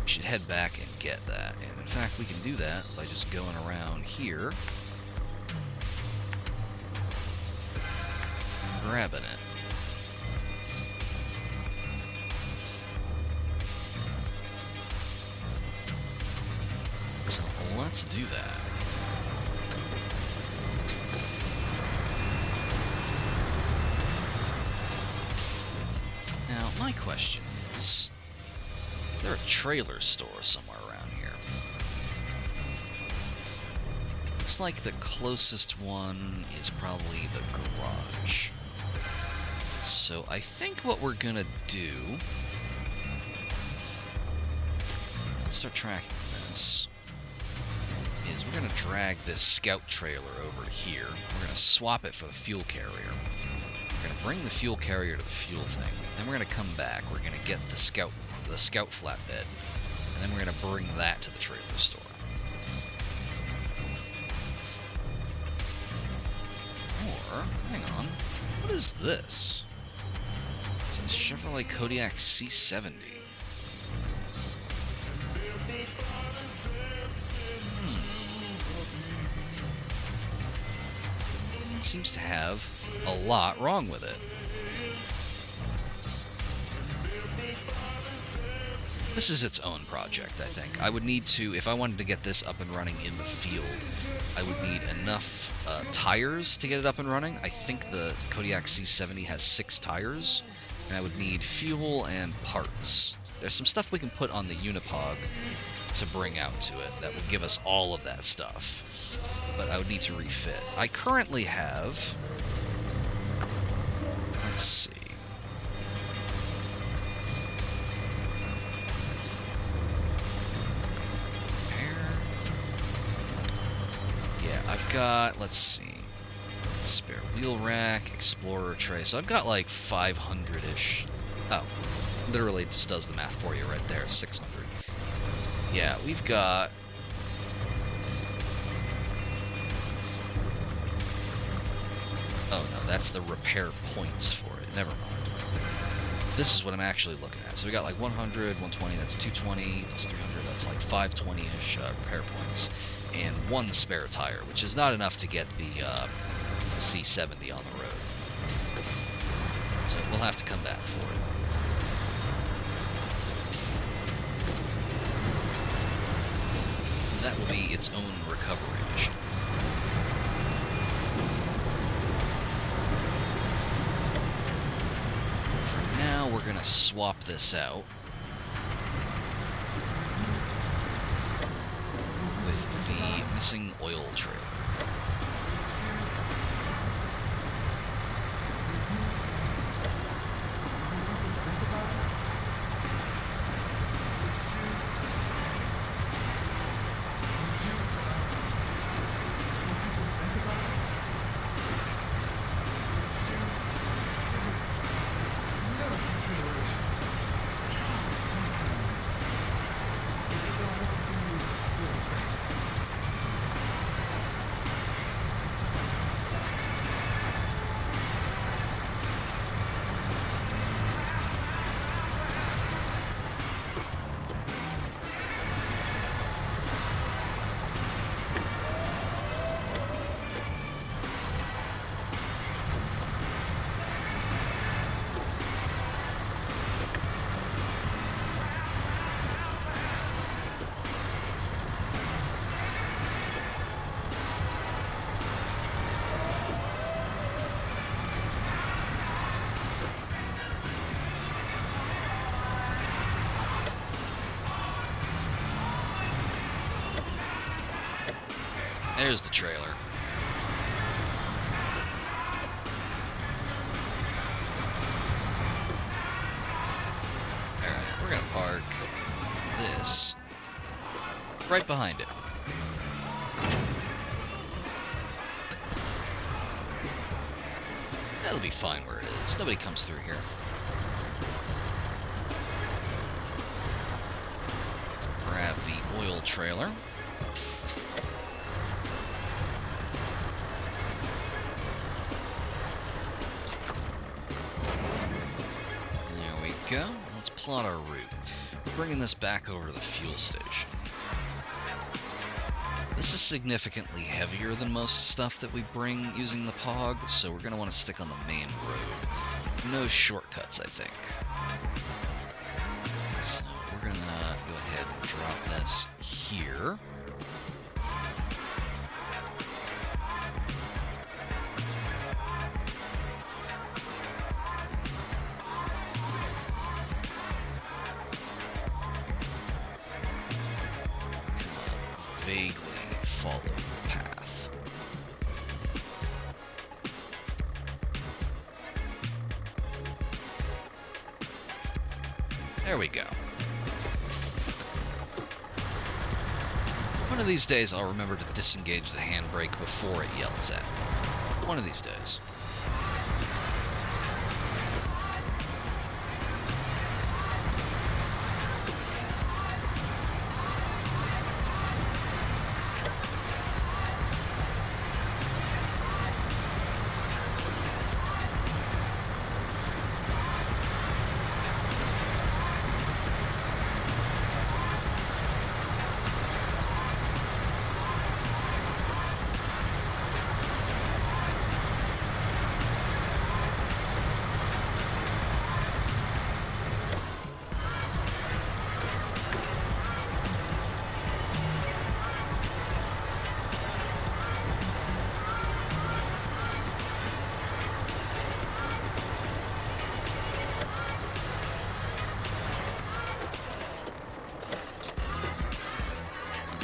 We should head back and get that, and in fact we can do that by just going around here. Grabbing it. So let's do that. Now, my question is there a trailer store somewhere around here? Looks like the closest one is probably the garage. So I think what we're gonna do, let's start tracking this, is we're gonna drag this scout trailer over to here. We're gonna swap it for the fuel carrier. We're gonna bring the fuel carrier to the fuel thing. Then we're gonna come back. We're gonna get the scout flatbed, and then we're gonna bring that to the trailer store. hang on, what is this? It's a Chevrolet Kodiaq C70. It seems to have a lot wrong with it. This is its own project, I think. I would need to, if I wanted to get this up and running in the field, I would need enough tires to get it up and running. I think the Kodiaq C70 has 6 tires, and I would need fuel and parts. There's some stuff we can put on the Unipog to bring out to it that will give us all of that stuff, but I would need to refit. I currently have, let's see, I've got, let's see, spare wheel rack, explorer tray, so I've got like 500-ish. Oh, literally just does the math for you right there, 600. Yeah, we've got... Oh no, that's the repair points for it, never mind. This is what I'm actually looking at. So we got like 100, 120, that's 220, plus 300, that's like 520-ish repair points. And 1 spare tire, which is not enough to get the C70 on the road. So we'll have to come back for it. That will be its own recovery mission. For now, we're going to swap this out with the missing oil trail. There's the trailer. Alright, we're gonna park this right behind it. That'll be fine where it is. Nobody comes through here. Let's grab the oil trailer. Go. Let's plot our route. We're bringing this back over to the fuel station. This is significantly heavier than most stuff that we bring using the POG, so we're going to want to stick on the main road. No shortcuts, I think. So we're going to go ahead and drop this here. Vaguely follow the path. There we go. One of these days I'll remember to disengage the handbrake before it yells at me. One of these days.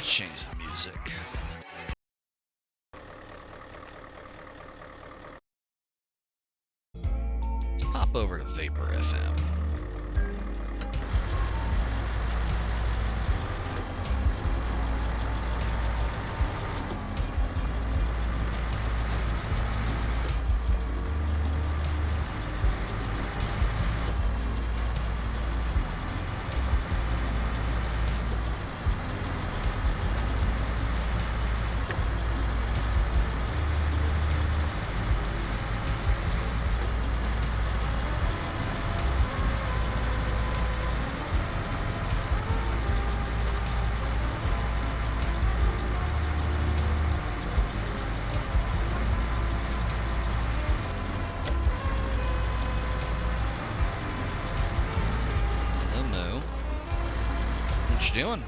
change the music. Let's pop over to Vapor FM. What you doing?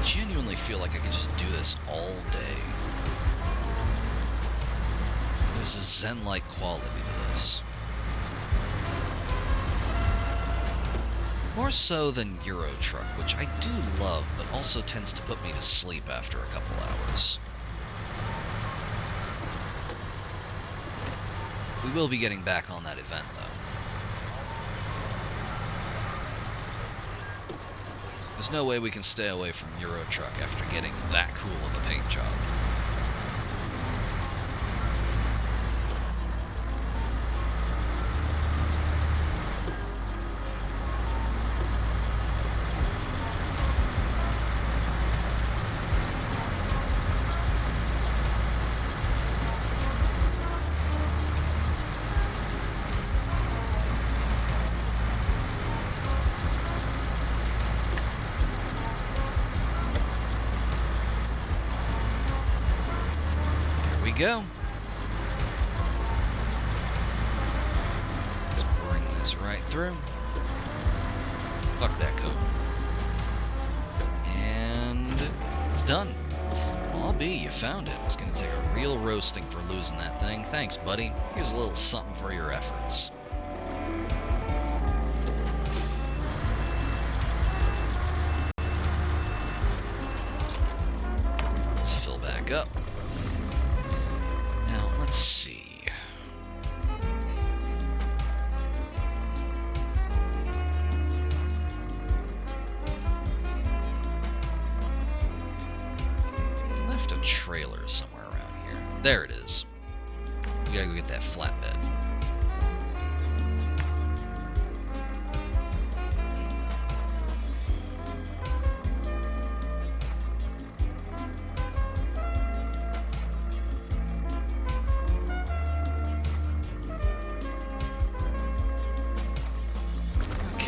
Genuinely feel like I could just do this all day. There's a zen-like quality to this. More so than Euro Truck, which I do love, but also tends to put me to sleep after a couple hours. We will be getting back on that event, though. There's no way we can stay away from Euro Truck after getting that cool of a paint job. Go. Let's bring this right through. Fuck that code. And it's done. Well, I'll be, you found it. It's gonna take a real roasting for losing that thing. Thanks, buddy. Here's a little something for your efforts. Let's fill back up. Let's see. Left a trailer somewhere around here. There it is. We gotta go get that flatbed.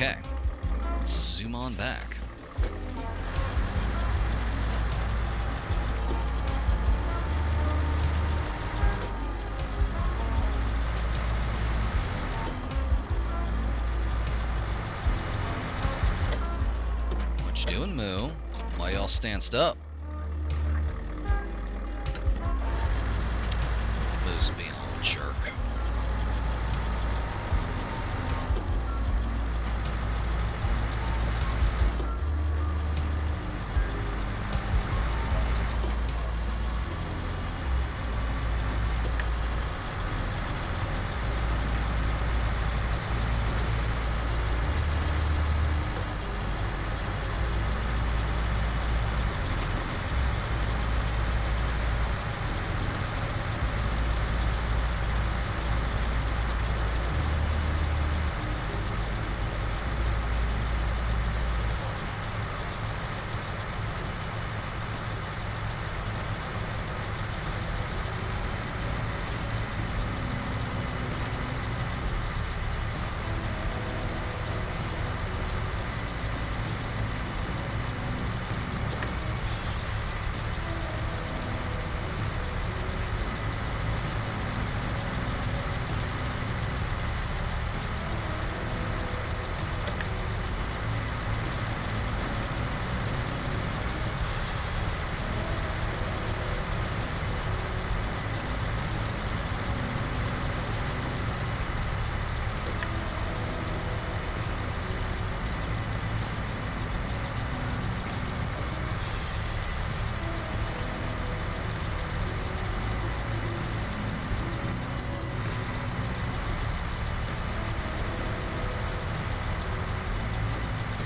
Okay, let's zoom on back. What you doing, Moo? Why y'all stanced up? Moo's being a little jerk.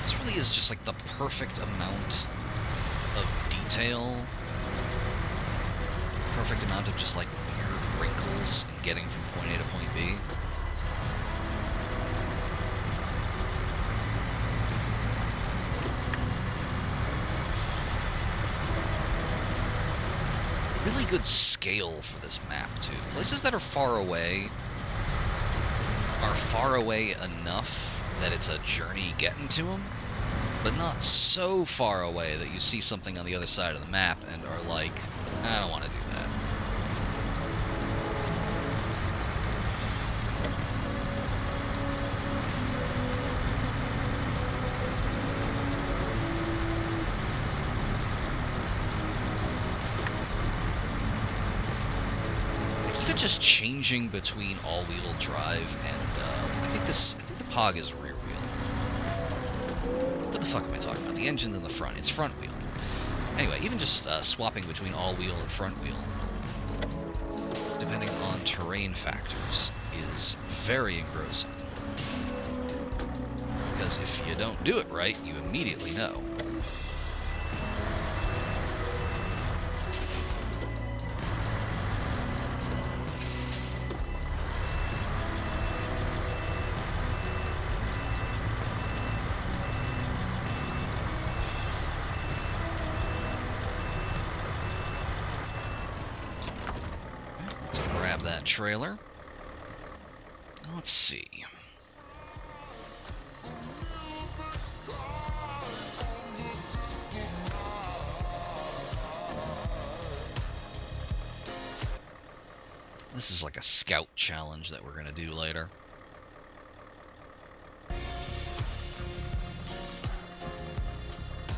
This really is just like the perfect amount of detail. Perfect amount of just like weird wrinkles in getting from point A to point B. Really good scale for this map too. Places that are far away enough that it's a journey getting to them, but not so far away that you see something on the other side of the map and are like, I don't want to do that. Even just changing between all-wheel drive and I think the Pog is rear wheel. What the fuck am I talking about? The engine's in the front. It's front wheel. Anyway, even just swapping between all-wheel and front wheel, depending on terrain factors, is very engrossing. Because if you don't do it right, you immediately know. That trailer. Let's see. This is like a scout challenge that we're gonna do later.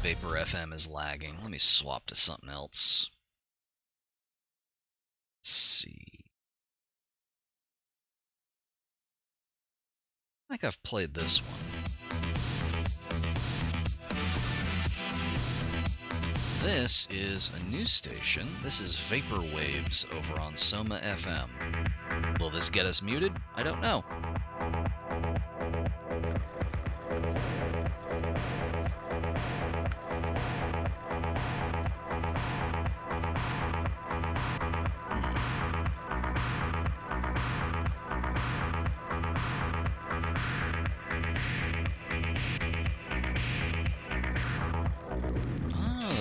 Vapor FM is lagging. Let me swap to something else. Let's see. I think I've played this one. This is a news station. This is Vapor Waves over on Soma FM. Will this get us muted? I don't know.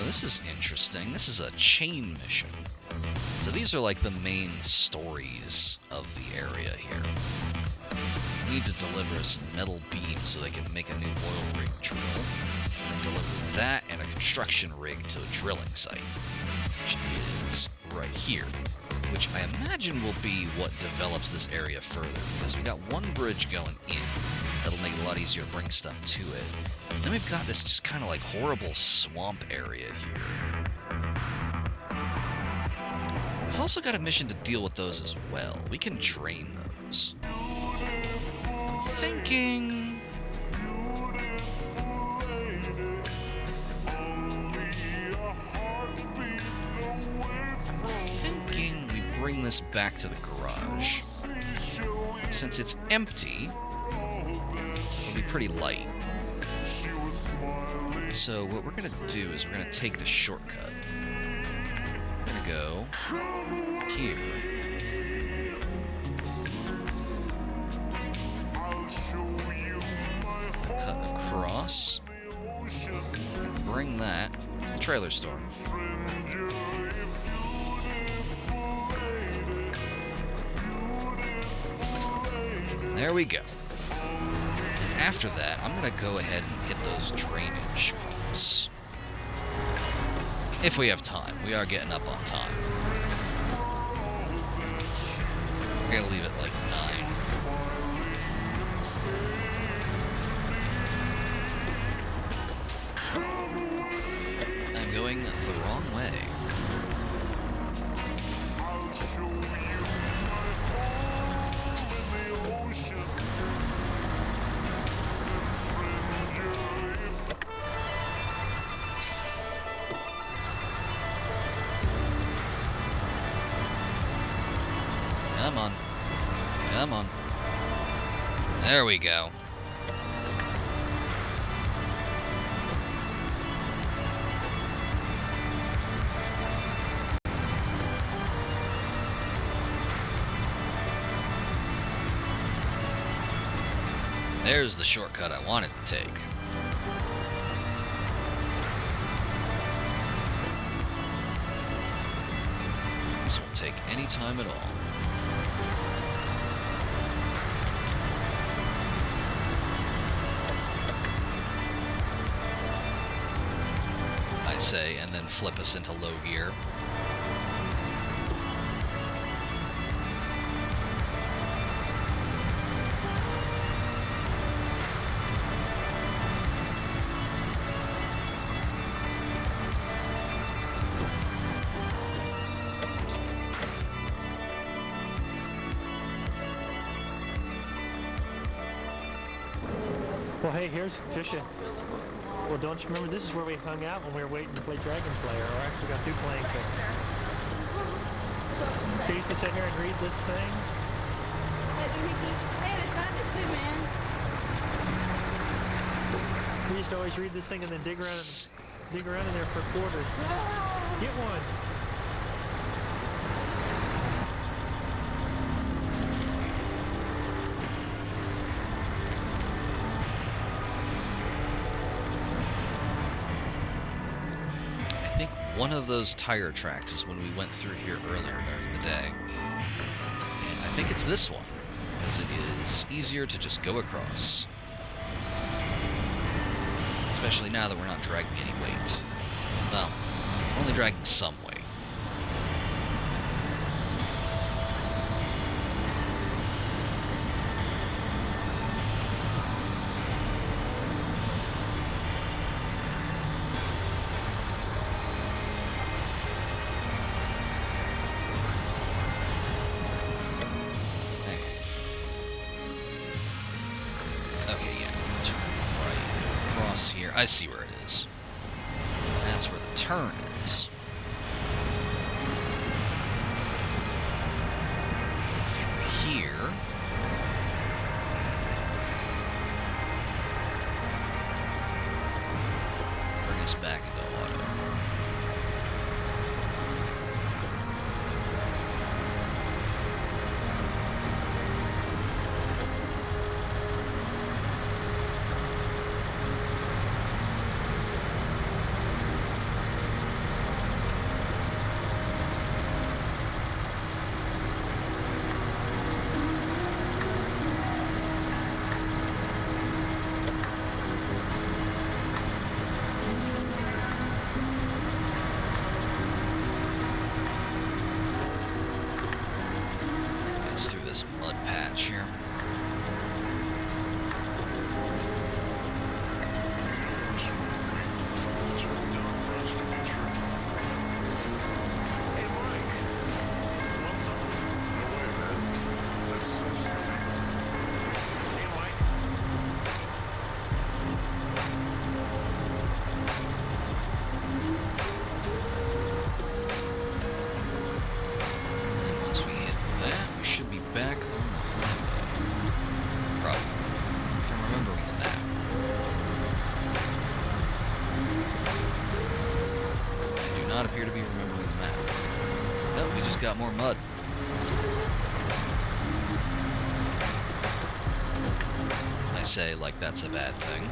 This is interesting. This is a chain mission. So these are like the main stories of the area here. We need to deliver some metal beams so they can make a new oil rig drill, and then deliver that and a construction rig to a drilling site, which is right here, which I imagine will be what develops this area further, because we got one bridge going in that'll make it a lot easier to bring stuff to it. Then we've got this just kind of like horrible swamp area here. We've also got a mission to deal with those as well. We can drain those. I'm thinking... we bring this back to the garage. Since it's empty, it'll be pretty light. So what we're going to do is we're going to take the shortcut. We're going to go here. Cut across. And bring that to the trailer store. There we go. And after that, I'm going to go ahead and hit those drainage pumps. If we have time. We are getting up on time. We're going to leave it like 9. I'm going the wrong way. Come on. Come on. There we go. There's the shortcut I wanted to take. This won't take any time at all. I say, and then flip us into low gear. Well, hey, here's Trisha. Well, don't you remember this is where we hung out when we were waiting to play Dragon Slayer, or actually got through playing it. So you used to sit here and read this thing? We used to always read this thing and then dig around in there for quarters. Get one. I think one of those tire tracks is when we went through here earlier during the day. And I think it's this one, because it is easier to just go across. Especially now that we're not dragging any weight. Well, we're only dragging some weight. Here. I see where it is. That's where the turn is. Through here. Bring us back into auto. Mud patch here. Not appear to be remembering the map. Nope, we just got more mud. I say like that's a bad thing.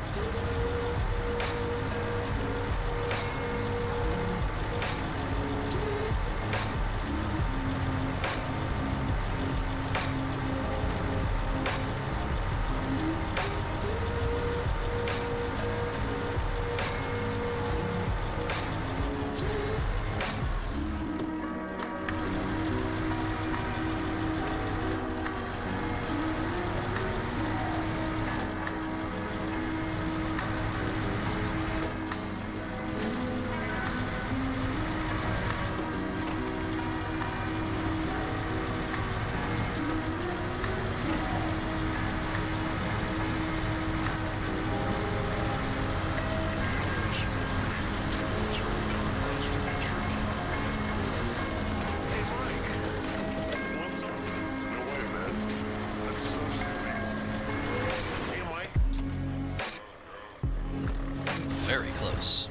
Very close.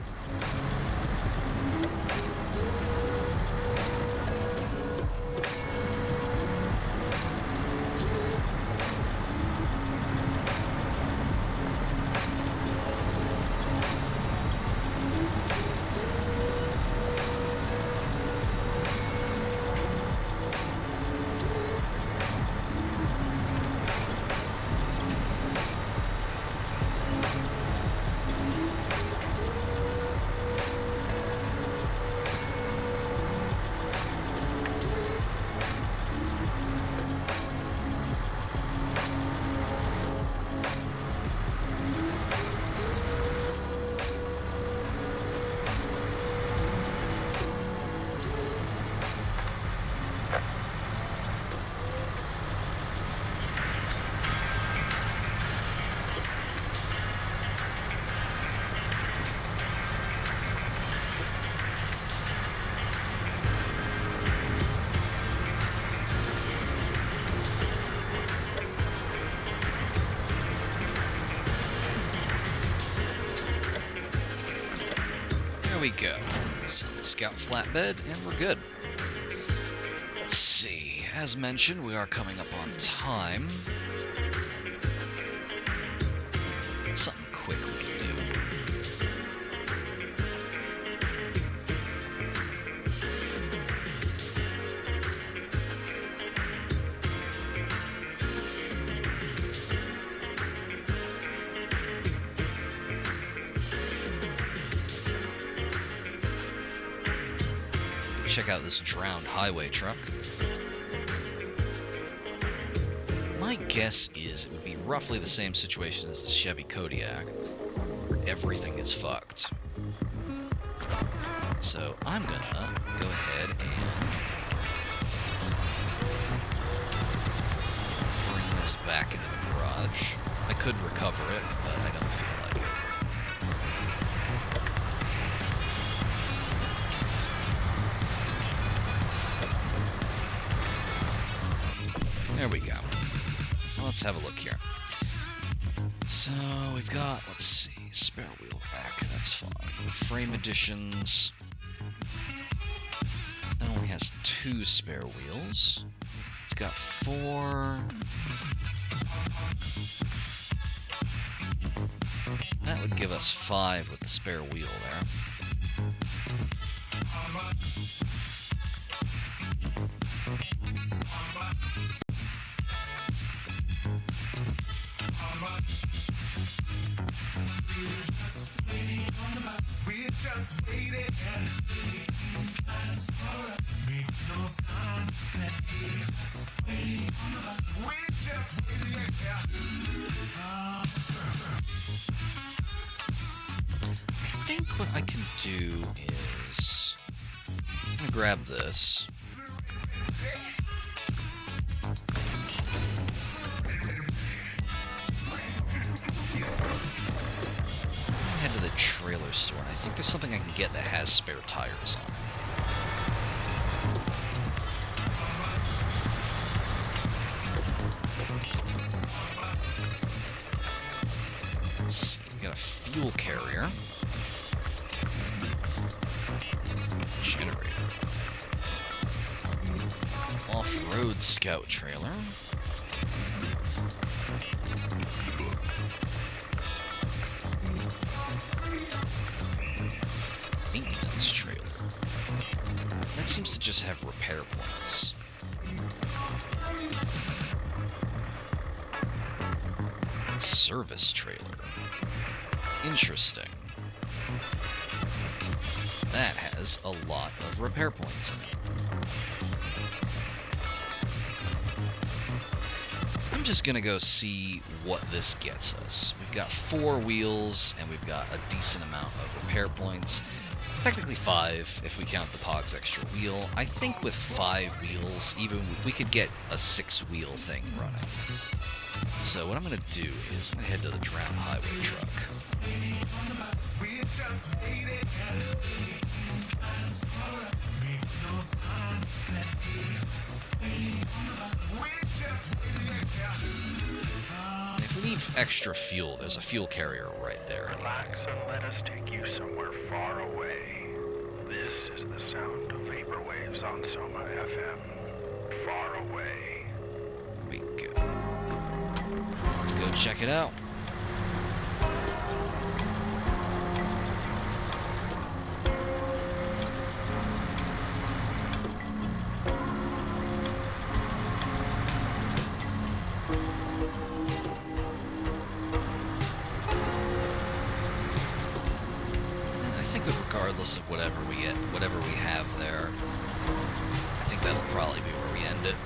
we go. Scout flatbed, and we're good. Let's see. As mentioned, we are coming up on time. Something quick we can do. Check out this drowned highway truck. My guess is it would be roughly the same situation as the Chevy Kodiak. Everything is fucked. So I'm gonna go ahead and bring this back into the garage. I could recover it, but I don't feel like it. There we go. Let's have a look here. So we've got, let's see, spare wheel back, that's fine. Frame additions. It only has 2 spare wheels. It's got 4. That would give us 5 with the spare wheel there. I think what I can do is I'm gonna grab this. Head to the trailer store, and I think there's something I can get that has spare tires on it. Let's see, we got a fuel carrier. Generator. Off-road scout trailer. Maintenance trailer. That seems to just have repair points. Service trailer. Interesting. That has a lot of repair points in it. I'm just gonna go see what this gets us. We've got 4 wheels, and we've got a decent amount of repair points. Technically 5, if we count the Pog's extra wheel. I think with 5 wheels, even we could get a 6-wheel thing running. So what I'm gonna do is I'm gonna head to the drowned highway truck. And if we need extra fuel, there's a fuel carrier right there. Relax and let us take you somewhere far away. This is the sound of vapor waves on Soma FM. Far away. We go. Let's go check it out. Regardless of whatever we have there, I think that'll probably be where we end it.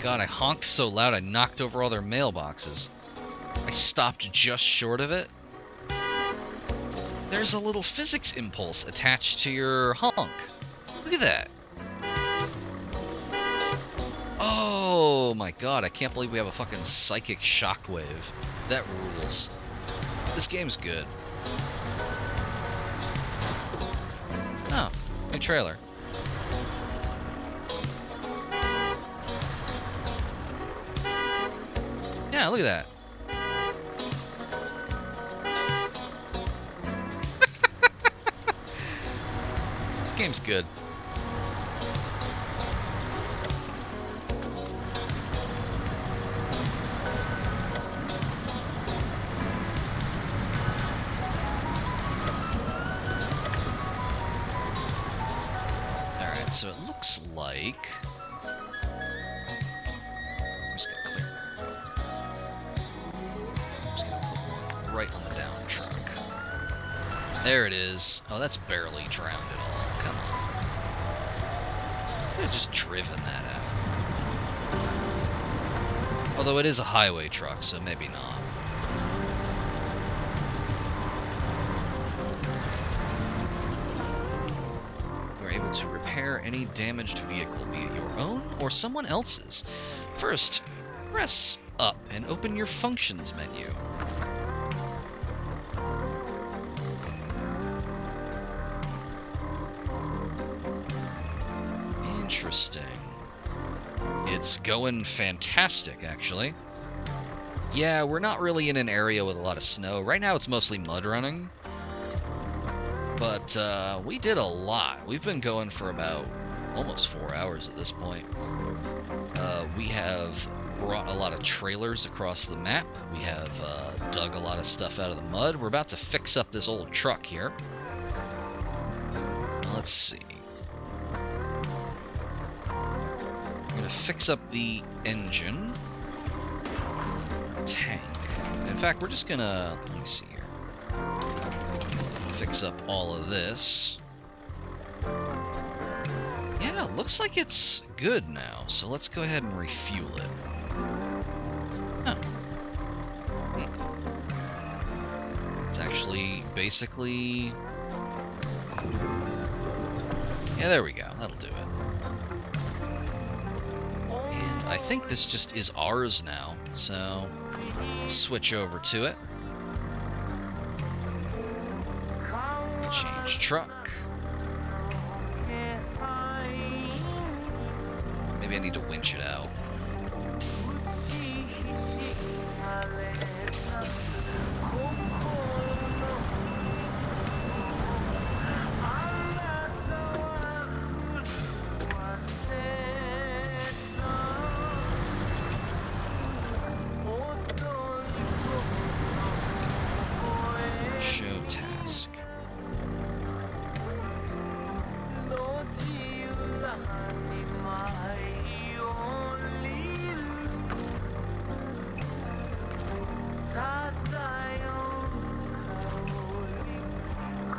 god, I honked so loud I knocked over all their mailboxes. I stopped just short of it. There's a little physics impulse attached to your honk. Look at that. Oh my god, I can't believe we have a fucking psychic shockwave. That rules. This game's good. Oh, new trailer. Yeah, look at that. This game's good. Alright, so it looks like... I'm just gonna clear. I'm just gonna put right on the down truck. There it is. Oh, that's barely drowned at all. Come on. Could have just driven that out. Although it is a highway truck, so maybe not. You are able to repair any damaged vehicle, be it your own or someone else's. First, press up and open your functions menu. Interesting. It's going fantastic, actually. Yeah, we're not really in an area with a lot of snow. Right now it's mostly mud running. But we did a lot. We've been going for about almost 4 hours at this point. We have brought a lot of trailers across the map. We have dug a lot of stuff out of the mud. We're about to fix up this old truck here. Let's see. We're gonna fix up the engine. Tank. In fact, we're just gonna... let me see here. Fix up all of this. Yeah, looks like it's good now. So let's go ahead and refuel it. Huh. It's actually basically... yeah, there we go. That'll do it. And I think this just is ours now. So, let's switch over to it. Change truck. Maybe I need to winch it out. Show task.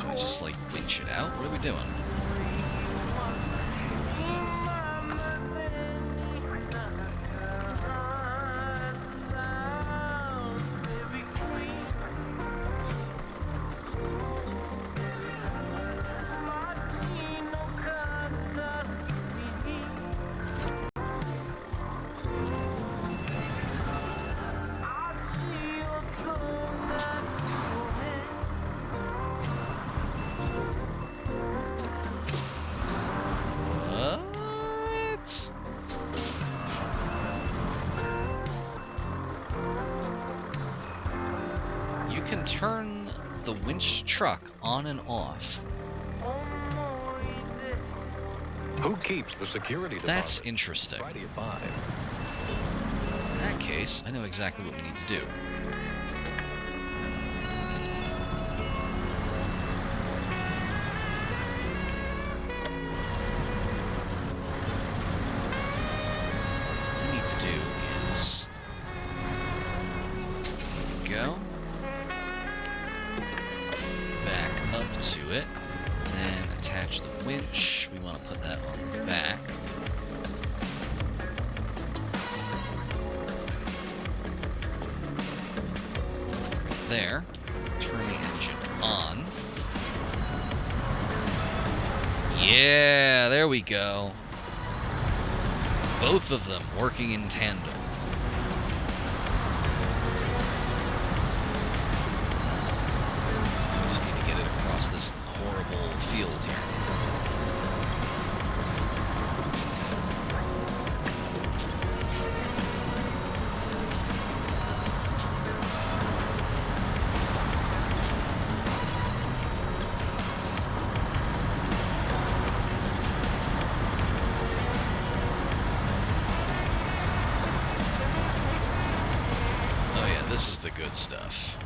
Do I just like winch it out? What are we doing? What? You can turn the winch truck on and off. Who keeps the security deposit? That's interesting. Friday at 5. In that case, I know exactly what we need to do. What we need to do is go back up to it, then attach the winch. We want to put that on the back. there. Turn the engine on. Yeah, there we go. Both of them working in tandem. Just need to get it across this horrible field here. This is the good stuff.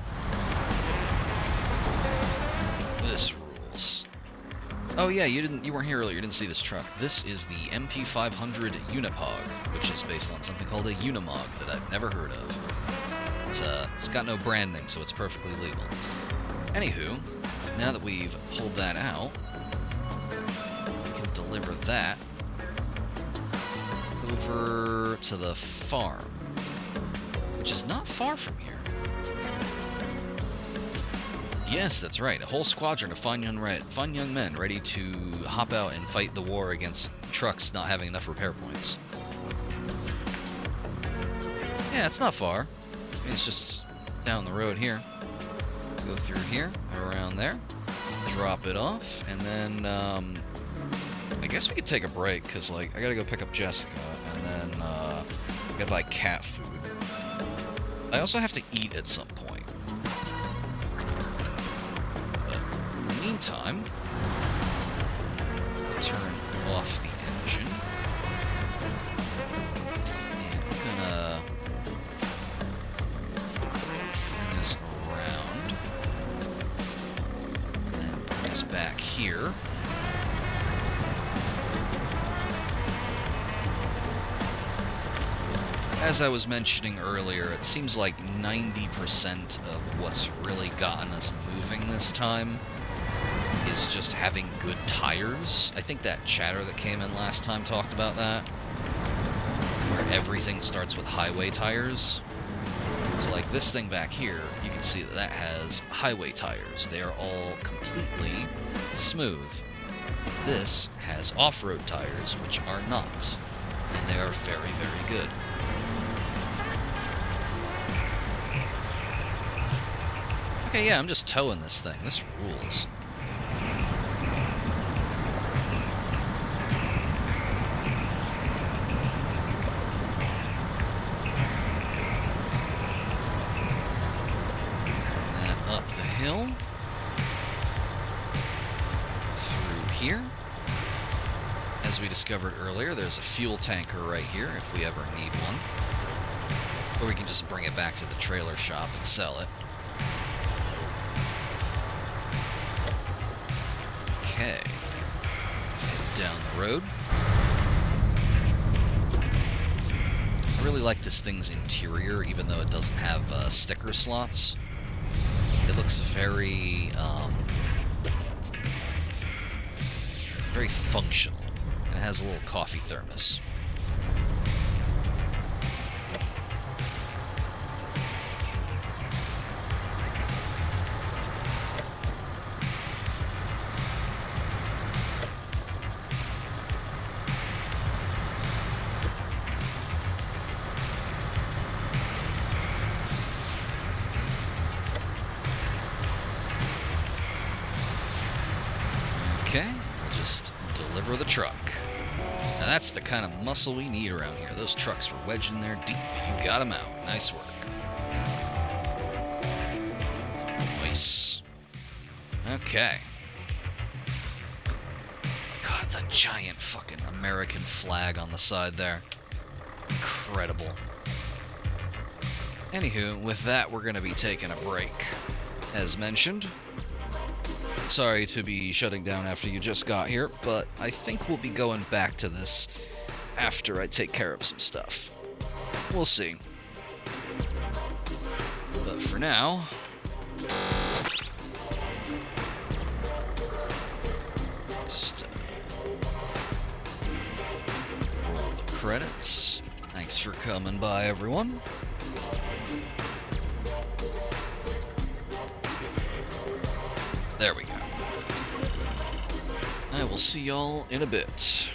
This rules. Oh yeah, you weren't here earlier, you didn't see this truck. This is the MP500 Unipog, which is based on something called a Unimog that I've never heard of. It's got no branding, so it's perfectly legal. Anywho, now that we've pulled that out, we can deliver that over to the farm, which is not far from here. Yes, that's right. A whole squadron of fine young men ready to hop out and fight the war against trucks not having enough repair points. Yeah, it's not far. I mean, it's just down the road here. Go through here, around there, drop it off, and then I guess we could take a break, because like I gotta go pick up Jessica, and then I gotta buy cat food. I also have to eat at some point. But in the meantime, I'll turn off the engine. And I'm gonna bring this around. And then bring this back here. As I was mentioning earlier, it seems like 90% of what's really gotten us moving this time is just having good tires. I think that chatter that came in last time talked about that, where everything starts with highway tires. So like this thing back here, you can see that that has highway tires. They are all completely smooth. This has off-road tires, which are not, and they are very, very good. Okay, yeah, I'm just towing this thing. This rules. That up the hill. Through here. As we discovered earlier, there's a fuel tanker right here if we ever need one. Or we can just bring it back to the trailer shop and sell it. Okay, let's head down the road. I really like this thing's interior, even though it doesn't have sticker slots. It looks very, very functional. And it has a little coffee thermos. Okay, we'll just deliver the truck. Now that's the kind of muscle we need around here. Those trucks were wedged in there deep. You got them out. Nice work. Nice. Okay. God, the giant fucking American flag on the side there. Incredible. Anywho, with that, we're going to be taking a break. As mentioned, sorry to be shutting down after you just got here, but I think we'll be going back to this after I take care of some stuff. We'll see. But for now, just roll the credits. Thanks for coming by, everyone. There we go. I will see y'all in a bit.